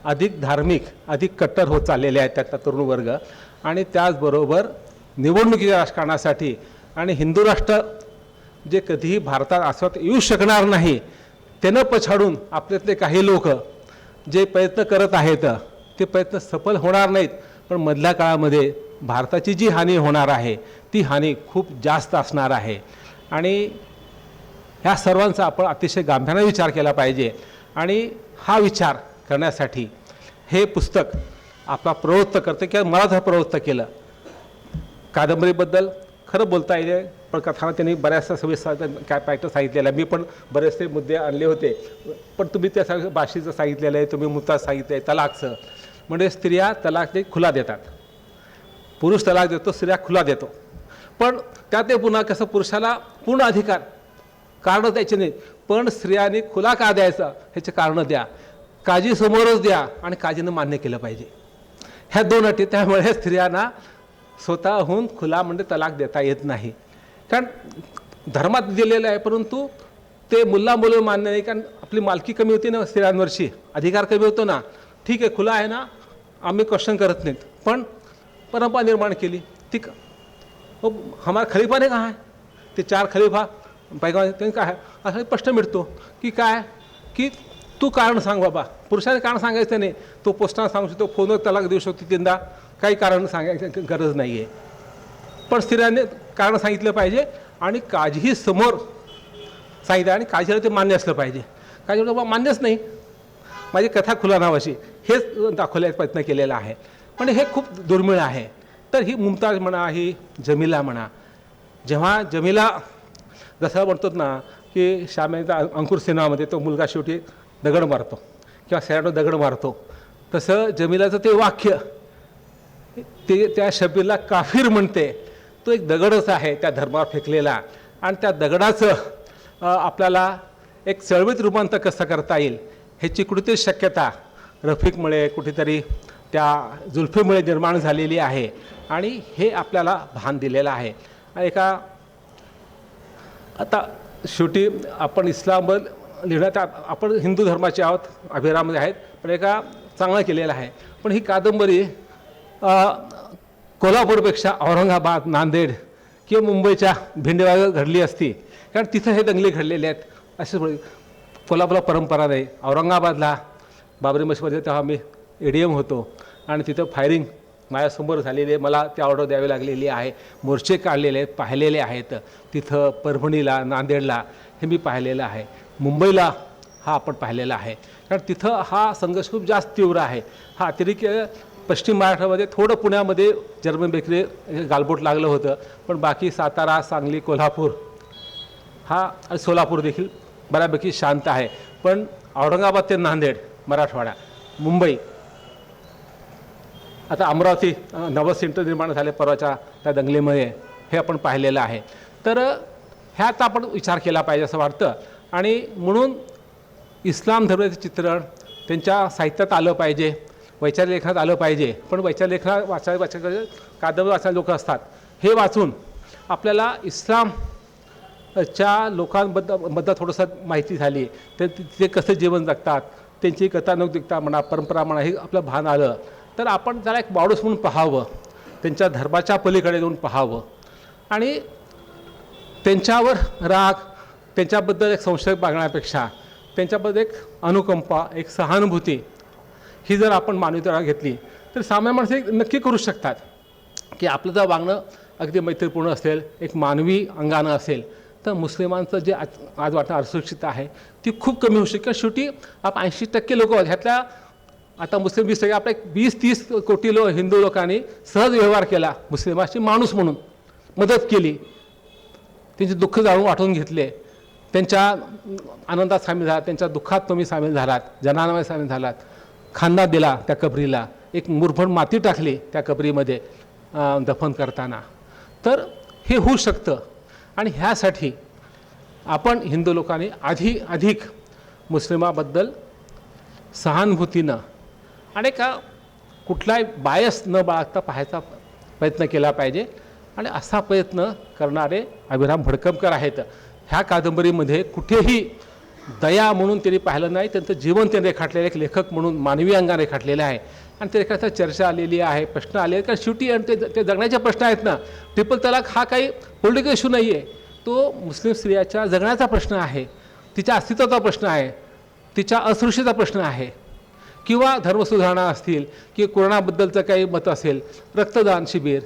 अधिक धार्मिक, अधिक कट्टर होत चाललेले आहेत त्याचा तरुण वर्ग. आणि त्याचबरोबर निवडणुकीच्या राजकारणासाठी आणि हिंदू राष्ट्र जे कधीही भारतात अस्तित्वात येऊ शकणार नाही त्यानं पछाडून आपल्यातले काही लोक जे प्रयत्न करत आहेत ते प्रयत्न सफल होणार नाहीत. पण मधल्या काळामध्ये भारताची जी हानी होणार आहे ती हानी खूप जास्त असणार आहे. आणि ह्या सर्वांचा आपण अतिशय गांभीर्याने विचार केला पाहिजे. आणि हा विचार करण्यासाठी हे पुस्तक आपला प्रवृत्त करते किंवा मला तर प्रवृत्त केलं. कादंबरीबद्दल खरं बोलता येईल, पण कथाना त्यांनी बऱ्याचशा सविस्तर काय पॅक्टर सांगितलेलं आहे, मी पण बरेचसे मुद्दे आणले होते, पण तुम्ही त्या भाषेचं सांगितलेलं आहे, तुम्ही मुताज सांगितलं आहे, तलाकचं, म्हणजे स्त्रिया तलाक ते खुला देतात, पुरुष तलाक देतो, स्त्रिया खुला देतो. पण त्यात ते पुन्हा कसं पुरुषाला पूर्ण अधिकार, कारणं द्यायचे नाही, पण स्त्रियांनी खुला का द्यायचा ह्याचे कारणं द्या, काळजी समोरच द्या आणि काळजीनं मान्य केलं पाहिजे. ह्या दोन अटी. त्यामुळे स्त्रियांना स्वतःहून खुला म्हणजे तलाक देता येत नाही, कारण धर्मात दिलेलं आहे, परंतु ते मुल्ला मुलं मान्य नाही, कारण आपली मालकी कमी होती ना स्त्रियांवरची, अधिकार कमी होतो ना. ठीक आहे, खुला आहे ना, आम्ही क्वेश्चन करत नाहीत, पण परंपरा निर्माण केली. ठीक हो, हमारा खलिफा ने कहा है, ते 4 खलिफा पैगंबर त्यांनी काय असं प्रश्न मिळतो की काय की तू कारण सांग बाबा. पुरुषाने कारण सांगायचं नाही, तो पोस्टाने सांगू शकतो, फोनवर तलाक देऊ शकतो, तीनदा काही कारण सांगायची गरज नाही आहे. पण स्त्रियांनी कारण सांगितलं पाहिजे आणि काळजीही समोर सांगितलं आणि काळजीला ते मान्य असलं पाहिजे. काळजी बाबा मान्यच नाही, माझी कथा खुला नावाची हेच दाखवण्याचा प्रयत्न केलेला आहे. पण हे खूप दुर्मिळ आहे. तर ही मुमताज म्हणा, ही जमिला म्हणा, जेव्हा जमिला जसं म्हणतात ना की शामेचा अंकुर सिनेमामध्ये तो मुलगा शेवटी दगड मारतो किंवा सॅडो दगड मारतो, तसं जमिलाचं ते वाक्य ते त्या शबीरला काफिर म्हणते, तो एक दगडच आहे त्या धर्मावर फेकलेला. आणि त्या दगडाचं आपल्याला एक चळवळीत रूपांतर कसं करता येईल ह्याची कुठेतरी शक्यता रफिकमुळे, कुठेतरी त्या जुल्फीमुळे निर्माण झालेली आहे. आणि हे आपल्याला भान दिलेलं आहे. एका आता शेवटी आपण इस्लाम लिहिण्यात आपण हिंदू धर्माचे आहोत, अभिरामध्ये आहेत, पण एका चांगलं केलेलं आहे. पण ही कादंबरी कोल्हापूरपेक्षा औरंगाबाद, नांदेड किंवा मुंबईच्या भिंडीवर घडली असती, कारण तिथं हे दंगली घडलेले आहेत. असे कोल्हापूरला परंपरा नाही. औरंगाबादला बाबरी मशीदमध्ये तेव्हा मी ADM होतो आणि तिथं फायरिंग माझ्यासमोर झालेली आहे, मला ते ऑर्डर द्यावी लागलेली आहे, मोर्चे काढलेले आहेत, पाहिलेले आहेत. तिथं परभणीला, नांदेडला हे मी पाहिलेलं आहे. मुंबईला हा आपण पाहिलेला आहे, कारण तिथं हा संघर्ष खूप जास्त तीव्र आहे. हा अतिरिक्त पश्चिम महाराष्ट्रामध्ये थोडं पुण्यामध्ये जर्मन बेकरी गालबोट लागलं होतं, पण बाकी सातारा, सांगली, कोल्हापूर हा आणि सोलापूर देखील बऱ्यापैकी शांत आहे. पण औरंगाबाद ते नांदेड, मराठवाडा, मुंबई, आता अमरावती नवं सेंटर निर्माण झाले परवाच्या त्या दंगलीमध्ये, हे आपण पाहिलेलं आहे. तर ह्याचा आपण विचार केला पाहिजे असं वाटतं. आणि म्हणून इस्लाम धर्माचं चित्रण त्यांच्या साहित्यात आलं पाहिजे. वैचारिक लेखनात आलं पाहिजे, पण वैचारिक लेखनात कादंबरी वाचणारे लोक असतात, हे वाचून आपल्याला इस्लामच्या लोकांबद्दल थोडंसं माहिती झाली, ते कसं जीवन जगतात, त्यांची कथानकता म्हणा, परंपरा म्हणा, हे आपलं भान आलं, तर आपण त्याला एक माणूस म्हणून पाहावं, त्यांच्या धर्माच्या पलीकडे जाऊन पाहावं आणि त्यांच्यावर राग, त्यांच्याबद्दल एक संशय बाळगण्यापेक्षा त्यांच्याबद्दल एक अनुकंपा, एक सहानुभूती ही जर आपण मानवतेला घेतली तर सामान्य माणसं एक नक्की करू शकतात की आपलं जर वागणं अगदी मैत्रीपूर्ण असेल, एक मानवी अंगानं असेल, तर मुस्लिमांचं जे आज वाटणं असुरक्षित आहे ती खूप कमी होऊ शकते. शेवटी आपण 80% लोक ह्यातल्या आता मुस्लिम 20% आपल्या 20-30 कोटी हिंदू लोकांनी सहज व्यवहार केला, मुस्लिमाशी माणूस म्हणून मदत केली, त्यांचे दुःख जाणून वाटून घेतले, त्यांच्या आनंदात सामील झालात, त्यांच्या दुःखात तुम्ही सामील झालात, जनानामध्ये सामील झालात, खांदा दिला त्या कबरीला, एक मुरभण माती टाकली त्या कबरीमध्ये दफन करताना, तर हे होऊ शकतं. आणि ह्यासाठी आपण हिंदू लोकांनी अधिक मुस्लिमाबद्दल सहानुभूतीनं आणि कुठलाही बायस न बाळगता पाहायचा प्रयत्न केला पाहिजे. आणि असा प्रयत्न करणारे अभिराम भडकमकर आहेत. ह्या कादंबरीमध्ये कुठेही दया म्हणून त्यांनी पाहिलं नाही, त्यांचं जीवन त्यांनी रेखाटलेलं एक लेखक म्हणून मानवी अंगाने रेखाटलेलं आहे. आणि ते रेखाटा चर्चा आलेली आहे, प्रश्न आले, कारण शेवटी ते जगण्याचे प्रश्न आहेत ना. ट्रिपल तलाक हा काही पॉलिटिकल इश्यू नाही आहे, तो मुस्लिम स्त्रियाच्या जगण्याचा प्रश्न आहे, तिच्या अस्तित्वाचा प्रश्न आहे, तिच्या असुरक्षेचा प्रश्न आहे, किंवा धर्मसुधारणा असतील, की कोरोनाबद्दलचं काही मत असेल, रक्तदान शिबिर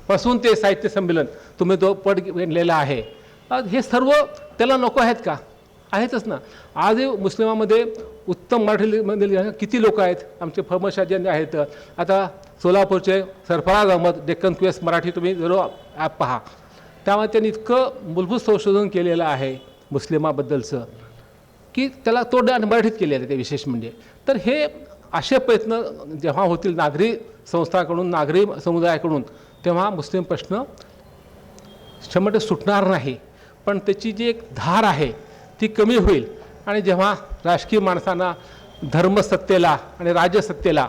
पासून ते साहित्य संमेलन तुम्ही जो पट घेतलेला आहे, हे सर्व त्याला नको आहेत का? आहेतच ना. आजही मुस्लिमामध्ये उत्तम मराठीमध्ये किती लोक आहेत, आमचे फर्मशाह आहेत. आता सोलापूरचे सरफराज अहमद, डेक्कन क्वेस्ट मराठी तुम्ही जरूर ॲप पहा, त्यामुळे त्यांनी इतकं मूलभूत संशोधन केलेलं आहे मुस्लिमाबद्दलचं की त्याला तोड मराठीत केलेलं आहे ते विशेष म्हणजे. तर हे असे प्रयत्न जेव्हा होतील नागरी संस्थाकडून, नागरी समुदायाकडून, तेव्हा मुस्लिम प्रश्न 100% सुटणार नाही, पण त्याची जी एक धार आहे ती कमी होईल. आणि जेव्हा राजकीय माणसांना धर्मसत्तेला आणि राज्यसत्तेला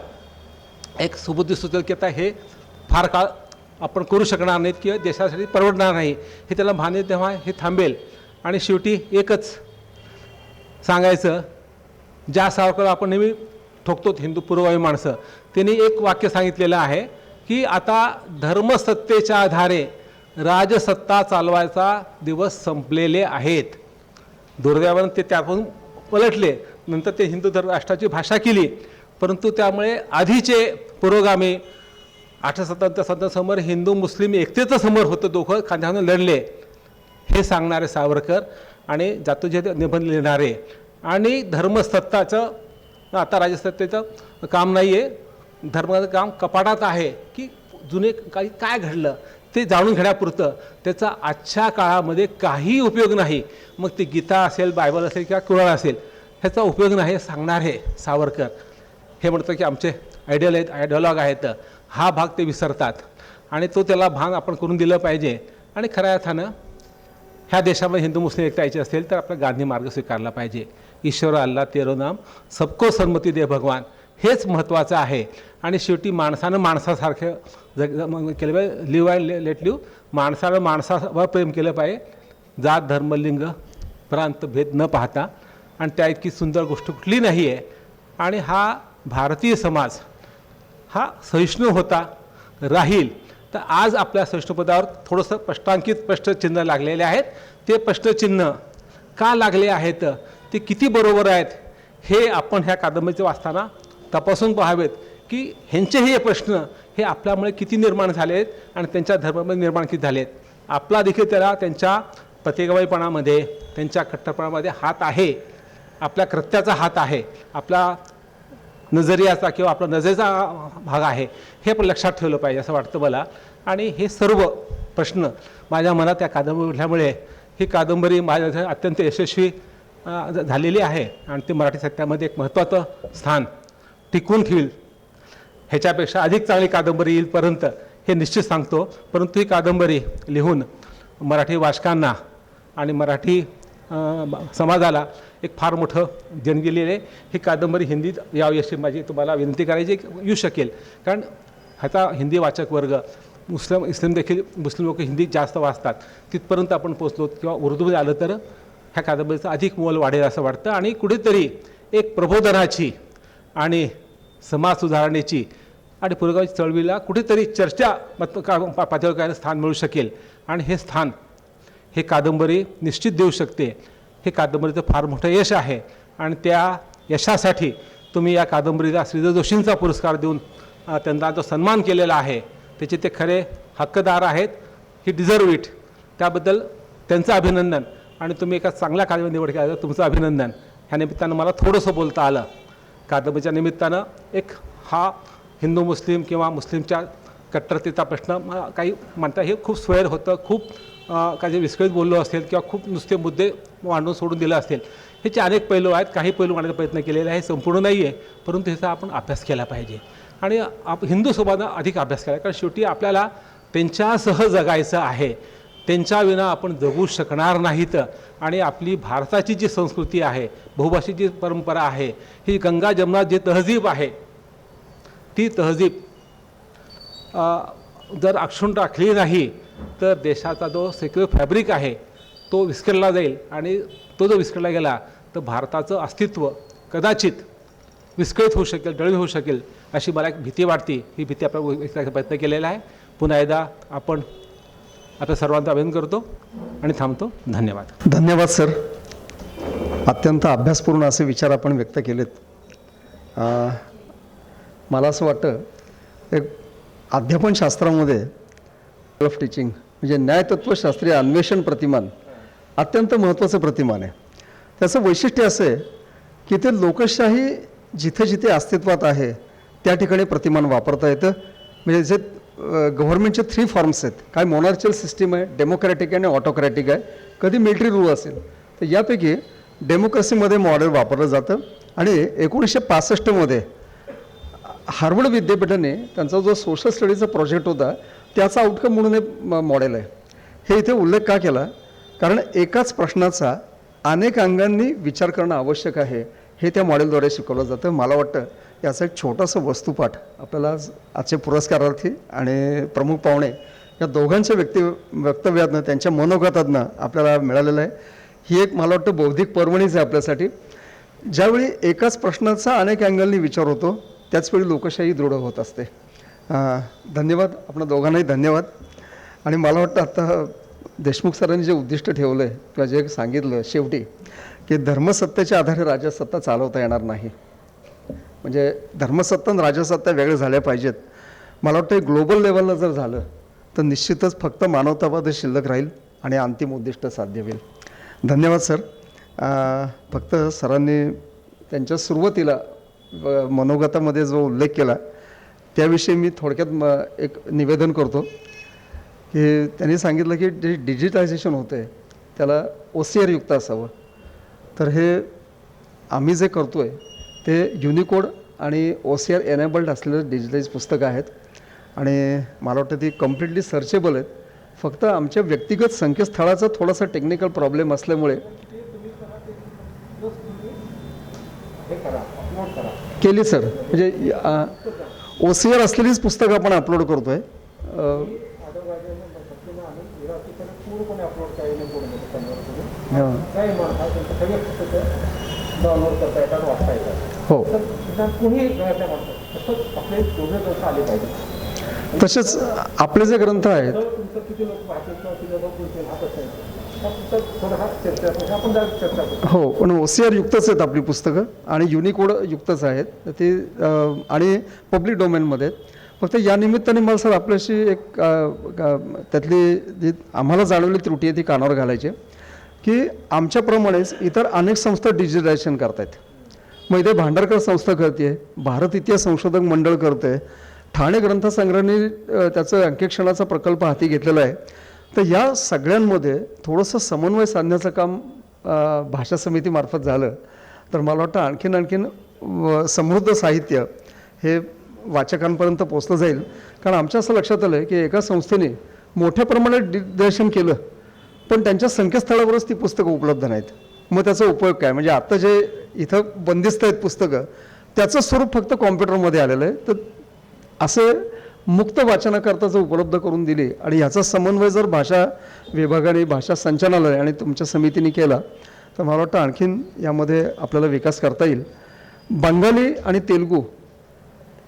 एक सुबुद्धी सुचेल की आता हे फार काळ आपण करू शकणार नाहीत किंवा देशासाठी परवडणार नाही, हे त्याला भाने, तेव्हा हे थांबेल. आणि शेवटी एकच सांगायचं, ज्या सावरकर आपण नेहमी ठोकतो हिंदू पूर्वगामी माणसं, त्यांनी एक वाक्य सांगितलेलं आहे की आता धर्मसत्तेच्या आधारे राजसत्ता चालवायचा दिवस संपलेले आहेत. दुर्दैवानं ते त्यापासून पलटले, नंतर ते हिंदू राष्ट्राची भाषा केली, परंतु त्यामुळे आधीचे पुरोगामी 1857 समोर हिंदू मुस्लिम एकतेचं समोर होतं, दोघं खांद्यानं लढले, हे सांगणारे सावरकर आणि जातोजी निबंध लिहिणारे. आणि धर्मसत्ताचं आता राजसत्तेचं काम नाही आहे, धर्माचं काम कपाटात आहे की जुने काही काय घडलं ते जाणून घेण्यापुरतं, त्याचा आजच्या काळामध्ये काही उपयोग नाही. मग ते गीता असेल, बायबल असेल किंवा कुराण असेल, ह्याचा उपयोग नाही सांगणारे सावरकर. हे म्हणतं की आमचे आयडियल आहेत, आयडियॉलॉग आहेत, हा भाग ते विसरतात आणि तो त्याला भान आपण करून दिलं पाहिजे. आणि खऱ्या अर्थानं ह्या देशामध्ये हिंदू मुस्लिम एकता यायची असेल तर आपला गांधी मार्ग स्वीकारला पाहिजे. ईश्वर अल्लाह तेरो नाम सबको सन्मती दे भगवान, हेच महत्त्वाचं आहे. आणि शेवटी माणसानं माणसासारखं केलं पाहिजे, लिव्ह अँड लेट लिव्ह, माणसानं माणसावर प्रेम केलं पाहिजे, जात धर्म लिंग प्रांत भेद न पाहता. आणि त्या इतकी सुंदर गोष्ट कुठली नाही आहे. आणि हा भारतीय समाज हा सहिष्णू होता, राहील. तर आज आपल्या सहिष्णुपदावर थोडंसं प्रश्नचिन्ह लागलेले आहेत. ते प्रश्नचिन्ह का लागले आहेत, ते किती बरोबर आहेत, हे आपण ह्या कादंबरीचं वाचताना तपासून पाहावेत की ह्यांचेही हे प्रश्न हे आपल्यामुळे किती निर्माण झाले आहेत आणि त्यांच्या धर्मामध्ये निर्माण किती झाले आहेत. आपला देखील त्याला त्यांच्या प्रतिगामीपणामध्ये, त्यांच्या कट्टरपणामध्ये हात आहे, आपल्या कृत्याचा हात आहे, आपला नजरियाचा किंवा आपला नजरेचा भाग आहे, हे पण लक्षात ठेवलं पाहिजे असं वाटतं मला. आणि हे सर्व प्रश्न माझ्या मनात त्या कादंबरी उठल्यामुळे ही कादंबरी माझ्या अत्यंत यशस्वी झालेली आहे आणि ते मराठी साहित्यामध्ये एक महत्त्वाचं स्थान टिकवून ठेवील. ह्याच्यापेक्षा अधिक चांगली कादंबरी येईलपर्यंत हे निश्चित सांगतो. परंतु ही कादंबरी लिहून मराठी वाचकांना आणि मराठी समाजाला एक फार मोठं देणगी दिलेलं आहे. ही कादंबरी हिंदीत यावी अशी माझी तुम्हाला विनंती करायची येऊ शकेल, कारण ह्याचा हिंदी वाचक वर्ग मुस्लिम देखील मुस्लिम लोक हिंदी जास्त वाचतात, तिथपर्यंत आपण पोचलो किंवा उर्दूमध्ये आलं तर ह्या कादंबरीचं अधिक मोल वाढेल असं वाटतं. आणि कुठेतरी एक प्रबोधनाची आणि समाज सुधारणेची आणि पुरोगामी चळवळीला कुठेतरी चर्चा पातळीवर काय स्थान मिळू शकेल, आणि हे स्थान हे कादंबरी निश्चित देऊ शकते. हे कादंबरीचं फार मोठं यश आहे, आणि त्या यशासाठी तुम्ही या कादंबरीला श्रीधर जोशींचा पुरस्कार देऊन त्यांचा जो सन्मान केलेला आहे त्याचे ते खरे हक्कदार आहेत. ही डिझर्व इट. त्याबद्दल त्यांचं अभिनंदन, आणि तुम्ही एका चांगल्या कादंबरी निवड केल्याचं तुमचं अभिनंदन. ह्या निमित्तानं मला थोडंसं बोलता आलं. कादंबरीच्या निमित्तानं एक हा हिंदू मुस्लिम किंवा मुस्लिमच्या कट्टरतेचा प्रश्न काही म्हणता हे खूप स्वैर होतं, खूप काही विस्कळीत बोललो असेल किंवा खूप नुसते मुद्दे मांडून सोडून दिले असतील. ह्याचे अनेक पैलू आहेत, काही पैलू मांडण्याचा प्रयत्न केलेला आहे, संपूर्ण नाही आहे, परंतु ह्याचा आपण अभ्यास केला पाहिजे आणि हिंदू समाजानं अधिक अभ्यास केला, कारण शेवटी आपल्याला त्यांच्यासह जगायचं आहे. त्यांच्या विना आपण जगू शकणार नाहीत. आणि आपली भारताची जी संस्कृती आहे, बहुभाषिक जी परंपरा आहे, ही गंगा जमुना जी तहजीब आहे, ती तहजीब जर अक्षुण्ण राखली नाही तर देशाचा जो सेक्युलर फॅब्रिक आहे तो विस्कळला जाईल. आणि तो जो विस्कळला गेला तर भारताचं अस्तित्व कदाचित विस्कळीत होऊ शकेल, डळी होऊ शकेल, अशी मला एक भीती वाटते. ही भीती आपण व्यक्त प्रयत्न केलेला आहे. पुन्हा एकदा आपण आपल्या सर्वांचं अभिनंदन करतो आणि थांबतो. धन्यवाद. धन्यवाद सर. अत्यंत अभ्यासपूर्ण असे विचार आपण व्यक्त केलेत. मला असं वाटतं एक अध्यापनशास्त्रामध्ये ऑफ टीचिंग म्हणजे न्यायतत्वशास्त्रीय अन्वेषण प्रतिमान अत्यंत महत्त्वाचं प्रतिमान आहे. त्याचं वैशिष्ट्य असं आहे की ते लोकशाही जिथे जिथे अस्तित्वात आहे त्या ठिकाणी प्रतिमान वापरता येतं. म्हणजे जे गव्हर्नमेंटचे 3 फॉर्म्स आहेत, काय मोनार्चियल सिस्टीम आहे, डेमोक्रॅटिक आहे आणि ऑटोक्रॅटिक आहे, कधी मिलिटरी रूल असेल. तर यापैकी डेमोक्रेसीमध्ये मॉडेल वापरलं जातं. आणि 1965मध्ये हार्वर्ड विद्यापीठाने त्यांचा जो सोशल स्टडीचा प्रोजेक्ट होता त्याचा आउटकम म्हणून हे मॉडेल आहे. हे इथे उल्लेख का केला, कारण एकाच प्रश्नाचा अनेक अंगांनी विचार करणं आवश्यक आहे हे त्या मॉडेलद्वारे शिकवलं जातं. मला वाटतं याचा एक छोटासा वस्तुपाठ आपल्याला आजचे पुरस्कारार्थी आणि प्रमुख पाहुणे या दोघांच्या वक्तव्यातनं त्यांच्या मनोगतातनं आपल्याला मिळालेलं आहे. ही एक मला वाटतं बौद्धिक पर्वणीच आहे आपल्यासाठी. ज्यावेळी एकाच प्रश्नाचा अनेक अँगलनी विचार होतो त्याचवेळी लोकशाही दृढ होत असते. धन्यवाद. आपल्या दोघांनाही धन्यवाद. आणि मला वाटतं आता देशमुख सरांनी जे उद्दिष्ट ठेवलं आहे किंवा जे सांगितलं शेवटी की धर्मसत्तेच्या आधारे राजसत्ता चालवता येणार नाही, म्हणजे धर्मसत्ता आणि राजसत्ता वेगळ्या झाल्या पाहिजेत. मला वाटतं ग्लोबल लेवलला जर झालं तर निश्चितच फक्त मानवतावाद शिल्लक राहील आणि अंतिम उद्दिष्ट साध्य होईल. धन्यवाद सर. फक्त सरांनी त्यांच्या सुरुवातीला मनोगतामध्ये जो उल्लेख केला त्याविषयी मी थोडक्यात एक निवेदन करतो की त्यांनी सांगितलं की जे डिजिटायझेशन होतं आहे त्याला OCR युक्त असावं. तर हे आम्ही जे करतो आहे ते युनिकोड आणि OCR एनेबल्ड असलेलं डिजिटाईज पुस्तकं आहेत आणि मला वाटतं ती कम्प्लिटली सर्चेबल आहेत. फक्त आमच्या व्यक्तिगत संकेतस्थळाचा थोडासा टेक्निकल प्रॉब्लेम असल्यामुळे केली सर. म्हणजे OCR असलेलीच पुस्तकं आपण अपलोड करतो आहे. हो. तसेच आपले जे ग्रंथ आहेत हो पण OCR युक्तच आहेत आपली पुस्तकं आणि युनिकोड युक्तच आहेत ते आणि पब्लिक डोमेनमध्ये. फक्त या निमित्ताने मला सर आपल्याशी एक त्यातली जी आम्हाला जाणवली त्रुटी आहे ती कानावर घालायची की आमच्याप्रमाणेच इतर अनेक संस्था डिजिटायझेशन करत आहेत. मग इथे भांडारकर संस्था करते, भारत इतिहास संशोधक मंडळ करते, ठाणे ग्रंथसंग्रहाने त्याचं अंकेक्षणाचा प्रकल्प हाती घेतलेला आहे. तर या सगळ्यांमध्ये थोडंसं समन्वय साधण्याचं काम भाषा समितीमार्फत झालं तर मला वाटतं आणखीन समृद्ध साहित्य हे वाचकांपर्यंत पोचलं जाईल. कारण आमच्या असं लक्षात आलं आहे की एका संस्थेने मोठ्या प्रमाणात डिजिटायझेशन केलं पण त्यांच्या संकेतस्थळावरच ती पुस्तकं उपलब्ध नाहीत. मग त्याचा उपयोग काय? म्हणजे आता जे इथं बंदिस्त आहेत पुस्तकं, त्याचं स्वरूप फक्त कॉम्प्युटरमध्ये आलेलं आहे. तर असं मुक्त वाचनाकरता जर उपलब्ध करून दिली आणि ह्याचा समन्वय जर भाषा विभागाने, भाषा संचालनालय आणि तुमच्या समितीने केला तर मला वाटतं आणखीन यामध्ये आपल्याला विकास करता येईल. बंगाली आणि तेलुगू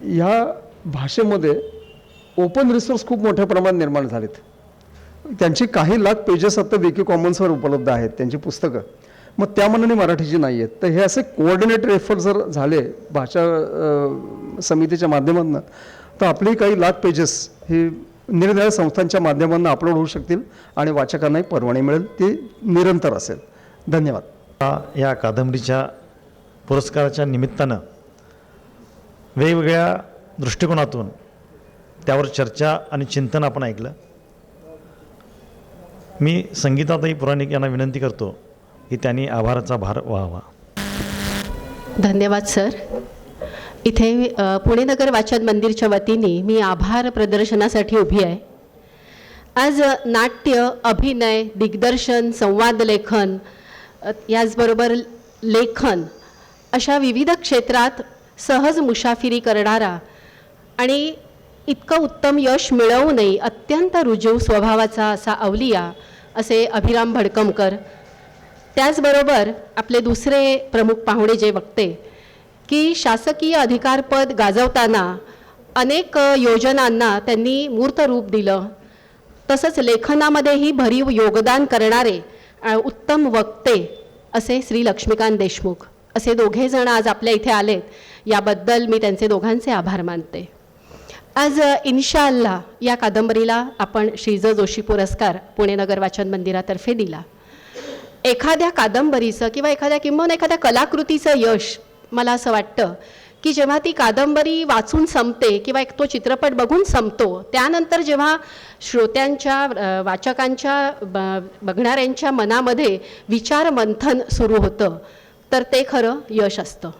ह्या भाषेमध्ये ओपन रिसोर्स खूप मोठ्या प्रमाणात निर्माण झालेत. त्यांची काही लाख पेजेस आता विकी कॉमन्सवर उपलब्ध आहेत त्यांची पुस्तकं. मग त्या मनाने मराठीची नाही आहेत. तर हे असे कोऑर्डिनेटेड एफर्ट जर झाले भाषा समितीच्या माध्यमातून तर आपली काही लाख पेजेस ही निरनिराळ्या संस्थांच्या माध्यमातून अपलोड होऊ शकतील आणि वाचकांनाही परवानगी मिळेल. ती निरंतर असेल. धन्यवाद. या कादंबरीच्या पुरस्काराच्या निमित्तानं वेगवेगळ्या दृष्टिकोनातून त्यावर चर्चा आणि चिंतन आपण ऐकलं. मी संगीताताई पुराणिक यांना विनंती करतो की त्यांनी आभाराचा भार व्हावा. धन्यवाद सर. इथे पुणे नगर वाचन मंदिरच्या वतीने मी आभार प्रदर्शनासाठी उभी आहे. आज नाट्य, अभिनय, दिग्दर्शन, संवाद लेखन, याचबरोबर लेखन अशा विविध क्षेत्रात सहज मुसाफिरी करणारा आणि इतकं उत्तम यश मिळवूनही अत्यंत रुजू स्वभावाचा असा अवलिया असे अभिराम भडकमकर. त्याचबरोबर आपले दुसरे प्रमुख पाहुणे जे वक्ते की शासकीय अधिकारपद गाजवताना अनेक योजनांना त्यांनी मूर्त रूप दिलं. तसंच लेखनामध्येही भरीव योगदान करणारे उत्तम वक्ते असे श्री लक्ष्मीकांत देशमुख असे दोघेजण आज आपल्या इथे आलेत. याबद्दल मी त्यांचे दोघांचे आभार मानते. आज इन्शाअल्लाह या कादंबरीला आपण श्रीज जोशी पुरस्कार पुणे नगर वाचन मंदिरातर्फे दिला. एखाद्या कादंबरीचं किंवा एखाद्या कलाकृतीचं यश मला असं वाटतं की जेव्हा ती कादंबरी वाचून संपते किंवा एक तो चित्रपट बघून संपतो, त्यानंतर जेव्हा श्रोत्यांच्या, वाचकांच्या, बघणाऱ्यांच्या मनामध्ये विचार मंथन सुरू होतं तर ते खरं यश असतं.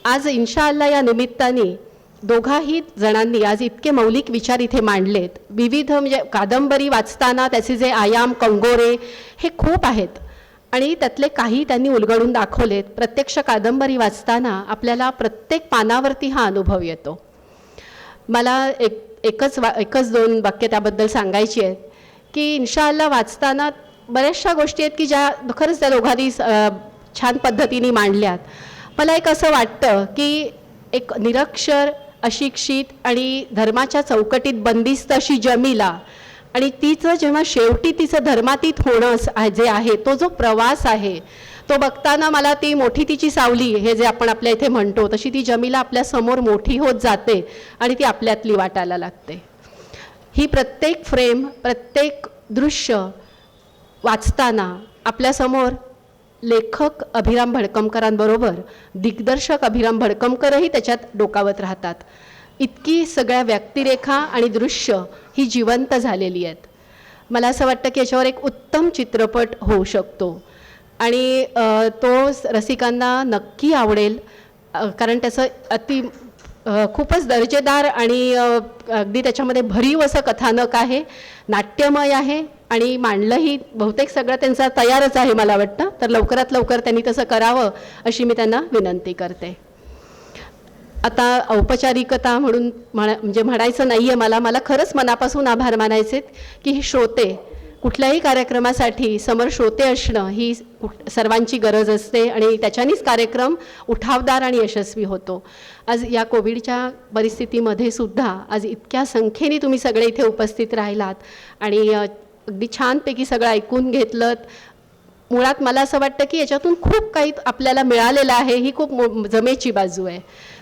आज इन्शाअल्लाह या निमित्ताने दोघाही जणांनी आज इतके मौलिक विचार इथे मांडलेत. विविध म्हणजे कादंबरी वाचताना त्याचे जे आयाम, कंगोरे हे खूप आहेत आणि त्यातले काही त्यांनी उलगडून दाखवलेत. प्रत्यक्ष कादंबरी वाचताना आपल्याला प्रत्येक पानावरती हा अनुभव येतो. मला एकच दोन वाक्य त्याबद्दल सांगायची आहेत की इन्शाअल्लाह वाचताना बऱ्याचशा गोष्टी आहेत की ज्या खरंच त्या दोघांनी छान पद्धतीने मांडल्यात. मला एक असं वाटतं की एक निरक्षर, अशिक्षित आणि धर्माच्या चौकटीत बंदिस्त अशी जमीला आणि तिचं जेव्हा शेवटी तिचं धर्मातीत होणं जे आहे तो जो प्रवास आहे तो बघताना मला ती मोठी तिची सावली हे जे आपण आपल्या इथे म्हणतो तशी ती जमीला आपल्यासमोर मोठी होत जाते आणि ती आपल्यातली वाटायला लागते. ही प्रत्येक फ्रेम, प्रत्येक दृश्य वाचताना आपल्यासमोर लेखक अभिराम भडकमकरांबरोबर दिग्दर्शक अभिराम भडकमकरही त्याच्यात डोकावत राहतात. इतकी सगळ्या व्यक्तिरेखा आणि दृश्य ही जिवंत झालेली आहेत. मला असं वाटतं की याच्यावर एक उत्तम चित्रपट होऊ शकतो आणि तो रसिकांना नक्की आवडेल कारण त्याचं खूपच दर्जेदार आणि अगदी त्याच्यामध्ये भरीव असं कथानक आहे, नाट्यमय आहे आणि मांडलंही बहुतेक सगळं त्यांचा तयारच आहे मला वाटतं. तर लवकरात लवकर त्यांनी तसं करावं अशी मी त्यांना विनंती करते. आता औपचारिकता म्हणून म्हणजे म्हणायचं नाही आहे मला खरंच मनापासून आभार मानायचे की हे श्रोते कुठल्याही कार्यक्रमासाठी समोर श्रोते असणं ही सर्वांची गरज असते आणि त्याच्यानेच कार्यक्रम उठावदार आणि यशस्वी होतो. आज या कोविडच्या परिस्थितीमध्ये सुद्धा आज इतक्या संख्येने तुम्ही सगळे इथे उपस्थित राहिलात आणि अगदी छानपैकी सगळं ऐकून घेतलं. मुळात मला असं वाटतं की याच्यातून खूप काही आपल्याला मिळालेलं आहे, ही खूप जमेची बाजू आहे.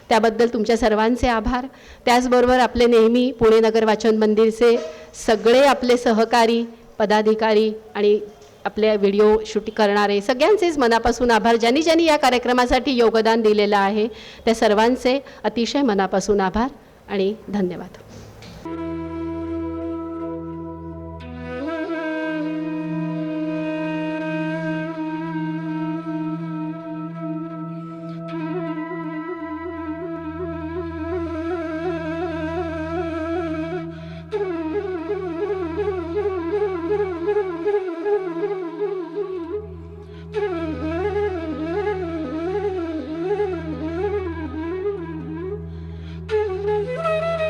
त्याबद्दल तुमच्या सर्वांचे आभार. त्याचबरोबर आपले नेहमी पुणे नगर वाचन मंदिरचे सगळे आपले सहकारी, पदाधिकारी आणि आपले व्हिडिओ शूट करणारे सगळ्यांचेच मनापासून आभार. ज्यांनी या कार्यक्रमासाठी योगदान दिलेलं आहे त्या सर्वांचे अतिशय मनापासून आभार आणि धन्यवाद.